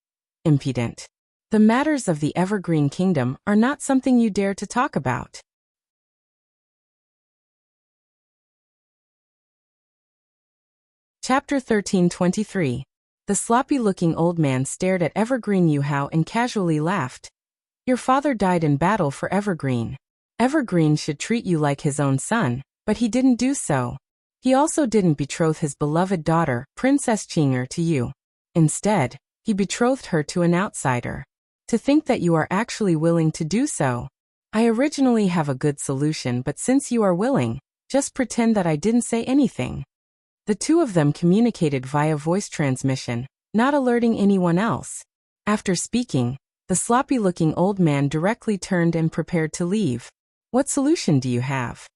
"Impudent. The matters of the Evergreen Kingdom are not something you dare to talk about." Chapter 1323. The sloppy-looking old man stared at Evergreen Yuhao and casually laughed. "Your father died in battle for Evergreen. Evergreen should treat you like his own son, but he didn't do so. He also didn't betroth his beloved daughter, Princess Qing'er, to you. Instead, he betrothed her to an outsider. To think that you are actually willing to do so. I originally have a good solution, but since you are willing, just pretend that I didn't say anything." The two of them communicated via voice transmission, not alerting anyone else. After speaking, the sloppy-looking old man directly turned and prepared to leave. "What solution do you have?"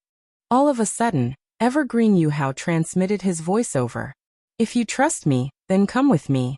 All of a sudden, Evergreen Yuhao transmitted his voiceover. "If you trust me, then come with me."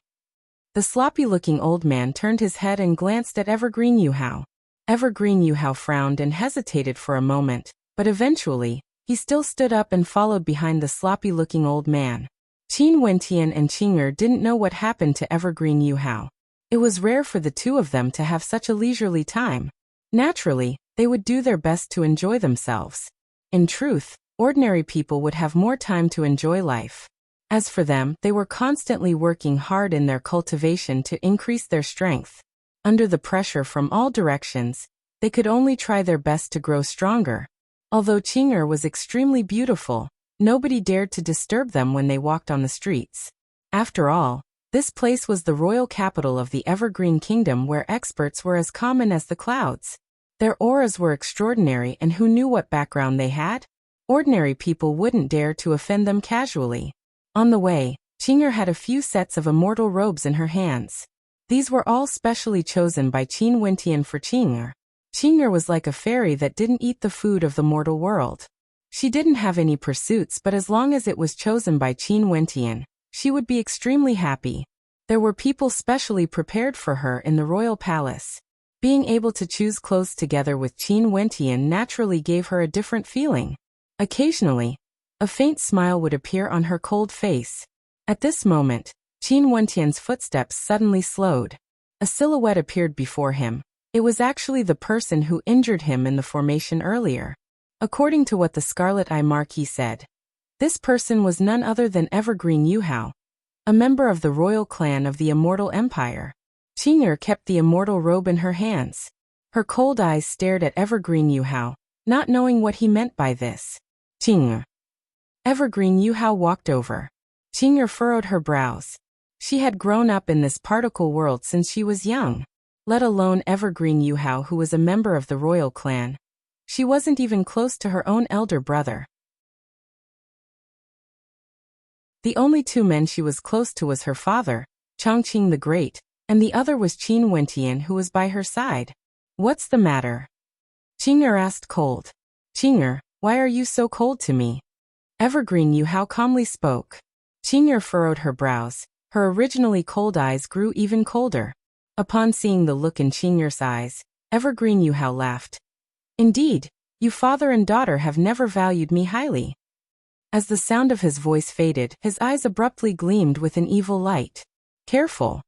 The sloppy-looking old man turned his head and glanced at Evergreen Yuhao. Evergreen Yuhao frowned and hesitated for a moment, but eventually, he still stood up and followed behind the sloppy-looking old man. Qin Wentian and Qing'er didn't know what happened to Evergreen Yuhao. It was rare for the two of them to have such a leisurely time. Naturally, they would do their best to enjoy themselves. In truth, ordinary people would have more time to enjoy life. As for them, they were constantly working hard in their cultivation to increase their strength. Under the pressure from all directions, they could only try their best to grow stronger. Although Qing'er was extremely beautiful, nobody dared to disturb them when they walked on the streets. After all, this place was the royal capital of the Evergreen Kingdom, where experts were as common as the clouds. Their auras were extraordinary, and who knew what background they had? Ordinary people wouldn't dare to offend them casually. On the way, Qing'er had a few sets of immortal robes in her hands. These were all specially chosen by Qin Wentian for Qing'er. Qing'er was like a fairy that didn't eat the food of the mortal world. She didn't have any pursuits, but as long as it was chosen by Qin Wentian, she would be extremely happy. There were people specially prepared for her in the royal palace. Being able to choose clothes together with Qin Wentian naturally gave her a different feeling. Occasionally, a faint smile would appear on her cold face. At this moment, Qin Wentian's footsteps suddenly slowed. A silhouette appeared before him. It was actually the person who injured him in the formation earlier. According to what the Scarlet Eye Marquis said, this person was none other than Evergreen Yuhao, a member of the royal clan of the Immortal Empire. Qing'er kept the immortal robe in her hands. Her cold eyes stared at Evergreen Yuhao, not knowing what he meant by this. Qing'er. Evergreen Yuhao walked over. Qing'er furrowed her brows. She had grown up in this particle world since she was young. Let alone Evergreen Yuhao, who was a member of the royal clan. She wasn't even close to her own elder brother. The only two men she was close to was her father, Chongqing the Great, and the other was Qin Wentian, who was by her side. What's the matter? Qing'er asked cold. Qing'er, why are you so cold to me? Evergreen Yuhao calmly spoke. Qing'er furrowed her brows. Her originally cold eyes grew even colder. Upon seeing the look in Qing'er's eyes, Evergreen Yuhao laughed. Indeed, you father and daughter have never valued me highly. As the sound of his voice faded, his eyes abruptly gleamed with an evil light. Careful.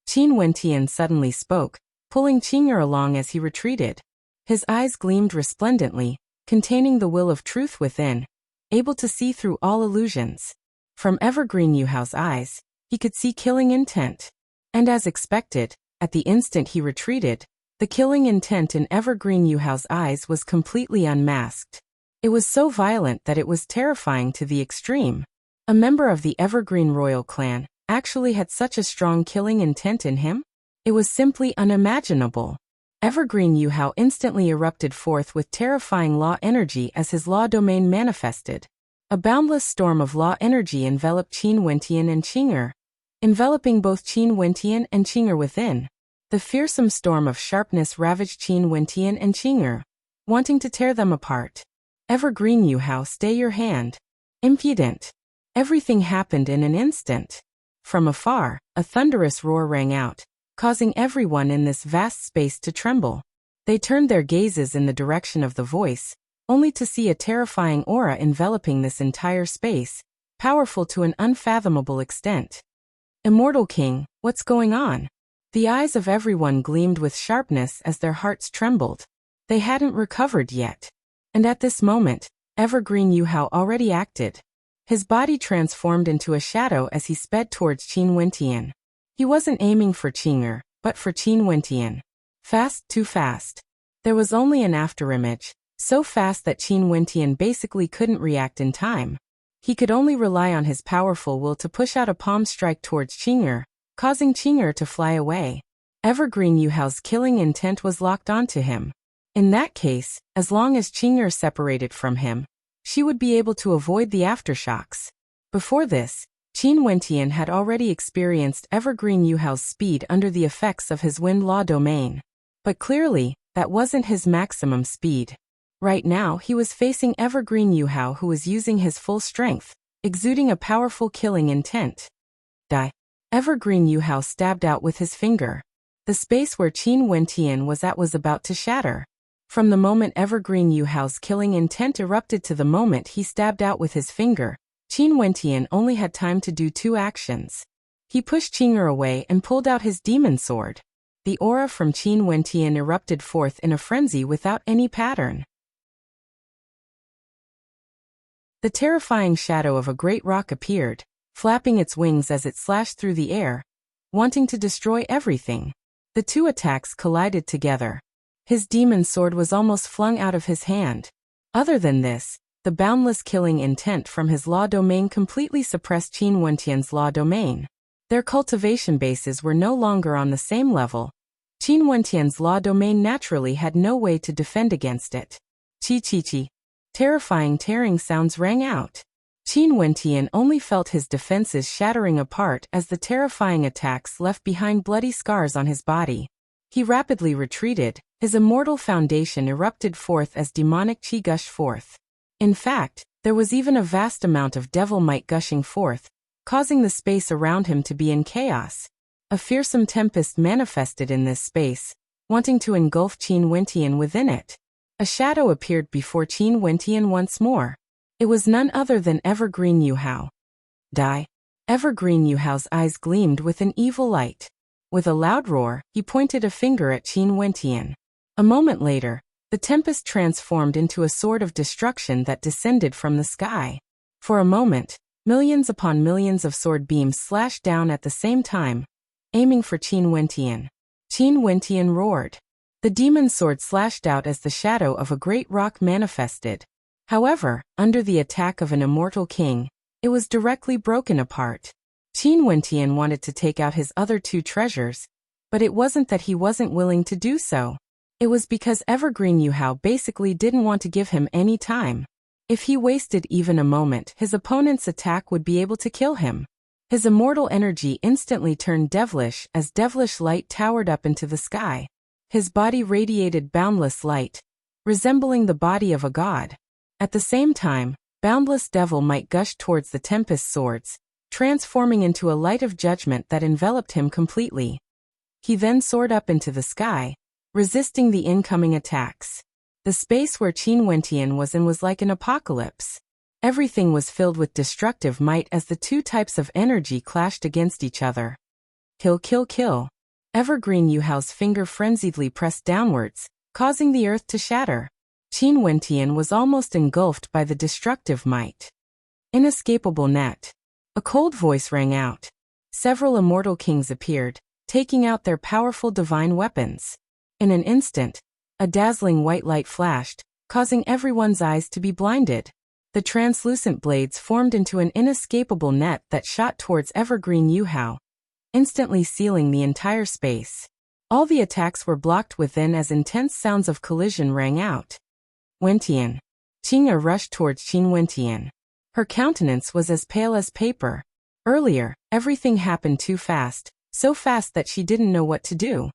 Qin Wentian suddenly spoke, pulling Qing'er along as he retreated. His eyes gleamed resplendently, containing the will of truth within, able to see through all illusions. From Evergreen Yuhao's eyes, he could see killing intent. And as expected, at the instant he retreated, the killing intent in Evergreen Yuhao's eyes was completely unmasked. It was so violent that it was terrifying to the extreme. A member of the Evergreen royal clan actually had such a strong killing intent in him? It was simply unimaginable. Evergreen Yuhao instantly erupted forth with terrifying law energy as his law domain manifested. A boundless storm of law energy enveloped Qin Wentian and Qing'er, enveloping both Qin Wentian and Qing'er within. The fearsome storm of sharpness ravaged Qin Wentian and Qing'er, wanting to tear them apart. Evergreen Yuhao, stay your hand. Impudent. Everything happened in an instant. From afar, a thunderous roar rang out, causing everyone in this vast space to tremble. They turned their gazes in the direction of the voice, only to see a terrifying aura enveloping this entire space, powerful to an unfathomable extent. Immortal King, what's going on? The eyes of everyone gleamed with sharpness as their hearts trembled. They hadn't recovered yet. And at this moment, Evergreen Yuhao already acted. His body transformed into a shadow as he sped towards Qin Wentian. He wasn't aiming for Qing'er, but for Qin Wentian. Fast, too fast. There was only an afterimage, so fast that Qin Wentian basically couldn't react in time. He could only rely on his powerful will to push out a palm strike towards Qing'er, causing Qing'er to fly away. Evergreen Yuhao's killing intent was locked onto him. In that case, as long as Qing'er separated from him, she would be able to avoid the aftershocks. Before this, Qin Wentian had already experienced Evergreen Yuhao's speed under the effects of his wind law domain. But clearly, that wasn't his maximum speed. Right now he was facing Evergreen Yuhao, who was using his full strength, exuding a powerful killing intent. Die. Evergreen Yuhao stabbed out with his finger. The space where Qin Wentian was at was about to shatter. From the moment Evergreen Yuhao's killing intent erupted to the moment he stabbed out with his finger, Qin Wentian only had time to do two actions. He pushed Qing'er away and pulled out his demon sword. The aura from Qin Wentian erupted forth in a frenzy without any pattern. The terrifying shadow of a great rock appeared, flapping its wings as it slashed through the air, wanting to destroy everything. The two attacks collided together. His demon sword was almost flung out of his hand. Other than this, the boundless killing intent from his law domain completely suppressed Qin Wentian's law domain. Their cultivation bases were no longer on the same level. Qin Wentian's law domain naturally had no way to defend against it. Chi. Terrifying tearing sounds rang out. Qin Wentian only felt his defenses shattering apart as the terrifying attacks left behind bloody scars on his body. He rapidly retreated. His immortal foundation erupted forth as demonic chi gushed forth. In fact, there was even a vast amount of devil might gushing forth, causing the space around him to be in chaos. A fearsome tempest manifested in this space, wanting to engulf Qin Wentian within it. A shadow appeared before Qin Wentian once more. It was none other than Evergreen Yuhao. Die. Evergreen Yuhao's eyes gleamed with an evil light. With a loud roar, he pointed a finger at Qin Wentian. A moment later, the tempest transformed into a sword of destruction that descended from the sky. For a moment, millions upon millions of sword beams slashed down at the same time, aiming for Qin Wentian. Qin Wentian roared. The demon's sword slashed out as the shadow of a great rock manifested. However, under the attack of an immortal king, it was directly broken apart. Qin Wentian wanted to take out his other two treasures, but it wasn't that he wasn't willing to do so. It was because Evergreen Yuhao basically didn't want to give him any time. If he wasted even a moment, his opponent's attack would be able to kill him. His immortal energy instantly turned devilish as devilish light towered up into the sky. His body radiated boundless light, resembling the body of a god. At the same time, boundless devil might gushed towards the Tempest swords, transforming into a light of judgment that enveloped him completely. He then soared up into the sky, resisting the incoming attacks. The space where Qin Wentian was in was like an apocalypse. Everything was filled with destructive might as the two types of energy clashed against each other. Kill, kill, kill. Evergreen Yuhao's finger frenziedly pressed downwards, causing the earth to shatter. Qin Wentian was almost engulfed by the destructive might. Inescapable net. A cold voice rang out. Several immortal kings appeared, taking out their powerful divine weapons. In an instant, a dazzling white light flashed, causing everyone's eyes to be blinded. The translucent blades formed into an inescapable net that shot towards Evergreen Yuhao, instantly sealing the entire space. All the attacks were blocked within as intense sounds of collision rang out. Wentian. Qing'er rushed towards Qin Wentian. Her countenance was as pale as paper. Earlier, everything happened too fast, so fast that she didn't know what to do.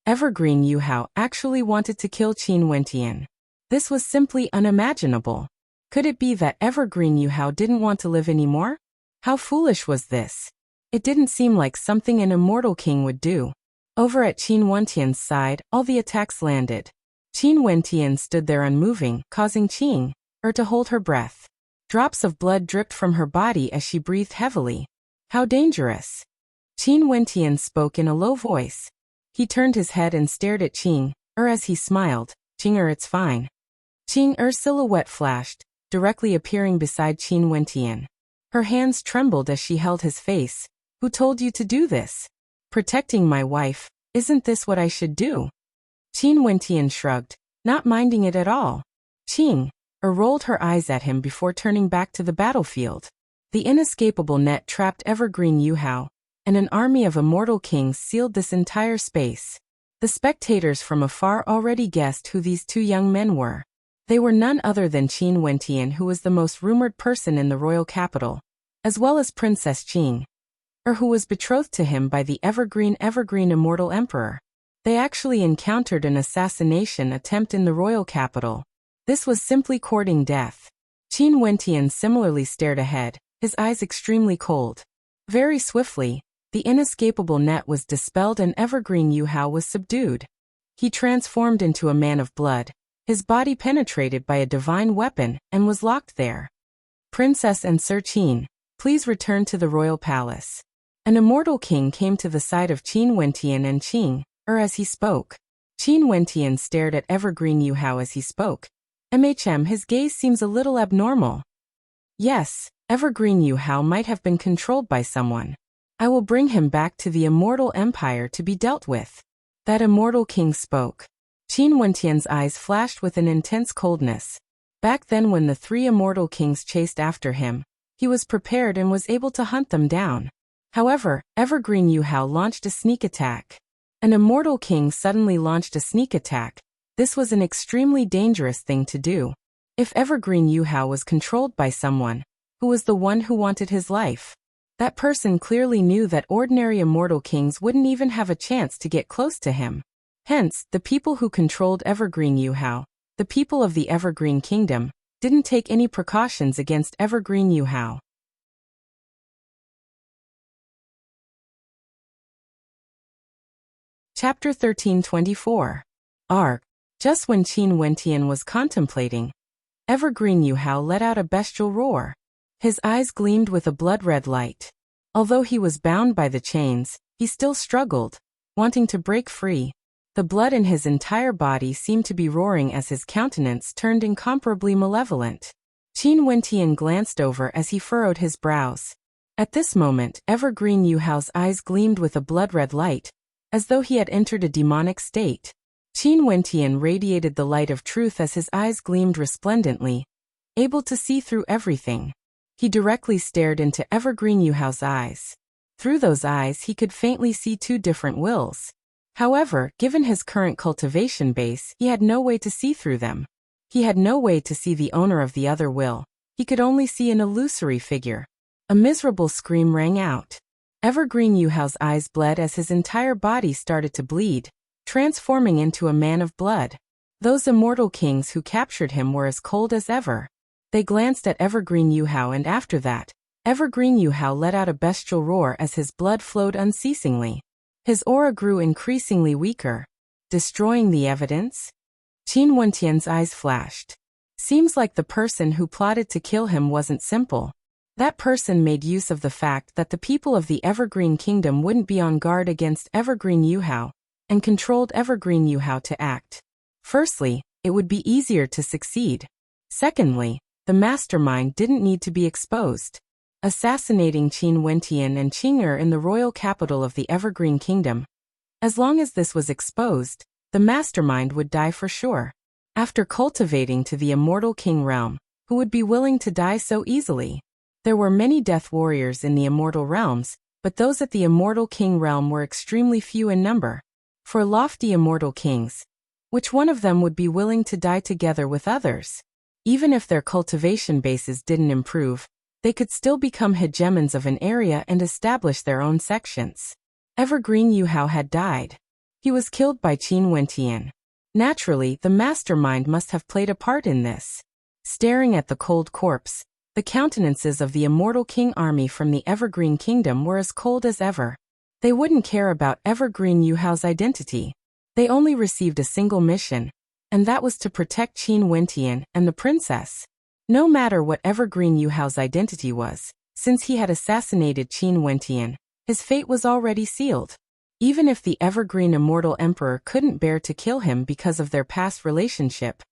Evergreen Yuhao actually wanted to kill Qin Wentian. This was simply unimaginable. Could it be that Evergreen Yuhao didn't want to live anymore? How foolish was this? It didn't seem like something an immortal king would do. Over at Qin Wentian's side, all the attacks landed. Qin Wentian stood there unmoving, causing Qing'er to hold her breath. Drops of blood dripped from her body as she breathed heavily. How dangerous! Qin Wentian spoke in a low voice. He turned his head and stared at Qing'er as he smiled. Qing'er, it's fine. Qing'er's silhouette flashed, directly appearing beside Qin Wentian. Her hands trembled as she held his face. Who told you to do this? Protecting my wife, isn't this what I should do? Qin Wentian shrugged, not minding it at all. Qing'er rolled her eyes at him before turning back to the battlefield. The inescapable net trapped Evergreen Yuhao, and an army of immortal kings sealed this entire space. The spectators from afar already guessed who these two young men were. They were none other than Qin Wentian, who was the most rumored person in the royal capital, as well as Princess Qing'er, who was betrothed to him by the Evergreen Immortal Emperor. They actually encountered an assassination attempt in the royal capital. This was simply courting death. Qin Wentian similarly stared ahead, his eyes extremely cold. Very swiftly, the inescapable net was dispelled and Evergreen Yuhao was subdued. He transformed into a man of blood, his body penetrated by a divine weapon, and was locked there. Princess and Sir Qin, please return to the royal palace. An immortal king came to the side of Qin Wentian and Qing'er as he spoke. Qin Wentian stared at Evergreen Yuhao as he spoke. His gaze seems a little abnormal. Yes, Evergreen Yuhao might have been controlled by someone. I will bring him back to the immortal empire to be dealt with. That immortal king spoke. Qin Wentian's eyes flashed with an intense coldness. Back then, when the three immortal kings chased after him, he was prepared and was able to hunt them down. However, Evergreen Yuhao launched a sneak attack. An immortal king suddenly launched a sneak attack. This was an extremely dangerous thing to do. If Evergreen Yuhao was controlled by someone, who was the one who wanted his life, that person clearly knew that ordinary immortal kings wouldn't even have a chance to get close to him. Hence, the people who controlled Evergreen Yuhao, the people of the Evergreen Kingdom, didn't take any precautions against Evergreen Yuhao. Chapter 1324. Arc. Just when Qin Wentian was contemplating, Evergreen Yuhao let out a bestial roar. His eyes gleamed with a blood-red light. Although he was bound by the chains, he still struggled, wanting to break free. The blood in his entire body seemed to be roaring as his countenance turned incomparably malevolent. Qin Wentian glanced over as he furrowed his brows. At this moment, Evergreen Yuhao's eyes gleamed with a blood-red light, as though he had entered a demonic state. Qin Wentian radiated the light of truth as his eyes gleamed resplendently, able to see through everything. He directly stared into Evergreen Yuhao's eyes. Through those eyes he could faintly see two different wills. However, given his current cultivation base, he had no way to see through them. He had no way to see the owner of the other will. He could only see an illusory figure. A miserable scream rang out. Evergreen Yuhao's eyes bled as his entire body started to bleed, transforming into a man of blood. Those immortal kings who captured him were as cold as ever. They glanced at Evergreen Yuhao, and after that, Evergreen Yuhao let out a bestial roar as his blood flowed unceasingly. His aura grew increasingly weaker. Destroying the evidence? Qin Wentian's eyes flashed. Seems like the person who plotted to kill him wasn't simple. That person made use of the fact that the people of the Evergreen Kingdom wouldn't be on guard against Evergreen Yuhao, and controlled Evergreen Yuhao to act. Firstly, it would be easier to succeed. Secondly, the mastermind didn't need to be exposed. Assassinating Qin Wentian and Qing'er in the royal capital of the Evergreen Kingdom. As long as this was exposed, the mastermind would die for sure. After cultivating to the immortal king realm, who would be willing to die so easily? There were many death warriors in the immortal realms, but those at the immortal king realm were extremely few in number. For lofty immortal kings, which one of them would be willing to die together with others? Even if their cultivation bases didn't improve, they could still become hegemons of an area and establish their own sections. Evergreen Yuhao had died. He was killed by Qin Wentian. Naturally, the mastermind must have played a part in this. Staring at the cold corpse, the countenances of the immortal king army from the Evergreen Kingdom were as cold as ever. They wouldn't care about Evergreen Yuhao's identity. They only received a single mission, and that was to protect Qin Wentian and the princess. No matter what Evergreen Yuhao's identity was, since he had assassinated Qin Wentian, his fate was already sealed. Even if the Evergreen Immortal Emperor couldn't bear to kill him because of their past relationship,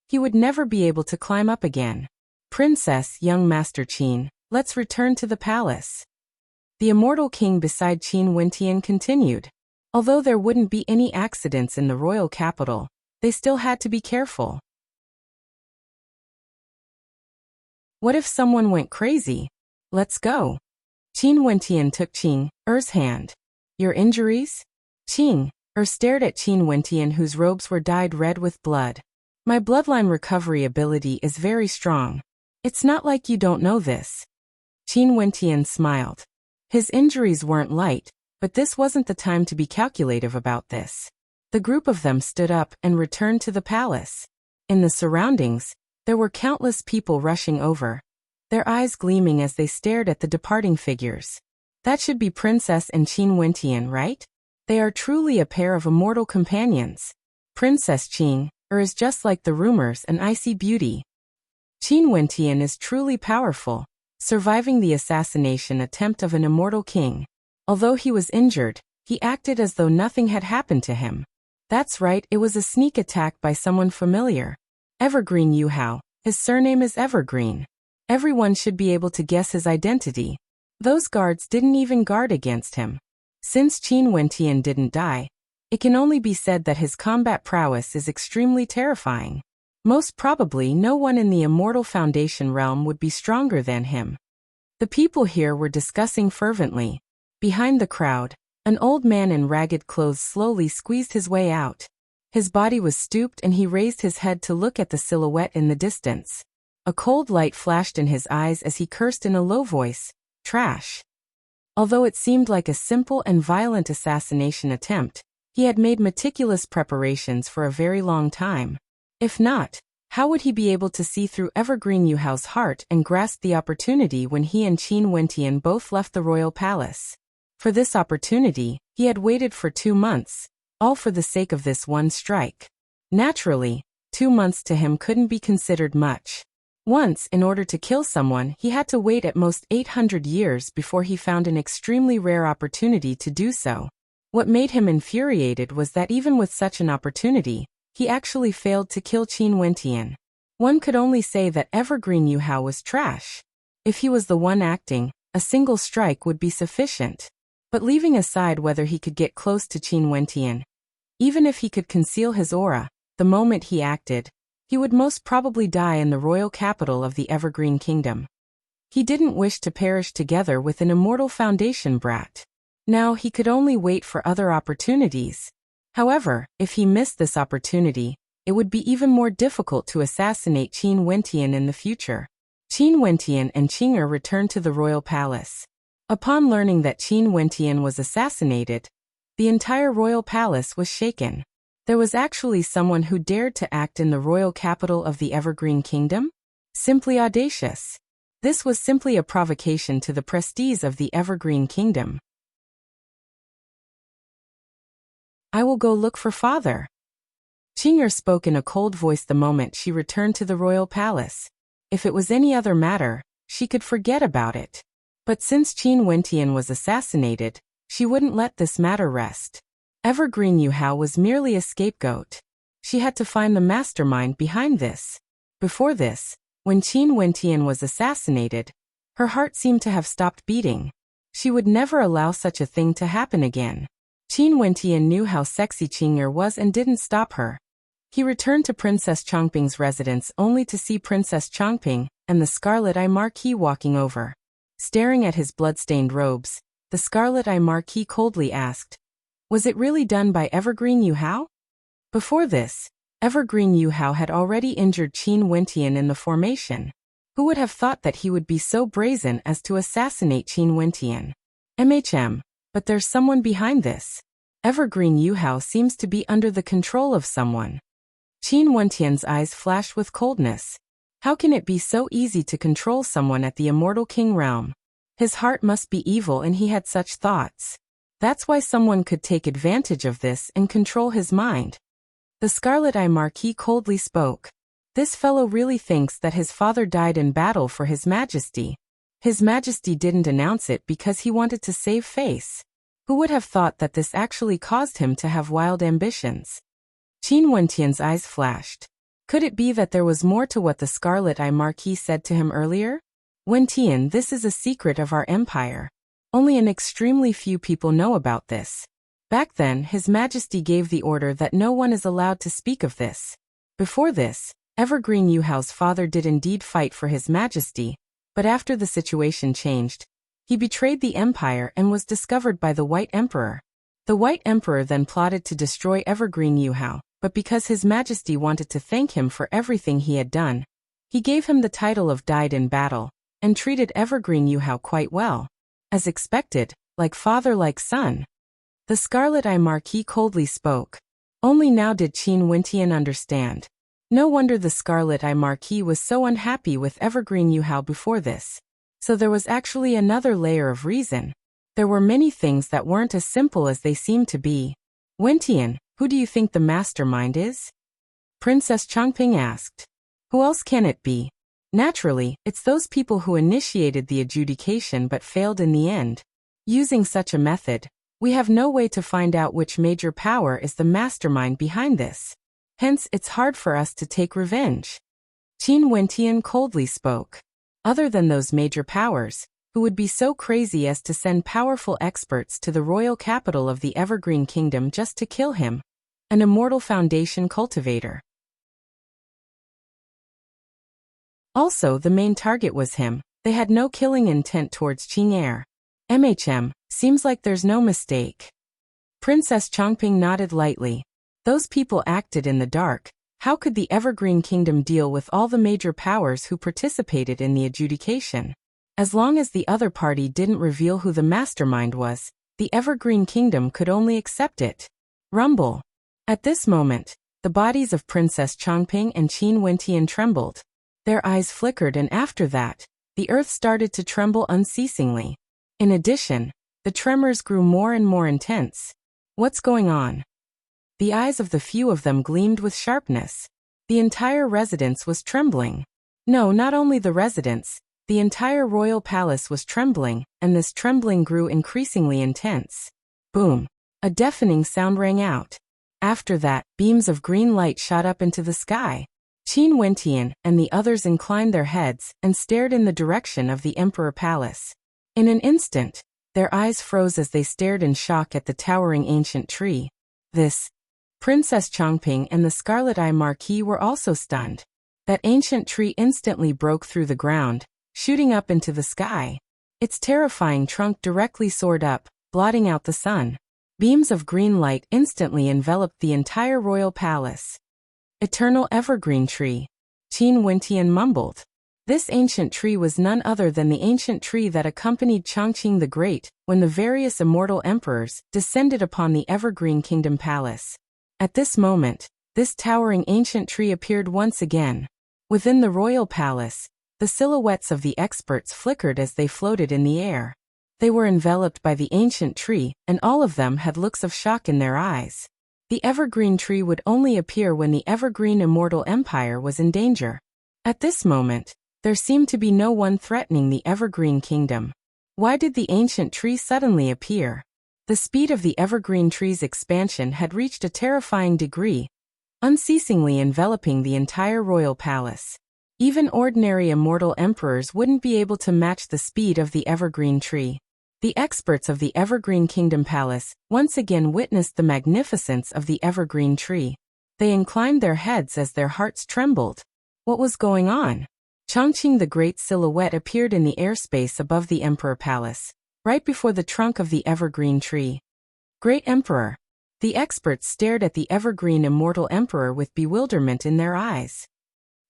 he would never be able to climb up again. Princess, young Master Qin, let's return to the palace. The immortal king beside Qin Wentian continued. Although there wouldn't be any accidents in the royal capital, they still had to be careful. What if someone went crazy? Let's go. Qin Wentian took Qing'er's hand. Your injuries? Qing'er stared at Qin Wentian, whose robes were dyed red with blood. My bloodline recovery ability is very strong. It's not like you don't know this. Qin Wentian smiled. His injuries weren't light, but this wasn't the time to be calculative about this. The group of them stood up and returned to the palace. In the surroundings, there were countless people rushing over, their eyes gleaming as they stared at the departing figures. That should be Princess and Qin Wentian, right? They are truly a pair of immortal companions. Princess Qing'er is just like the rumors, an icy beauty. Qin Wentian is truly powerful, surviving the assassination attempt of an immortal king. Although he was injured, he acted as though nothing had happened to him. That's right, it was a sneak attack by someone familiar. Evergreen Yuhao. His surname is Evergreen. Everyone should be able to guess his identity. Those guards didn't even guard against him. Since Qin Wentian didn't die, it can only be said that his combat prowess is extremely terrifying. Most probably no one in the Immortal Foundation realm would be stronger than him. The people here were discussing fervently. Behind the crowd, an old man in ragged clothes slowly squeezed his way out. His body was stooped and he raised his head to look at the silhouette in the distance. A cold light flashed in his eyes as he cursed in a low voice, "Trash." Although it seemed like a simple and violent assassination attempt, he had made meticulous preparations for a very long time. If not, how would he be able to see through Evergreen Yuhao's heart and grasp the opportunity when he and Qin Wentian both left the royal palace? For this opportunity, he had waited for 2 months, all for the sake of this one strike. Naturally, 2 months to him couldn't be considered much. Once, in order to kill someone, he had to wait at most 800 years before he found an extremely rare opportunity to do so. What made him infuriated was that even with such an opportunity, he actually failed to kill Qin Wentian. One could only say that Evergreen Yuhao was trash. If he was the one acting, A single strike would be sufficient. But leaving aside whether he could get close to Qin Wentian, even if he could conceal his aura, the moment he acted, he would most probably die in the royal capital of the Evergreen Kingdom. He didn't wish to perish together with an immortal Foundation brat. Now he could only wait for other opportunities. However, if he missed this opportunity, it would be even more difficult to assassinate Qin Wentian in the future. Qin Wentian and Qing'er returned to the royal palace. Upon learning that Qin Wentian was assassinated, the entire royal palace was shaken. There was actually someone who dared to act in the royal capital of the Evergreen Kingdom? Simply audacious. This was simply a provocation to the prestige of the Evergreen Kingdom. I will go look for father. Qing'er spoke in a cold voice the moment she returned to the royal palace. If it was any other matter, she could forget about it. But since Qin Wentian was assassinated, she wouldn't let this matter rest. Evergreen Yuhao was merely a scapegoat. She had to find the mastermind behind this. Before this, when Qin Wentian was assassinated, her heart seemed to have stopped beating. She would never allow such a thing to happen again. Qin Wentian knew how sexy Qing'er was and didn't stop her. He returned to Princess Chongping's residence only to see Princess Chongping and the Scarlet Eye Marquis walking over. Staring at his blood-stained robes, the Scarlet Eye Marquis coldly asked, "Was it really done by Evergreen Yuhao?" Before this, Evergreen Yuhao had already injured Qin Wentian in the formation. Who would have thought that he would be so brazen as to assassinate Qin Wentian? But there's someone behind this. Evergreen Yuhao seems to be under the control of someone. Qin Wentian's eyes flashed with coldness. How can it be so easy to control someone at the Immortal King realm? His heart must be evil and he had such thoughts. That's why someone could take advantage of this and control his mind. The Scarlet Eye Marquis coldly spoke. This fellow really thinks that his father died in battle for His Majesty. His Majesty didn't announce it because he wanted to save face. Who would have thought that this actually caused him to have wild ambitions? Qin Wentian's eyes flashed. Could it be that there was more to what the Scarlet Eye Marquis said to him earlier? Wentian, this is a secret of our empire. Only an extremely few people know about this. Back then, His Majesty gave the order that no one is allowed to speak of this. Before this, Evergreen Yuhao's father did indeed fight for His Majesty, but after the situation changed, he betrayed the empire and was discovered by the White Emperor. The White Emperor then plotted to destroy Evergreen Yuhao, but because His Majesty wanted to thank him for everything he had done, he gave him the title of Died in Battle, and treated Evergreen Yuhao quite well. As expected, like father like son. The Scarlet Eye Marquis coldly spoke. Only now did Qin Wentian understand. No wonder the Scarlet Eye Marquis was so unhappy with Evergreen Yuhao before this. So there was actually another layer of reason. There were many things that weren't as simple as they seemed to be. Wentian, who do you think the mastermind is? Princess Chongping asked. Who else can it be? Naturally, it's those people who initiated the adjudication but failed in the end. Using such a method, we have no way to find out which major power is the mastermind behind this. Hence, it's hard for us to take revenge. Qin Wentian coldly spoke. Other than those major powers, who would be so crazy as to send powerful experts to the royal capital of the Evergreen Kingdom just to kill him? An immortal Foundation cultivator. Also, the main target was him. They had no killing intent towards Qing'er. Seems like there's no mistake. Princess Chongping nodded lightly. Those people acted in the dark. How could the Evergreen Kingdom deal with all the major powers who participated in the adjudication? As long as the other party didn't reveal who the mastermind was, the Evergreen Kingdom could only accept it. Rumble. At this moment, the bodies of Princess Chongping and Qin Wentian trembled. Their eyes flickered, and after that, the earth started to tremble unceasingly. In addition, the tremors grew more and more intense. What's going on? The eyes of the few of them gleamed with sharpness. The entire residence was trembling. No, not only the residence, the entire royal palace was trembling, and this trembling grew increasingly intense. Boom! A deafening sound rang out. After that, beams of green light shot up into the sky. Qin Wentian and the others inclined their heads and stared in the direction of the Emperor Palace. In an instant, their eyes froze as they stared in shock at the towering ancient tree. This, Princess Chongping and the Scarlet Eye Marquis were also stunned. That ancient tree instantly broke through the ground, shooting up into the sky. Its terrifying trunk directly soared up, blotting out the sun. Beams of green light instantly enveloped the entire royal palace. Eternal evergreen tree, Qin Wentian mumbled. This ancient tree was none other than the ancient tree that accompanied Chongqing the Great when the various immortal emperors descended upon the Evergreen Kingdom Palace. At this moment, this towering ancient tree appeared once again. Within the royal palace, the silhouettes of the experts flickered as they floated in the air. They were enveloped by the ancient tree, and all of them had looks of shock in their eyes. The evergreen tree would only appear when the evergreen immortal empire was in danger. At this moment, there seemed to be no one threatening the Evergreen Kingdom. Why did the ancient tree suddenly appear? The speed of the Evergreen tree's expansion had reached a terrifying degree, unceasingly enveloping the entire royal palace. Even ordinary immortal emperors wouldn't be able to match the speed of the Evergreen tree. The experts of the Evergreen Kingdom Palace once again witnessed the magnificence of the Evergreen tree. They inclined their heads as their hearts trembled. What was going on? Chongqing the Great's silhouette appeared in the airspace above the Emperor Palace, right before the trunk of the Evergreen tree. Great Emperor! The experts stared at the Evergreen Immortal Emperor with bewilderment in their eyes.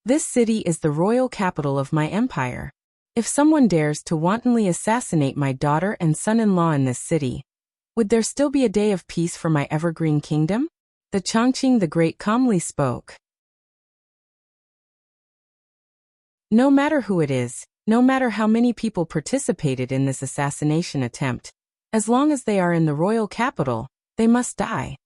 This city is the royal capital of my empire. If someone dares to wantonly assassinate my daughter and son-in-law in this city, would there still be a day of peace for my Evergreen Kingdom? The Chongqing the Great calmly spoke. No matter who it is, no matter how many people participated in this assassination attempt, as long as they are in the royal capital, they must die.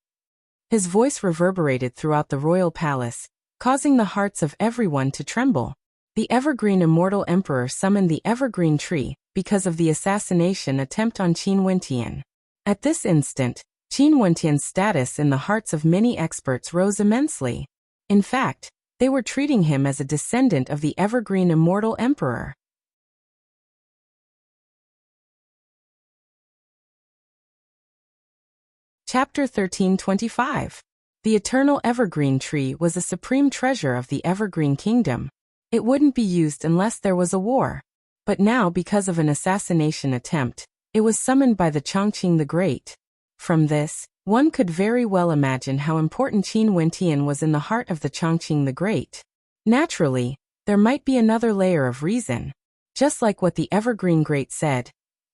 His voice reverberated throughout the royal palace, causing the hearts of everyone to tremble. The Evergreen Immortal Emperor summoned the Evergreen Tree because of the assassination attempt on Qin Wentian. At this instant, Qin Wentian's status in the hearts of many experts rose immensely. In fact, they were treating him as a descendant of the Evergreen Immortal Emperor. Chapter 1325. The Eternal Evergreen Tree was a supreme treasure of the Evergreen Kingdom. It wouldn't be used unless there was a war. But now, because of an assassination attempt, it was summoned by the Chongqing the Great. From this, one could very well imagine how important Qin Wentian was in the heart of the Chongqing the Great. Naturally, there might be another layer of reason. Just like what the Evergreen Great said,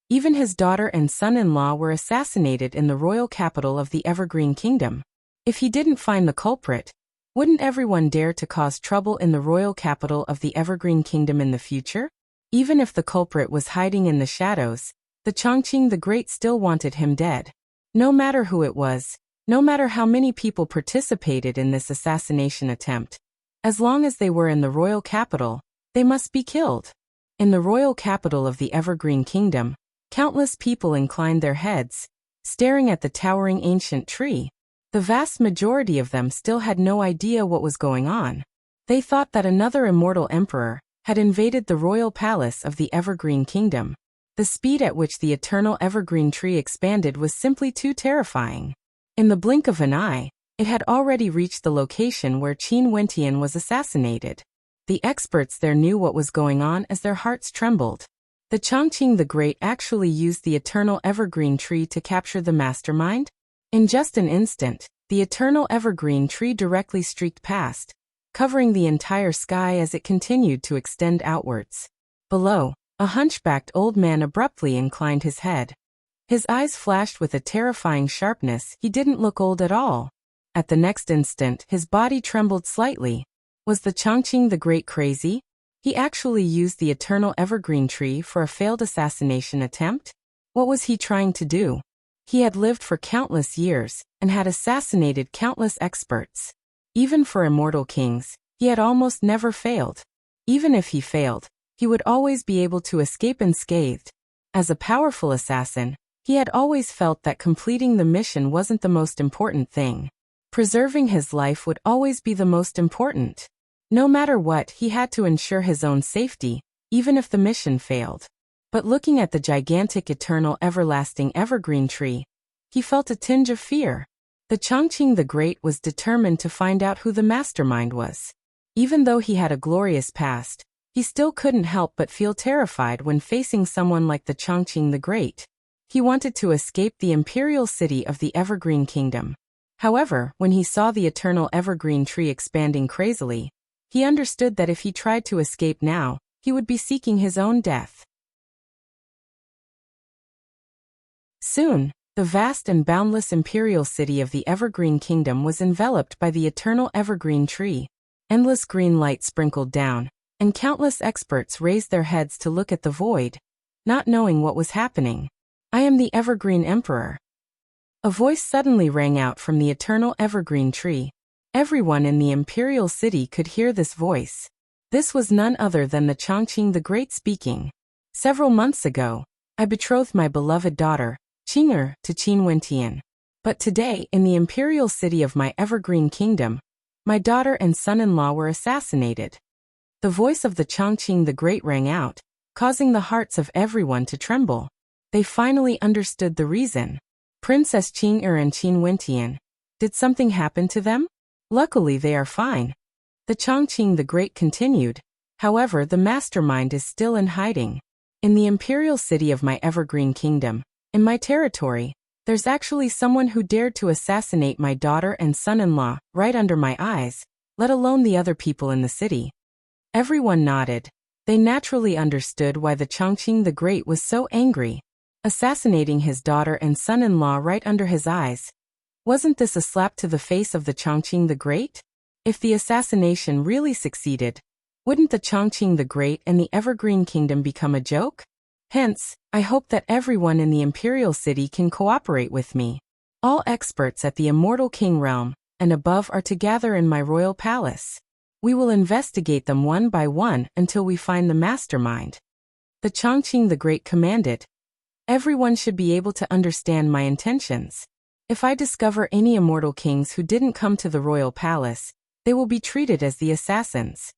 even his daughter and son-in-law were assassinated in the royal capital of the Evergreen Kingdom. If he didn't find the culprit, wouldn't everyone dare to cause trouble in the royal capital of the Evergreen Kingdom in the future? Even if the culprit was hiding in the shadows, the Chongqing the Great still wanted him dead. No matter who it was, no matter how many people participated in this assassination attempt, as long as they were in the royal capital, they must be killed. In the royal capital of the Evergreen Kingdom, countless people inclined their heads, staring at the towering ancient tree. The vast majority of them still had no idea what was going on. They thought that another immortal emperor had invaded the royal palace of the Evergreen Kingdom. The speed at which the eternal evergreen tree expanded was simply too terrifying. In the blink of an eye, it had already reached the location where Qin Wentian was assassinated. The experts there knew what was going on as their hearts trembled. The Chongqing the Great actually used the eternal evergreen tree to capture the mastermind? In just an instant, the eternal evergreen tree directly streaked past, covering the entire sky as it continued to extend outwards. Below, a hunchbacked old man abruptly inclined his head. His eyes flashed with a terrifying sharpness. He didn't look old at all. At the next instant, his body trembled slightly. Was the Chongqing the Great crazy? He actually used the eternal evergreen tree for a failed assassination attempt? What was he trying to do? He had lived for countless years and had assassinated countless experts. Even for immortal kings, he had almost never failed. Even if he failed, he would always be able to escape unscathed. As a powerful assassin, he had always felt that completing the mission wasn't the most important thing. Preserving his life would always be the most important. No matter what, he had to ensure his own safety, even if the mission failed. But looking at the gigantic eternal everlasting evergreen tree, he felt a tinge of fear. The Chongqing the Great was determined to find out who the mastermind was. Even though he had a glorious past, he still couldn't help but feel terrified when facing someone like the Chongqing the Great. He wanted to escape the imperial city of the Evergreen Kingdom. However, when he saw the eternal evergreen tree expanding crazily, he understood that if he tried to escape now, he would be seeking his own death. Soon, the vast and boundless imperial city of the Evergreen Kingdom was enveloped by the eternal evergreen tree. Endless green light sprinkled down, and countless experts raised their heads to look at the void, not knowing what was happening. "I am the Evergreen Emperor." A voice suddenly rang out from the eternal evergreen tree. Everyone in the imperial city could hear this voice. This was none other than the Chongqing the Great speaking. "Several months ago, I betrothed my beloved daughter, Qing'er, to Qin Wentian. But today, in the imperial city of my Evergreen Kingdom, my daughter and son-in-law were assassinated." The voice of the Chongqing the Great rang out, causing the hearts of everyone to tremble. They finally understood the reason. Princess Qing'er and Qin Wentian. Did something happen to them? Luckily they are fine. The Chongqing the Great continued. However, the mastermind is still in hiding. In the imperial city of my Evergreen Kingdom, in my territory, there's actually someone who dared to assassinate my daughter and son-in-law right under my eyes, let alone the other people in the city. Everyone nodded. They naturally understood why the Chongqing the Great was so angry. Assassinating his daughter and son-in-law right under his eyes. Wasn't this a slap to the face of the Chongqing the Great? If the assassination really succeeded, wouldn't the Chongqing the Great and the Evergreen Kingdom become a joke? Hence, I hope that everyone in the imperial city can cooperate with me. All experts at the Immortal King realm and above are to gather in my royal palace. We will investigate them one by one until we find the mastermind. The Chongqing the Great commanded. Everyone should be able to understand my intentions. If I discover any immortal kings who didn't come to the royal palace, they will be treated as the assassins.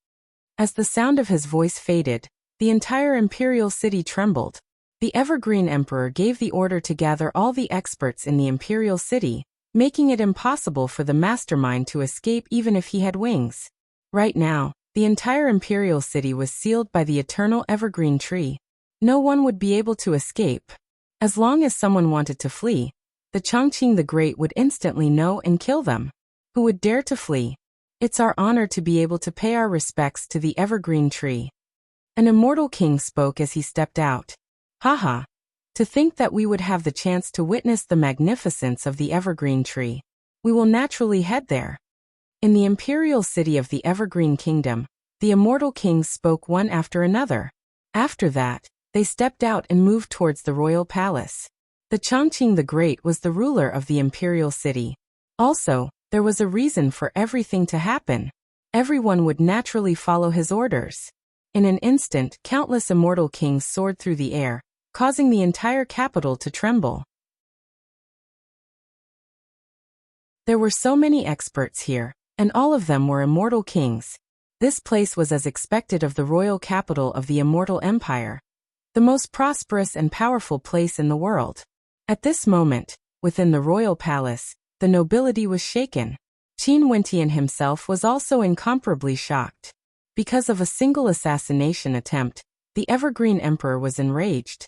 As the sound of his voice faded, the entire imperial city trembled. The Evergreen Emperor gave the order to gather all the experts in the imperial city, making it impossible for the mastermind to escape even if he had wings. Right now, the entire imperial city was sealed by the eternal evergreen tree. No one would be able to escape. As long as someone wanted to flee, the Chongqing the Great would instantly know and kill them. Who would dare to flee? It's our honor to be able to pay our respects to the evergreen tree. An immortal king spoke as he stepped out. Haha. To think that we would have the chance to witness the magnificence of the evergreen tree. We will naturally head there. In the imperial city of the Evergreen Kingdom, the immortal kings spoke one after another. After that, they stepped out and moved towards the royal palace. The Chongqing the Great was the ruler of the imperial city. Also, there was a reason for everything to happen. Everyone would naturally follow his orders. In an instant, countless immortal kings soared through the air, causing the entire capital to tremble. There were so many experts here, and all of them were immortal kings. This place was as expected of the royal capital of the Immortal Empire, the most prosperous and powerful place in the world. At this moment, within the royal palace, the nobility was shaken. Qin Wentian himself was also incomparably shocked. Because of a single assassination attempt, the Evergreen Emperor was enraged.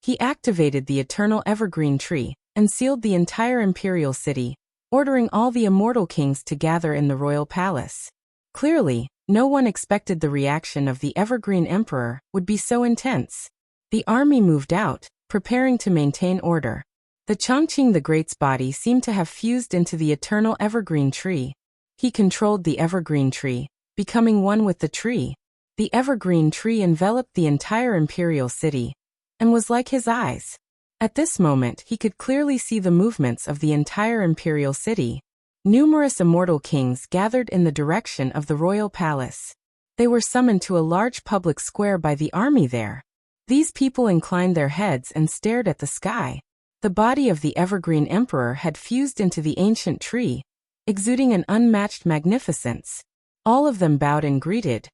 He activated the eternal evergreen tree and sealed the entire imperial city, ordering all the immortal kings to gather in the royal palace. Clearly, no one expected the reaction of the Evergreen Emperor would be so intense. The army moved out, preparing to maintain order. The Chongqing the Great's body seemed to have fused into the eternal evergreen tree. He controlled the evergreen tree, becoming one with the tree. The evergreen tree enveloped the entire imperial city, and was like his eyes. At this moment he could clearly see the movements of the entire imperial city. Numerous immortal kings gathered in the direction of the royal palace. They were summoned to a large public square by the army there. These people inclined their heads and stared at the sky. The body of the Evergreen Emperor had fused into the ancient tree, exuding an unmatched magnificence. All of them bowed and greeted.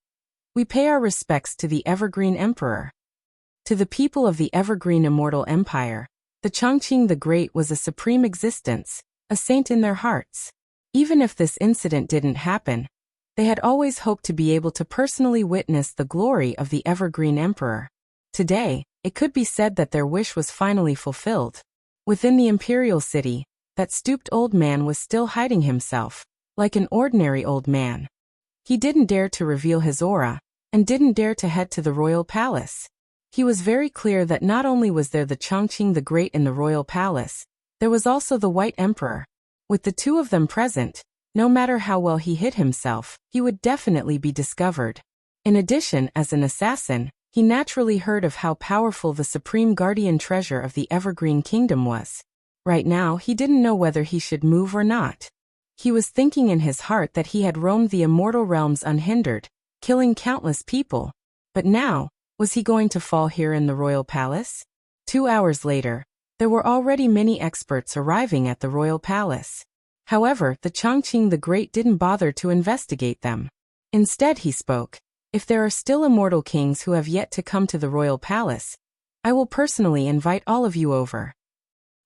We pay our respects to the Evergreen Emperor. To the people of the evergreen immortal empire, the Chongqing the Great was a supreme existence, a saint in their hearts. Even if this incident didn't happen, they had always hoped to be able to personally witness the glory of the evergreen emperor. Today, it could be said that their wish was finally fulfilled. Within the imperial city, that stooped old man was still hiding himself, like an ordinary old man. He didn't dare to reveal his aura, and didn't dare to head to the royal palace. He was very clear that not only was there the Chongqing the Great in the royal palace, there was also the White Emperor. With the two of them present, no matter how well he hid himself, he would definitely be discovered. In addition, as an assassin, he naturally heard of how powerful the supreme guardian treasure of the Evergreen Kingdom was. Right now, he didn't know whether he should move or not. He was thinking in his heart that he had roamed the immortal realms unhindered, killing countless people. But now, was he going to fall here in the royal palace? 2 hours later, there were already many experts arriving at the royal palace. However, the Chongqing the Great didn't bother to investigate them. Instead, he spoke, "If there are still immortal kings who have yet to come to the royal palace, I will personally invite all of you over."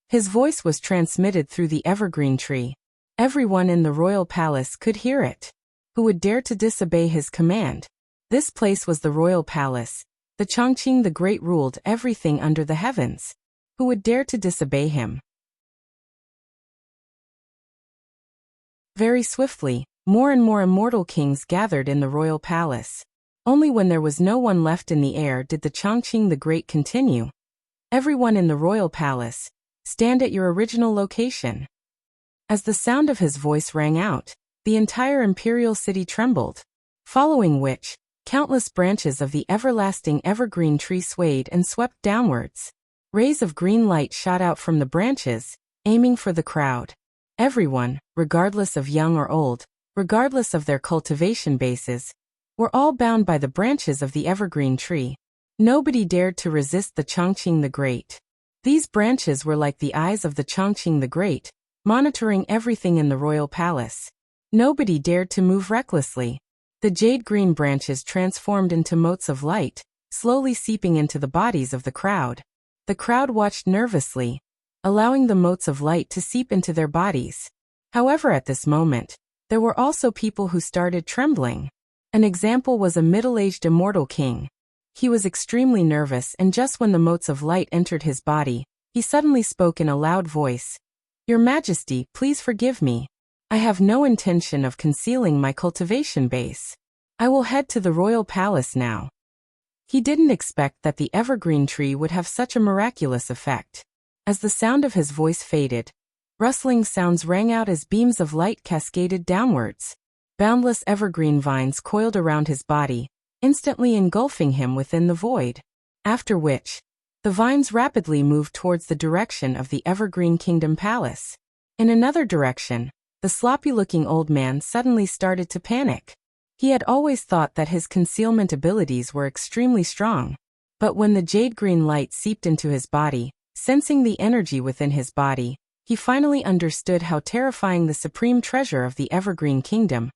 His voice was transmitted through the evergreen tree. Everyone in the royal palace could hear it. Who would dare to disobey his command? This place was the royal palace. The Chongqing the Great ruled everything under the heavens. Who would dare to disobey him? Very swiftly, more and more immortal kings gathered in the royal palace. Only when there was no one left in the air did the Chongqing the Great continue. "Everyone in the royal palace, stand at your original location." As the sound of his voice rang out, the entire imperial city trembled, following which, countless branches of the everlasting evergreen tree swayed and swept downwards. Rays of green light shot out from the branches, aiming for the crowd. Everyone, regardless of young or old, regardless of their cultivation bases, were all bound by the branches of the evergreen tree. Nobody dared to resist the Chongqing the Great. These branches were like the eyes of the Chongqing the Great, monitoring everything in the royal palace. Nobody dared to move recklessly. The jade-green branches transformed into motes of light, slowly seeping into the bodies of the crowd. The crowd watched nervously, allowing the motes of light to seep into their bodies. However, at this moment, there were also people who started trembling. An example was a middle-aged immortal king. He was extremely nervous, and just when the motes of light entered his body, he suddenly spoke in a loud voice. "Your Majesty, please forgive me. I have no intention of concealing my cultivation base. I will head to the royal palace now." He didn't expect that the evergreen tree would have such a miraculous effect. As the sound of his voice faded, rustling sounds rang out as beams of light cascaded downwards. Boundless evergreen vines coiled around his body, instantly engulfing him within the void. After which, the vines rapidly moved towards the direction of the Evergreen Kingdom Palace. In another direction, the sloppy-looking old man suddenly started to panic. He had always thought that his concealment abilities were extremely strong. But when the jade-green light seeped into his body, sensing the energy within his body, he finally understood how terrifying the supreme treasure of the Evergreen Kingdom,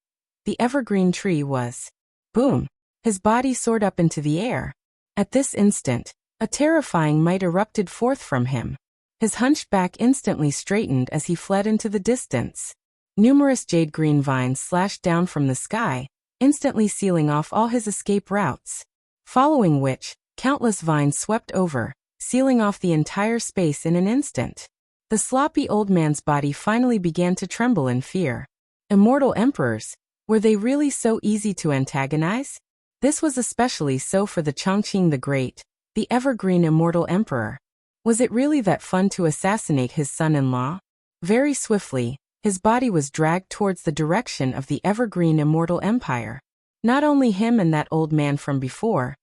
the Evergreen Tree, was. Boom! His body soared up into the air. At this instant, a terrifying might erupted forth from him. His hunched back instantly straightened as he fled into the distance. Numerous jade-green vines slashed down from the sky, instantly sealing off all his escape routes. Following which, countless vines swept over, sealing off the entire space in an instant. The sloppy old man's body finally began to tremble in fear. Immortal emperors, were they really so easy to antagonize? This was especially so for the Chongqing the Great, the evergreen immortal emperor. Was it really that fun to assassinate his son-in-law? Very swiftly, his body was dragged towards the direction of the evergreen immortal empire. Not only him and that old man from before,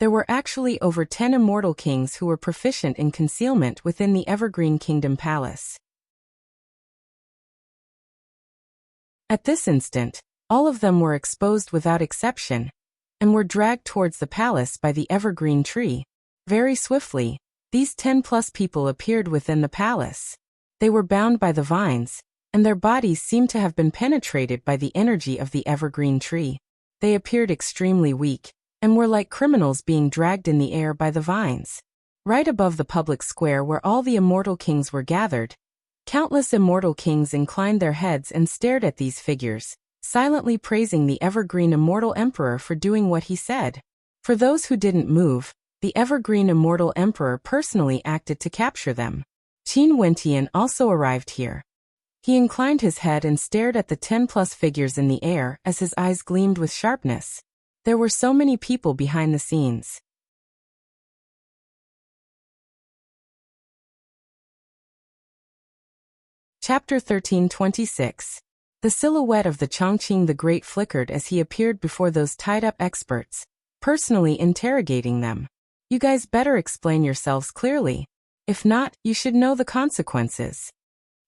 there were actually over 10 immortal kings who were proficient in concealment within the Evergreen Kingdom Palace. At this instant, all of them were exposed without exception, and were dragged towards the palace by the evergreen tree. Very swiftly, these 10+ people appeared within the palace. They were bound by the vines, and their bodies seemed to have been penetrated by the energy of the evergreen tree. They appeared extremely weak, and were like criminals being dragged in the air by the vines. Right above the public square where all the immortal kings were gathered, countless immortal kings inclined their heads and stared at these figures, silently praising the evergreen immortal emperor for doing what he said. For those who didn't move, the evergreen immortal emperor personally acted to capture them. Qin Wentian also arrived here. He inclined his head and stared at the 10+ figures in the air as his eyes gleamed with sharpness. There were so many people behind the scenes. Chapter 1326. The silhouette of the Chongqing the Great flickered as he appeared before those tied-up experts, personally interrogating them. You guys better explain yourselves clearly. If not, you should know the consequences.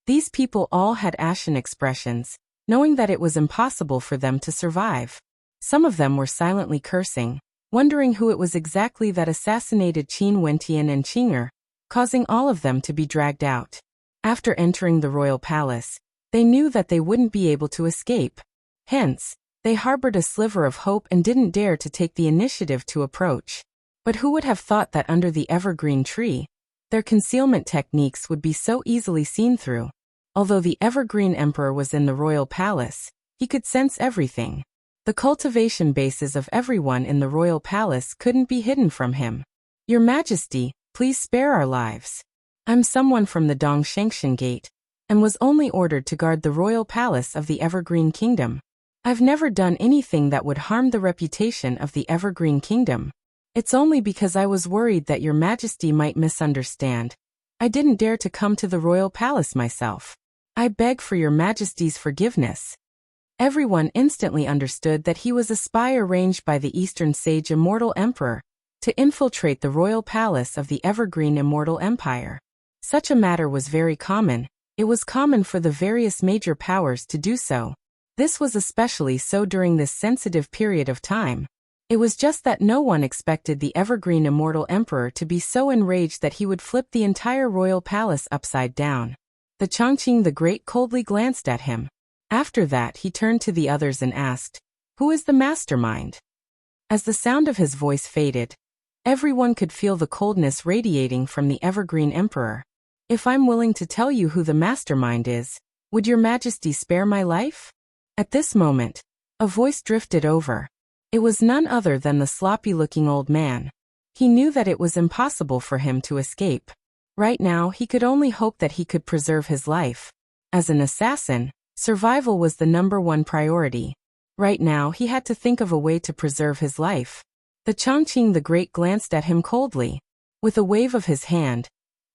These people all had ashen expressions, knowing that it was impossible for them to survive. Some of them were silently cursing, wondering who it was exactly that assassinated Qin Wentian and Qinger, causing all of them to be dragged out. After entering the royal palace, they knew that they wouldn't be able to escape. Hence, they harbored a sliver of hope and didn't dare to take the initiative to approach. But who would have thought that under the evergreen tree, their concealment techniques would be so easily seen through? Although the evergreen emperor was in the royal palace, he could sense everything. The cultivation bases of everyone in the royal palace couldn't be hidden from him. Your Majesty, please spare our lives. I'm someone from the Dongshengshan Gate, and was only ordered to guard the royal palace of the Evergreen Kingdom. I've never done anything that would harm the reputation of the Evergreen Kingdom. It's only because I was worried that your Majesty might misunderstand. I didn't dare to come to the royal palace myself. I beg for your Majesty's forgiveness. Everyone instantly understood that he was a spy arranged by the Eastern Sage Immortal Emperor to infiltrate the royal palace of the Evergreen Immortal Empire. Such a matter was very common. It was common for the various major powers to do so. This was especially so during this sensitive period of time. It was just that no one expected the Evergreen Immortal Emperor to be so enraged that he would flip the entire royal palace upside down. The Chongqing the Great coldly glanced at him. After that he turned to the others and asked, "Who is the mastermind?" As the sound of his voice faded, everyone could feel the coldness radiating from the Evergreen Emperor. "If I'm willing to tell you who the mastermind is, would your Majesty spare my life?" At this moment, a voice drifted over. It was none other than the sloppy-looking old man. He knew that it was impossible for him to escape. Right now he could only hope that he could preserve his life. As an assassin, survival was the #1 priority. Right now he had to think of a way to preserve his life. The Chongqing the Great glanced at him coldly. With a wave of his hand,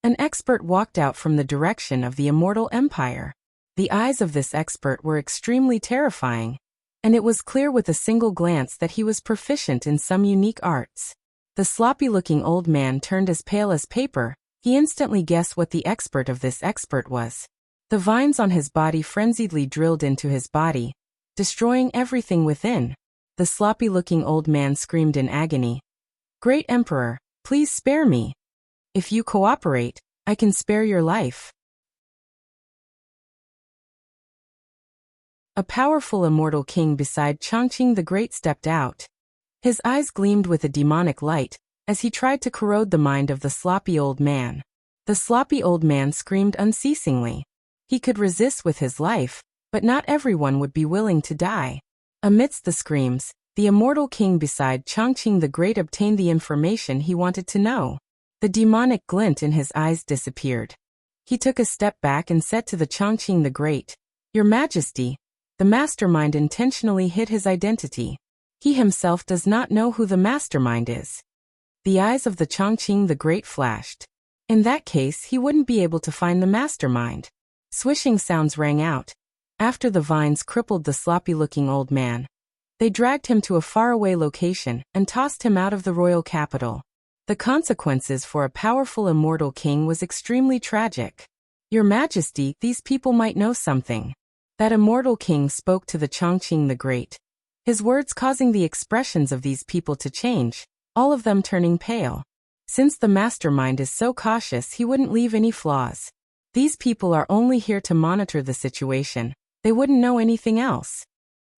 an expert walked out from the direction of the Immortal Empire. The eyes of this expert were extremely terrifying, and it was clear with a single glance that he was proficient in some unique arts. The sloppy-looking old man turned as pale as paper. He instantly guessed what the expert of this expert was. The vines on his body frenziedly drilled into his body, destroying everything within. The sloppy-looking old man screamed in agony. "Great Emperor, please spare me. If you cooperate, I can spare your life." A powerful immortal king beside Chongqing the Great stepped out. His eyes gleamed with a demonic light as he tried to corrode the mind of the sloppy old man. The sloppy old man screamed unceasingly. He could resist with his life, but not everyone would be willing to die. Amidst the screams, the immortal king beside Chongqing the Great obtained the information he wanted to know. The demonic glint in his eyes disappeared. He took a step back and said to the Chongqing the Great, "Your Majesty, the mastermind intentionally hid his identity. He himself does not know who the mastermind is." The eyes of the Chongqing the Great flashed. In that case he wouldn't be able to find the mastermind. Swishing sounds rang out. After the vines crippled the sloppy-looking old man, they dragged him to a faraway location and tossed him out of the royal capital. The consequences for a powerful immortal king was extremely tragic. "Your Majesty, these people might know something." That immortal king spoke to the Chongqing the Great, his words causing the expressions of these people to change, all of them turning pale. Since the mastermind is so cautious, he wouldn't leave any flaws. These people are only here to monitor the situation. They wouldn't know anything else.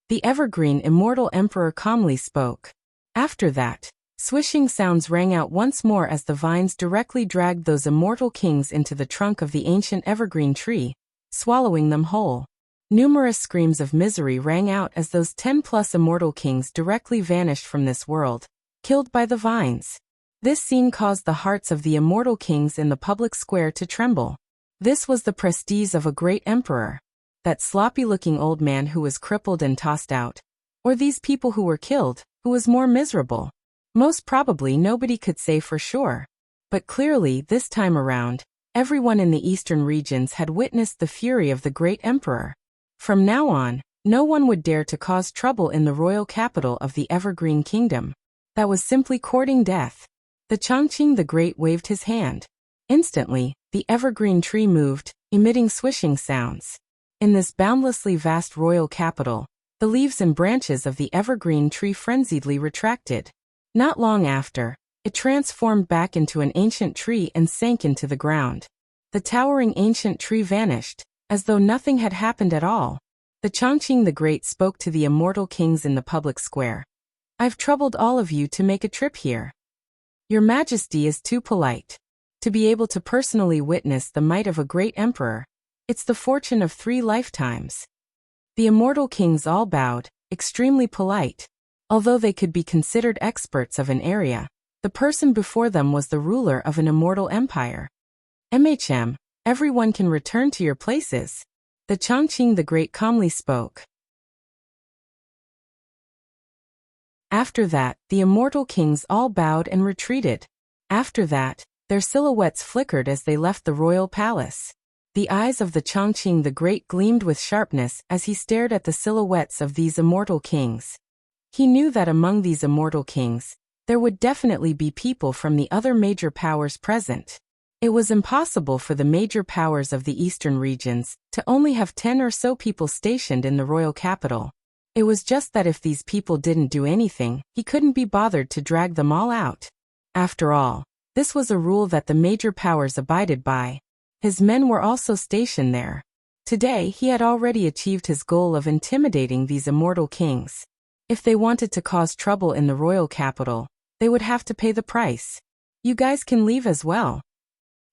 The Evergreen Immortal Emperor calmly spoke. After that, swishing sounds rang out once more as the vines directly dragged those immortal kings into the trunk of the ancient evergreen tree, swallowing them whole. Numerous screams of misery rang out as those 10+ immortal kings directly vanished from this world, killed by the vines. This scene caused the hearts of the immortal kings in the public square to tremble. This was the prestige of a great emperor. That sloppy-looking old man who was crippled and tossed out. Or these people who were killed, who was more miserable? Most probably nobody could say for sure. But clearly, this time around, everyone in the eastern regions had witnessed the fury of the great emperor. From now on, no one would dare to cause trouble in the royal capital of the Evergreen Kingdom. That was simply courting death. The Chongqing the Great waved his hand. Instantly, the evergreen tree moved, emitting swishing sounds. In this boundlessly vast royal capital, the leaves and branches of the evergreen tree frenziedly retracted. Not long after, it transformed back into an ancient tree and sank into the ground. The towering ancient tree vanished, as though nothing had happened at all. The Chongqing the Great spoke to the immortal kings in the public square. "I've troubled all of you to make a trip here. Your Majesty is too polite. To be able to personally witness the might of a great emperor, it's the fortune of 3 lifetimes." The immortal kings all bowed, extremely polite. Although they could be considered experts of an area, the person before them was the ruler of an immortal empire. Everyone can return to your places. The Chongqing the Great calmly spoke. After that, the immortal kings all bowed and retreated. After that, their silhouettes flickered as they left the royal palace. The eyes of the Chongqing the Great gleamed with sharpness as he stared at the silhouettes of these immortal kings. He knew that among these immortal kings, there would definitely be people from the other major powers present. It was impossible for the major powers of the eastern regions to only have 10 or so people stationed in the royal capital. It was just that if these people didn't do anything, he couldn't be bothered to drag them all out. After all, this was a rule that the major powers abided by. His men were also stationed there. Today he had already achieved his goal of intimidating these immortal kings. If they wanted to cause trouble in the royal capital, they would have to pay the price. "You guys can leave as well."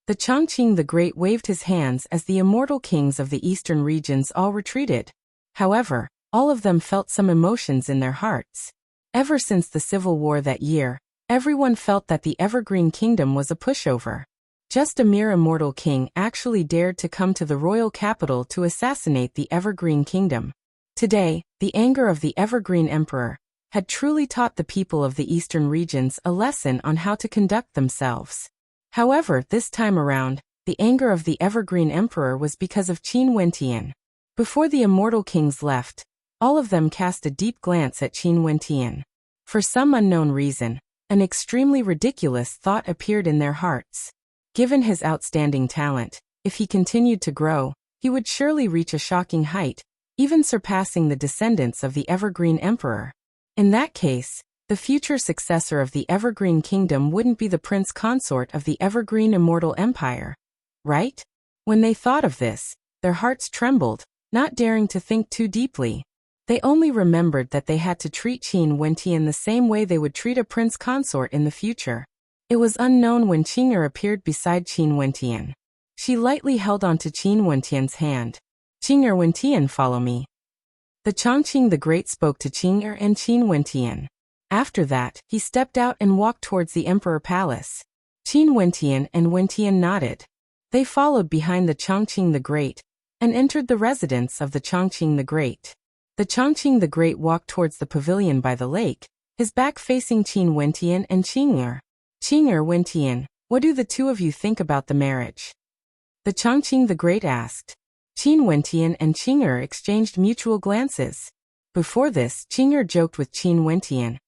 The Chongqing the Great waved his hands as the immortal kings of the eastern regions all retreated. However, all of them felt some emotions in their hearts. Ever since the civil war that year, everyone felt that the Evergreen Kingdom was a pushover. Just a mere immortal king actually dared to come to the royal capital to assassinate the Evergreen Kingdom. Today, the anger of the Evergreen Emperor had truly taught the people of the eastern regions a lesson on how to conduct themselves. However, this time around, the anger of the Evergreen Emperor was because of Qin Wentian. Before the immortal kings left, all of them cast a deep glance at Qin Wentian. For some unknown reason, an extremely ridiculous thought appeared in their hearts. Given his outstanding talent, if he continued to grow, he would surely reach a shocking height, even surpassing the descendants of the Evergreen Emperor. In that case, the future successor of the Evergreen Kingdom wouldn't be the prince consort of the Evergreen Immortal Empire. Right? When they thought of this, their hearts trembled, not daring to think too deeply. They only remembered that they had to treat Qin Wentian the same way they would treat a prince consort in the future. It was unknown when Qing'er appeared beside Qin Wentian. She lightly held onto Qin Wentian's hand. "Qing'er Wentian, follow me." The Chongqing the Great spoke to Qing'er and Qin Wentian. After that, he stepped out and walked towards the Emperor Palace. Qin Wentian and Wentian nodded. They followed behind the Chongqing the Great and entered the residence of the Chongqing the Great. The Chongqing the Great walked towards the pavilion by the lake, his back facing Qin Wentian and Qing'er. "Qing'er Wentian, what do the two of you think about the marriage?" The Chongqing the Great asked. Qin Wentian and Qing'er exchanged mutual glances. Before this, Qing'er joked with Qin Wentian,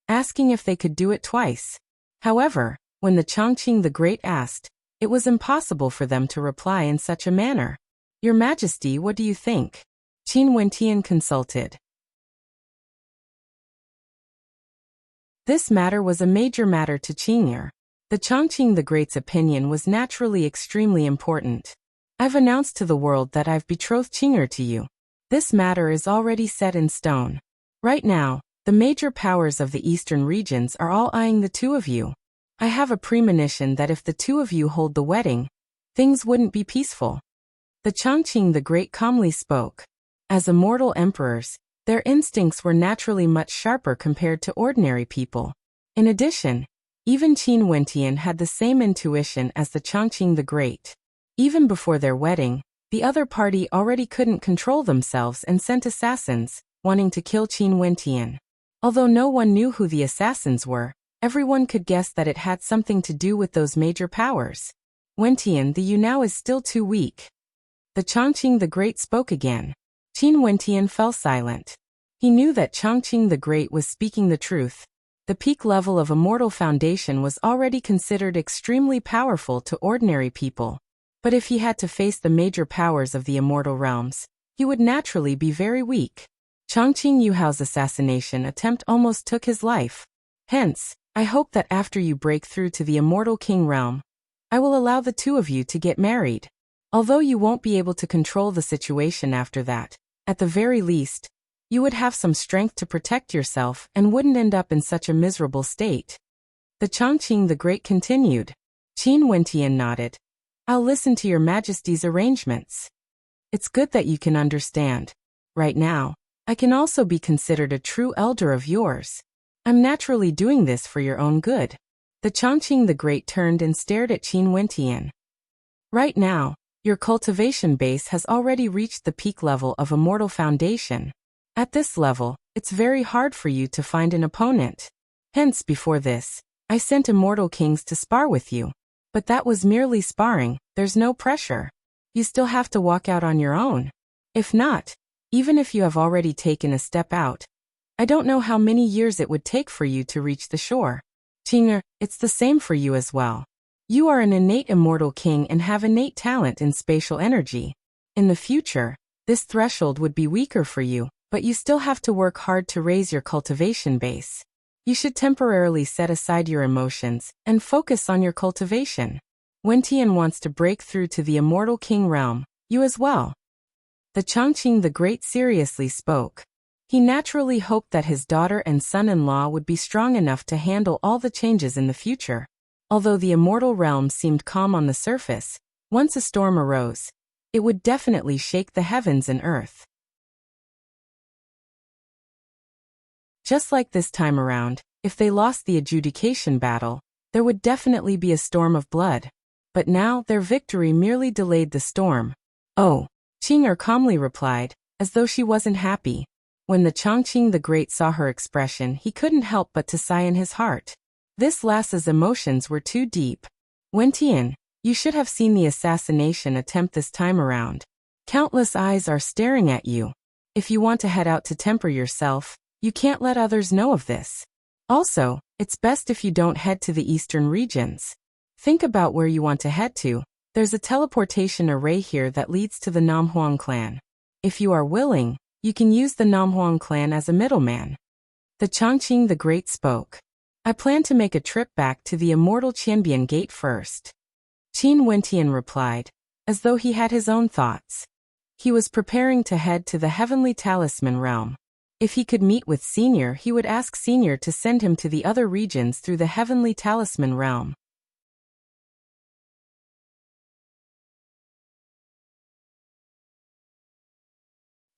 asking if they could do it twice. However, when the Chongqing the Great asked, it was impossible for them to reply in such a manner. "Your Majesty, what do you think?" Qin Wentian consulted. This matter was a major matter to Qing'er. The Chongqing the Great's opinion was naturally extremely important. "I've announced to the world that I've betrothed Qing'er to you. This matter is already set in stone. Right now, The major powers of the eastern regions are all eyeing the two of you. I have a premonition that if the two of you hold the wedding, things wouldn't be peaceful. The Chongqing the Great calmly spoke. As immortal emperors, their instincts were naturally much sharper compared to ordinary people. In addition, even Qin Wentian had the same intuition as the Chongqing the Great. Even before their wedding, the other party already couldn't control themselves and sent assassins, wanting to kill Qin Wentian. Although no one knew who the assassins were, everyone could guess that it had something to do with those major powers. Wentian the you now is still too weak. The Chongqing the Great spoke again. Qin Wentian fell silent. He knew that Chongqing the Great was speaking the truth. The peak level of Immortal Foundation was already considered extremely powerful to ordinary people. But if he had to face the major powers of the immortal realms, he would naturally be very weak. Chongqing Yuhao's assassination attempt almost took his life. Hence, I hope that after you break through to the Immortal King realm, I will allow the two of you to get married. Although you won't be able to control the situation after that, at the very least, you would have some strength to protect yourself and wouldn't end up in such a miserable state. The Chongqing the Great continued. Qin Wentian nodded. I'll listen to your Majesty's arrangements. It's good that you can understand. Right now, I can also be considered a true elder of yours. I'm naturally doing this for your own good. The Chongqing the Great turned and stared at Qin Wentian. Right now, your cultivation base has already reached the peak level of Immortal Foundation. At this level, it's very hard for you to find an opponent. Hence before this, I sent Immortal Kings to spar with you. But that was merely sparring, there's no pressure. You still have to walk out on your own. If not, even if you have already taken a step out, I don't know how many years it would take for you to reach the shore. Qing'er, it's the same for you as well. You are an innate immortal king and have innate talent in spatial energy. In the future, this threshold would be weaker for you, but you still have to work hard to raise your cultivation base. You should temporarily set aside your emotions and focus on your cultivation. Wentian wants to break through to the Immortal King realm, you as well. The Chongqing the Great seriously spoke. He naturally hoped that his daughter and son-in-law would be strong enough to handle all the changes in the future. Although the immortal realm seemed calm on the surface, once a storm arose, it would definitely shake the heavens and earth. Just like this time around, if they lost the adjudication battle, there would definitely be a storm of blood. But now their victory merely delayed the storm. Oh, Qing'er calmly replied, as though she wasn't happy. When the Chongqing the Great saw her expression, he couldn't help but to sigh in his heart. This lass's emotions were too deep. Wentian, you should have seen the assassination attempt this time around. Countless eyes are staring at you. If you want to head out to temper yourself, you can't let others know of this. Also, it's best if you don't head to the eastern regions. Think about where you want to head to. There's a teleportation array here that leads to the Namhuang clan. If you are willing, you can use the Namhuang clan as a middleman. The Chongqing the Great spoke. I plan to make a trip back to the immortal Qianbian Gate first. Qin Wentian replied, as though he had his own thoughts. He was preparing to head to the Heavenly Talisman realm. If he could meet with Senior, he would ask Senior to send him to the other regions through the Heavenly Talisman realm.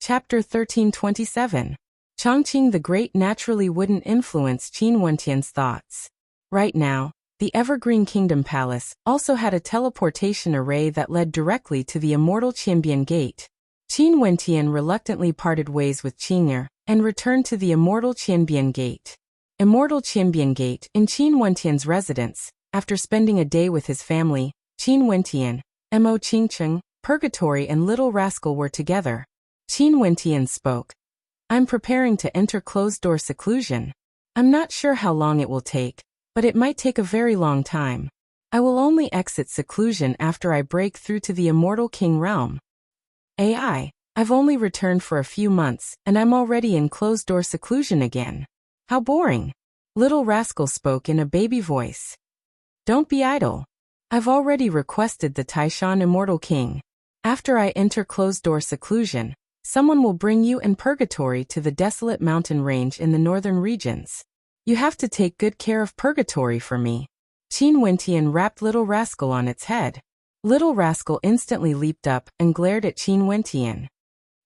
Chapter 1327. Chongqing the Great naturally wouldn't influence Qin Wentian's thoughts. Right now, the Evergreen Kingdom Palace also had a teleportation array that led directly to the immortal Qianbian Gate. Qin Wentian reluctantly parted ways with Qing'er and returned to the immortal Qianbian Gate. Immortal Qianbian Gate in Qin Wentian's residence. After spending a day with his family, Qin Wentian, Mo Qingcheng, Purgatory and Little Rascal were together. Qin Wentian spoke. I'm preparing to enter closed-door seclusion. I'm not sure how long it will take, but it might take a very long time. I will only exit seclusion after I break through to the Immortal King realm. I've only returned for a few months, and I'm already in closed-door seclusion again. How boring. Little Rascal spoke in a baby voice. Don't be idle. I've already requested the Taishan Immortal King. After I enter closed-door seclusion, Someone will bring you and Purgatory to the desolate mountain range in the northern regions. You have to take good care of Purgatory for me. Qin Wentian rapped Little Rascal on its head. Little Rascal instantly leaped up and glared at Qin Wentian.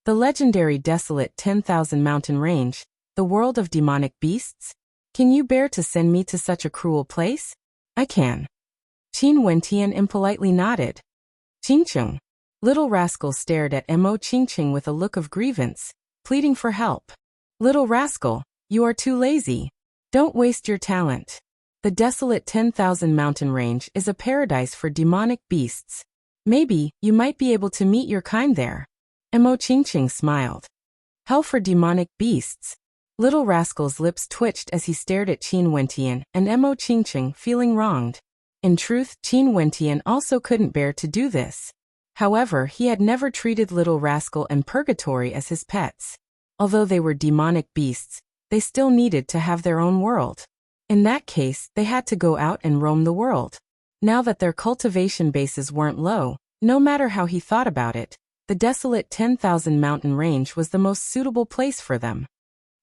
The legendary desolate 10,000 mountain range, the world of demonic beasts? Can you bear to send me to such a cruel place? I can. Qin Wentian impolitely nodded. Qingqing. Little Rascal stared at Mo Qingqing with a look of grievance, pleading for help. Little Rascal, you are too lazy. Don't waste your talent. The desolate 10,000 mountain range is a paradise for demonic beasts. Maybe you might be able to meet your kind there. Mo Qingqing smiled. Hell for demonic beasts. Little Rascal's lips twitched as he stared at Qin Wentian and Mo Qingqing, feeling wronged. In truth, Qin Wentian also couldn't bear to do this. However, he had never treated Little Rascal and Purgatory as his pets. Although they were demonic beasts, they still needed to have their own world. In that case, they had to go out and roam the world. Now that their cultivation bases weren't low, no matter how he thought about it, the desolate 10,000 mountain range was the most suitable place for them.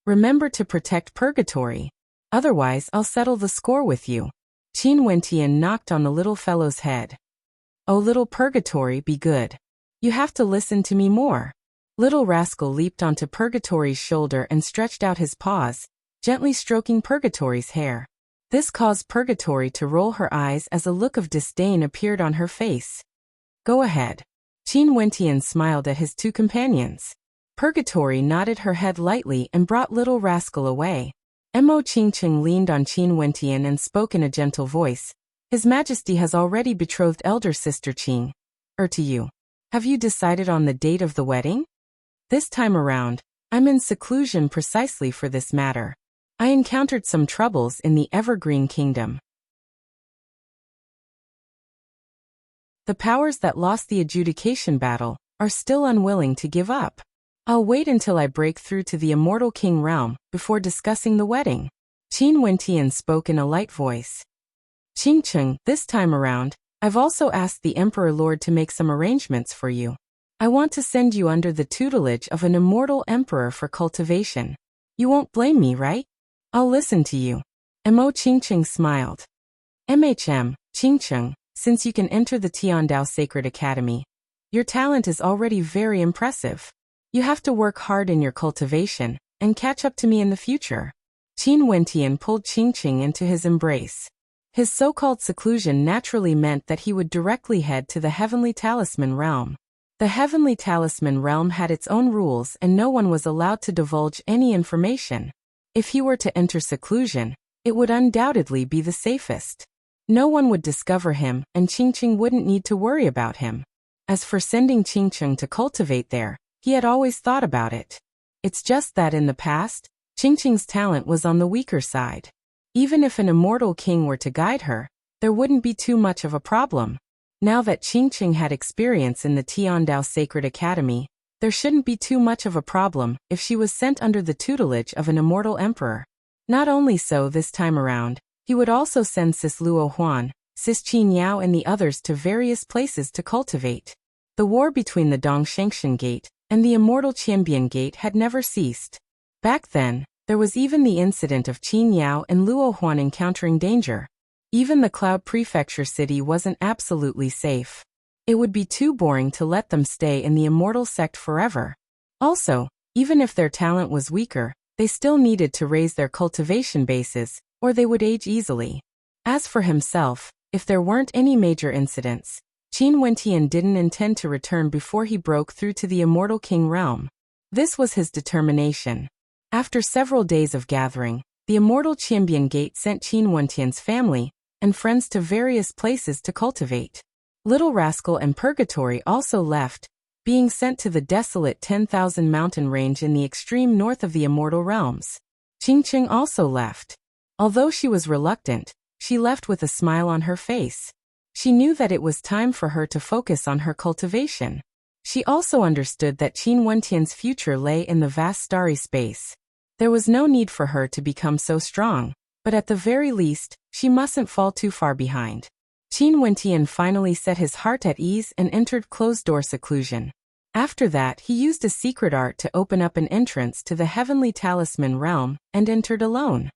Remember to protect Purgatory. Otherwise, I'll settle the score with you. Qin Wentian knocked on the little fellow's head. Oh, little Purgatory, be good. You have to listen to me more. Little Rascal leaped onto Purgatory's shoulder and stretched out his paws, gently stroking Purgatory's hair. This caused Purgatory to roll her eyes as a look of disdain appeared on her face. Go ahead. Qin Wentian smiled at his two companions. Purgatory nodded her head lightly and brought Little Rascal away. Mo Qingqing leaned on Qin Wentian and spoke in a gentle voice. His Majesty has already betrothed elder sister Qing. To you. Have you decided on the date of the wedding? This time around, I'm in seclusion precisely for this matter. I encountered some troubles in the Evergreen Kingdom. The powers that lost the adjudication battle are still unwilling to give up. I'll wait until I break through to the Immortal King realm before discussing the wedding. Qin Wentian spoke in a light voice. Qingqing, this time around, I've also asked the Emperor Lord to make some arrangements for you. I want to send you under the tutelage of an immortal emperor for cultivation. You won't blame me, right? I'll listen to you. Mo Qingqing smiled. Qingqing, since you can enter the Tiandao Sacred Academy, your talent is already very impressive. You have to work hard in your cultivation and catch up to me in the future. Qin Wentian pulled Qingqing into his embrace. His so-called seclusion naturally meant that he would directly head to the Heavenly Talisman realm. The Heavenly Talisman realm had its own rules and no one was allowed to divulge any information. If he were to enter seclusion, it would undoubtedly be the safest. No one would discover him and Qingqing wouldn't need to worry about him. As for sending Qingqing to cultivate there, he had always thought about it. It's just that in the past, Qingqing's talent was on the weaker side. Even if an immortal king were to guide her, there wouldn't be too much of a problem. Now that Qingqing had experience in the Tiandao Sacred Academy, there shouldn't be too much of a problem if she was sent under the tutelage of an immortal emperor. Not only so this time around, he would also send Sis Luo Huan, Sis Qin Yao and the others to various places to cultivate. The war between the Dongshangshan Gate and the Immortal Qianbian Gate had never ceased. Back then, there was even the incident of Qin Yao and Luo Huan encountering danger. Even the Cloud Prefecture city wasn't absolutely safe. It would be too boring to let them stay in the Immortal Sect forever. Also, even if their talent was weaker, they still needed to raise their cultivation bases, or they would age easily. As for himself, if there weren't any major incidents, Qin Wentian didn't intend to return before he broke through to the Immortal King realm. This was his determination. After several days of gathering, the Immortal Qianbian Gate sent Qin Wentian's family and friends to various places to cultivate. Little Rascal and Purgatory also left, being sent to the desolate 10,000 mountain range in the extreme north of the Immortal Realms. Qingqing also left. Although she was reluctant, she left with a smile on her face. She knew that it was time for her to focus on her cultivation. She also understood that Qin Wentian's future lay in the vast starry space. There was no need for her to become so strong, but at the very least, she mustn't fall too far behind. Qin Wentian finally set his heart at ease and entered closed-door seclusion. After that, he used a secret art to open up an entrance to the Heavenly Talisman realm and entered alone.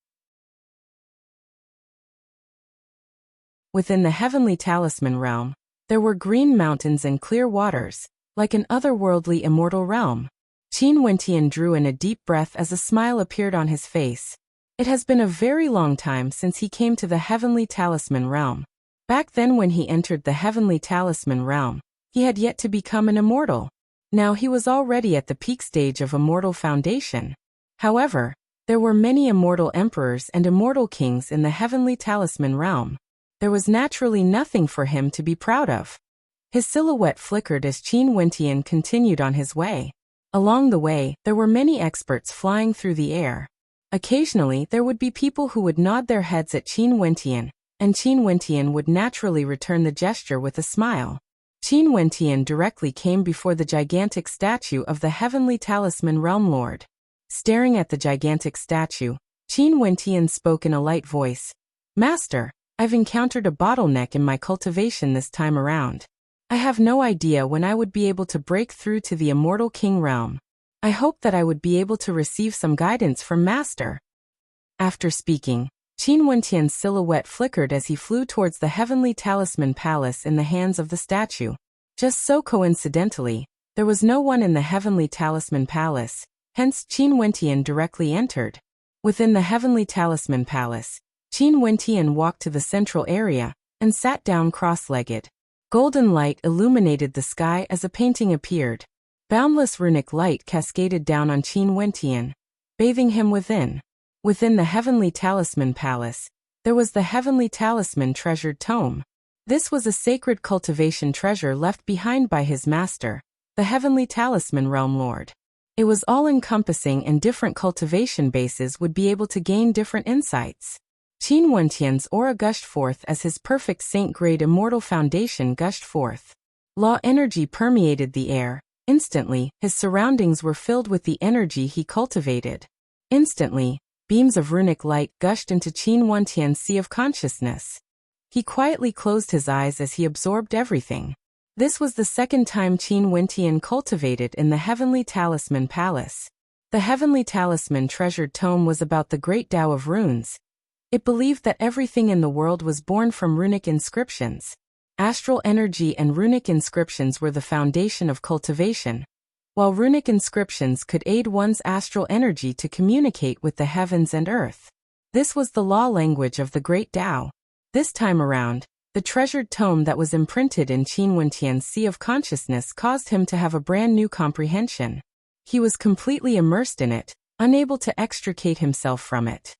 Within the Heavenly Talisman realm, there were green mountains and clear waters, like an otherworldly immortal realm. Qin Wentian drew in a deep breath as a smile appeared on his face. It has been a very long time since he came to the Heavenly Talisman realm. Back then when he entered the Heavenly Talisman realm, he had yet to become an immortal. Now he was already at the peak stage of immortal foundation. However, there were many immortal emperors and immortal kings in the Heavenly Talisman realm. There was naturally nothing for him to be proud of. His silhouette flickered as Qin Wentian continued on his way. Along the way, there were many experts flying through the air. Occasionally, there would be people who would nod their heads at Qin Wentian, and Qin Wentian would naturally return the gesture with a smile. Qin Wentian directly came before the gigantic statue of the Heavenly Talisman Realm Lord. Staring at the gigantic statue, Qin Wentian spoke in a light voice. "Master, I've encountered a bottleneck in my cultivation this time around. I have no idea when I would be able to break through to the Immortal King realm. I hope that I would be able to receive some guidance from Master." After speaking, Qin Wentian's silhouette flickered as he flew towards the Heavenly Talisman Palace in the hands of the statue. Just so coincidentally, there was no one in the Heavenly Talisman Palace, hence Qin Wentian directly entered. Within the Heavenly Talisman Palace, Qin Wentian walked to the central area and sat down cross-legged. Golden light illuminated the sky as a painting appeared. Boundless runic light cascaded down on Qin Wentian, bathing him within. Within the Heavenly Talisman Palace, there was the Heavenly Talisman Treasured Tome. This was a sacred cultivation treasure left behind by his master, the Heavenly Talisman Realm Lord. It was all-encompassing and different cultivation bases would be able to gain different insights. Qin Wentian's aura gushed forth as his perfect saint-grade immortal foundation gushed forth. Law energy permeated the air. Instantly, his surroundings were filled with the energy he cultivated. Instantly, beams of runic light gushed into Qin Wentian's sea of consciousness. He quietly closed his eyes as he absorbed everything. This was the second time Qin Wentian cultivated in the Heavenly Talisman Palace. The Heavenly Talisman Treasured Tome was about the great Tao of runes. It believed that everything in the world was born from runic inscriptions. Astral energy and runic inscriptions were the foundation of cultivation, while runic inscriptions could aid one's astral energy to communicate with the heavens and earth. This was the law language of the great Tao. This time around, the treasured tome that was imprinted in Qin Wentian's sea of consciousness caused him to have a brand new comprehension. He was completely immersed in it, unable to extricate himself from it.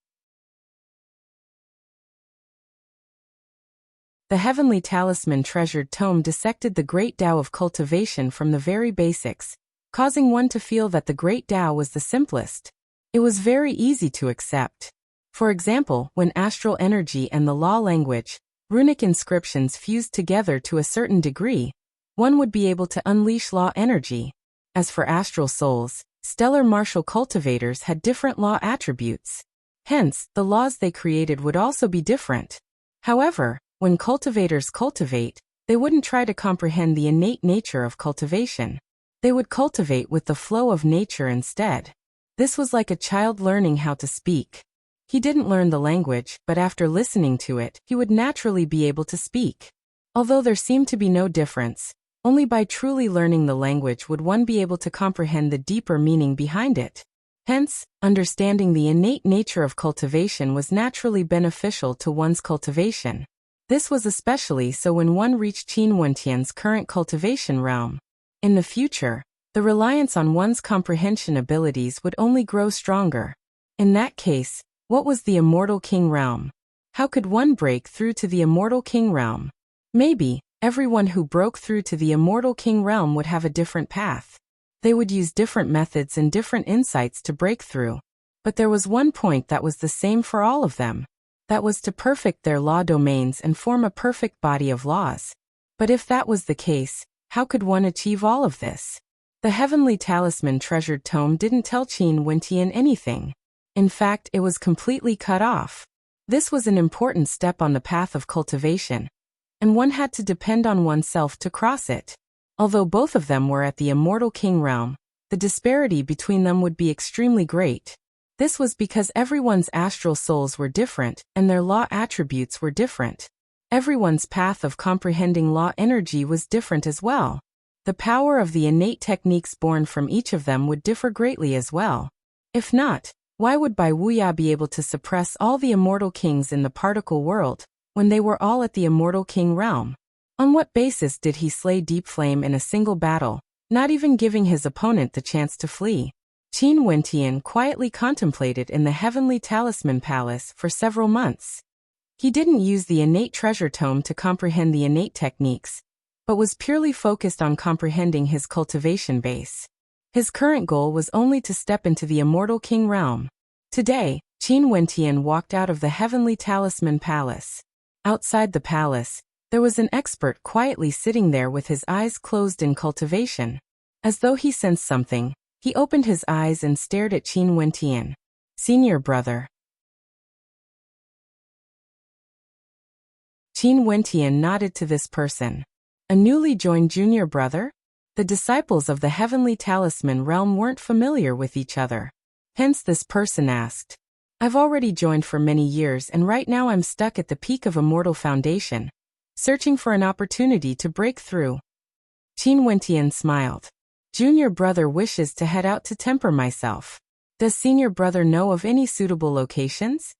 The Heavenly Talisman Treasured Tome dissected the great Tao of cultivation from the very basics, causing one to feel that the great Tao was the simplest. It was very easy to accept. For example, when astral energy and the law language, runic inscriptions fused together to a certain degree, one would be able to unleash law energy. As for astral souls, stellar martial cultivators had different law attributes. Hence, the laws they created would also be different. However, when cultivators cultivate, they wouldn't try to comprehend the innate nature of cultivation. They would cultivate with the flow of nature instead. This was like a child learning how to speak. He didn't learn the language, but after listening to it, he would naturally be able to speak. Although there seemed to be no difference, only by truly learning the language would one be able to comprehend the deeper meaning behind it. Hence, understanding the innate nature of cultivation was naturally beneficial to one's cultivation. This was especially so when one reached Qin Wentian's current cultivation realm. In the future, the reliance on one's comprehension abilities would only grow stronger. In that case, what was the Immortal King realm? How could one break through to the Immortal King realm? Maybe, everyone who broke through to the Immortal King realm would have a different path. They would use different methods and different insights to break through. But there was one point that was the same for all of them. That was to perfect their law domains and form a perfect body of laws. But if that was the case, how could one achieve all of this? The Heavenly Talisman Treasured Tome didn't tell Qin Wentian anything. In fact, it was completely cut off. This was an important step on the path of cultivation, and one had to depend on oneself to cross it. Although both of them were at the Immortal King realm, the disparity between them would be extremely great. This was because everyone's astral souls were different and their law attributes were different. Everyone's path of comprehending law energy was different as well. The power of the innate techniques born from each of them would differ greatly as well. If not, why would Bai Wuya be able to suppress all the immortal kings in the particle world, when they were all at the Immortal King realm? On what basis did he slay Deep Flame in a single battle, not even giving his opponent the chance to flee? Qin Wentian quietly contemplated in the Heavenly Talisman Palace for several months. He didn't use the innate treasure tome to comprehend the innate techniques, but was purely focused on comprehending his cultivation base. His current goal was only to step into the Immortal King realm. Today, Qin Wentian walked out of the Heavenly Talisman Palace. Outside the palace, there was an expert quietly sitting there with his eyes closed in cultivation. As though he sensed something, he opened his eyes and stared at Qin Wentian. "Senior brother." Qin Wentian nodded to this person. A newly joined junior brother? The disciples of the Heavenly Talisman realm weren't familiar with each other. Hence this person asked. "I've already joined for many years and right now I'm stuck at the peak of Immortal Foundation, searching for an opportunity to break through." Qin Wentian smiled. "Junior brother wishes to head out to temper myself. Does senior brother know of any suitable locations?"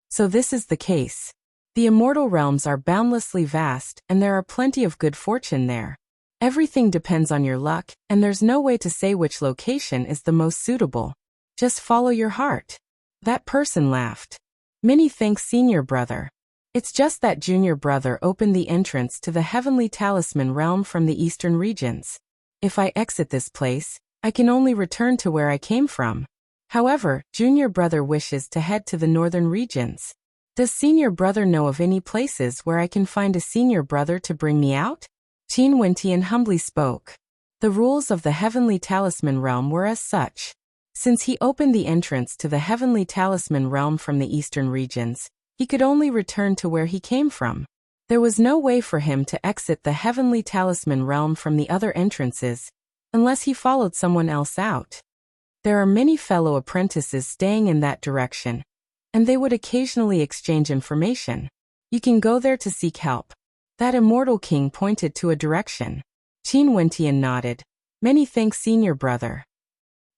So this is the case. The immortal realms are boundlessly vast and there are plenty of good fortune there. Everything depends on your luck, and there's no way to say which location is the most suitable. Just follow your heart. That person laughed. "Many thanks, senior brother. It's just that junior brother opened the entrance to the Heavenly Talisman realm from the eastern regions. If I exit this place, I can only return to where I came from. However, junior brother wishes to head to the northern regions. Does senior brother know of any places where I can find a senior brother to bring me out?" Qin Wentian humbly spoke. The rules of the Heavenly Talisman realm were as such. Since he opened the entrance to the Heavenly Talisman realm from the eastern regions, he could only return to where he came from. There was no way for him to exit the Heavenly Talisman realm from the other entrances, unless he followed someone else out. There are many fellow apprentices staying in that direction, and they would occasionally exchange information. You can go there to seek help. That Immortal King pointed to a direction. Qin Wentian nodded. "Many thanks, senior brother."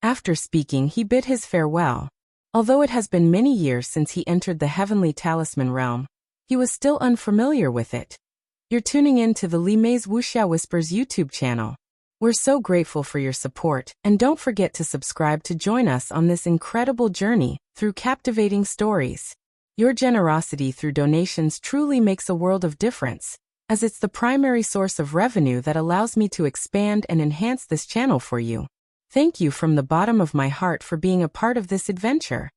After speaking, he bid his farewell. Although it has been many years since he entered the Heavenly Talisman realm, he was still unfamiliar with it. You're tuning in to the Li Mei's Wuxia Whispers YouTube channel. We're so grateful for your support, and don't forget to subscribe to join us on this incredible journey through captivating stories. Your generosity through donations truly makes a world of difference, as it's the primary source of revenue that allows me to expand and enhance this channel for you. Thank you from the bottom of my heart for being a part of this adventure.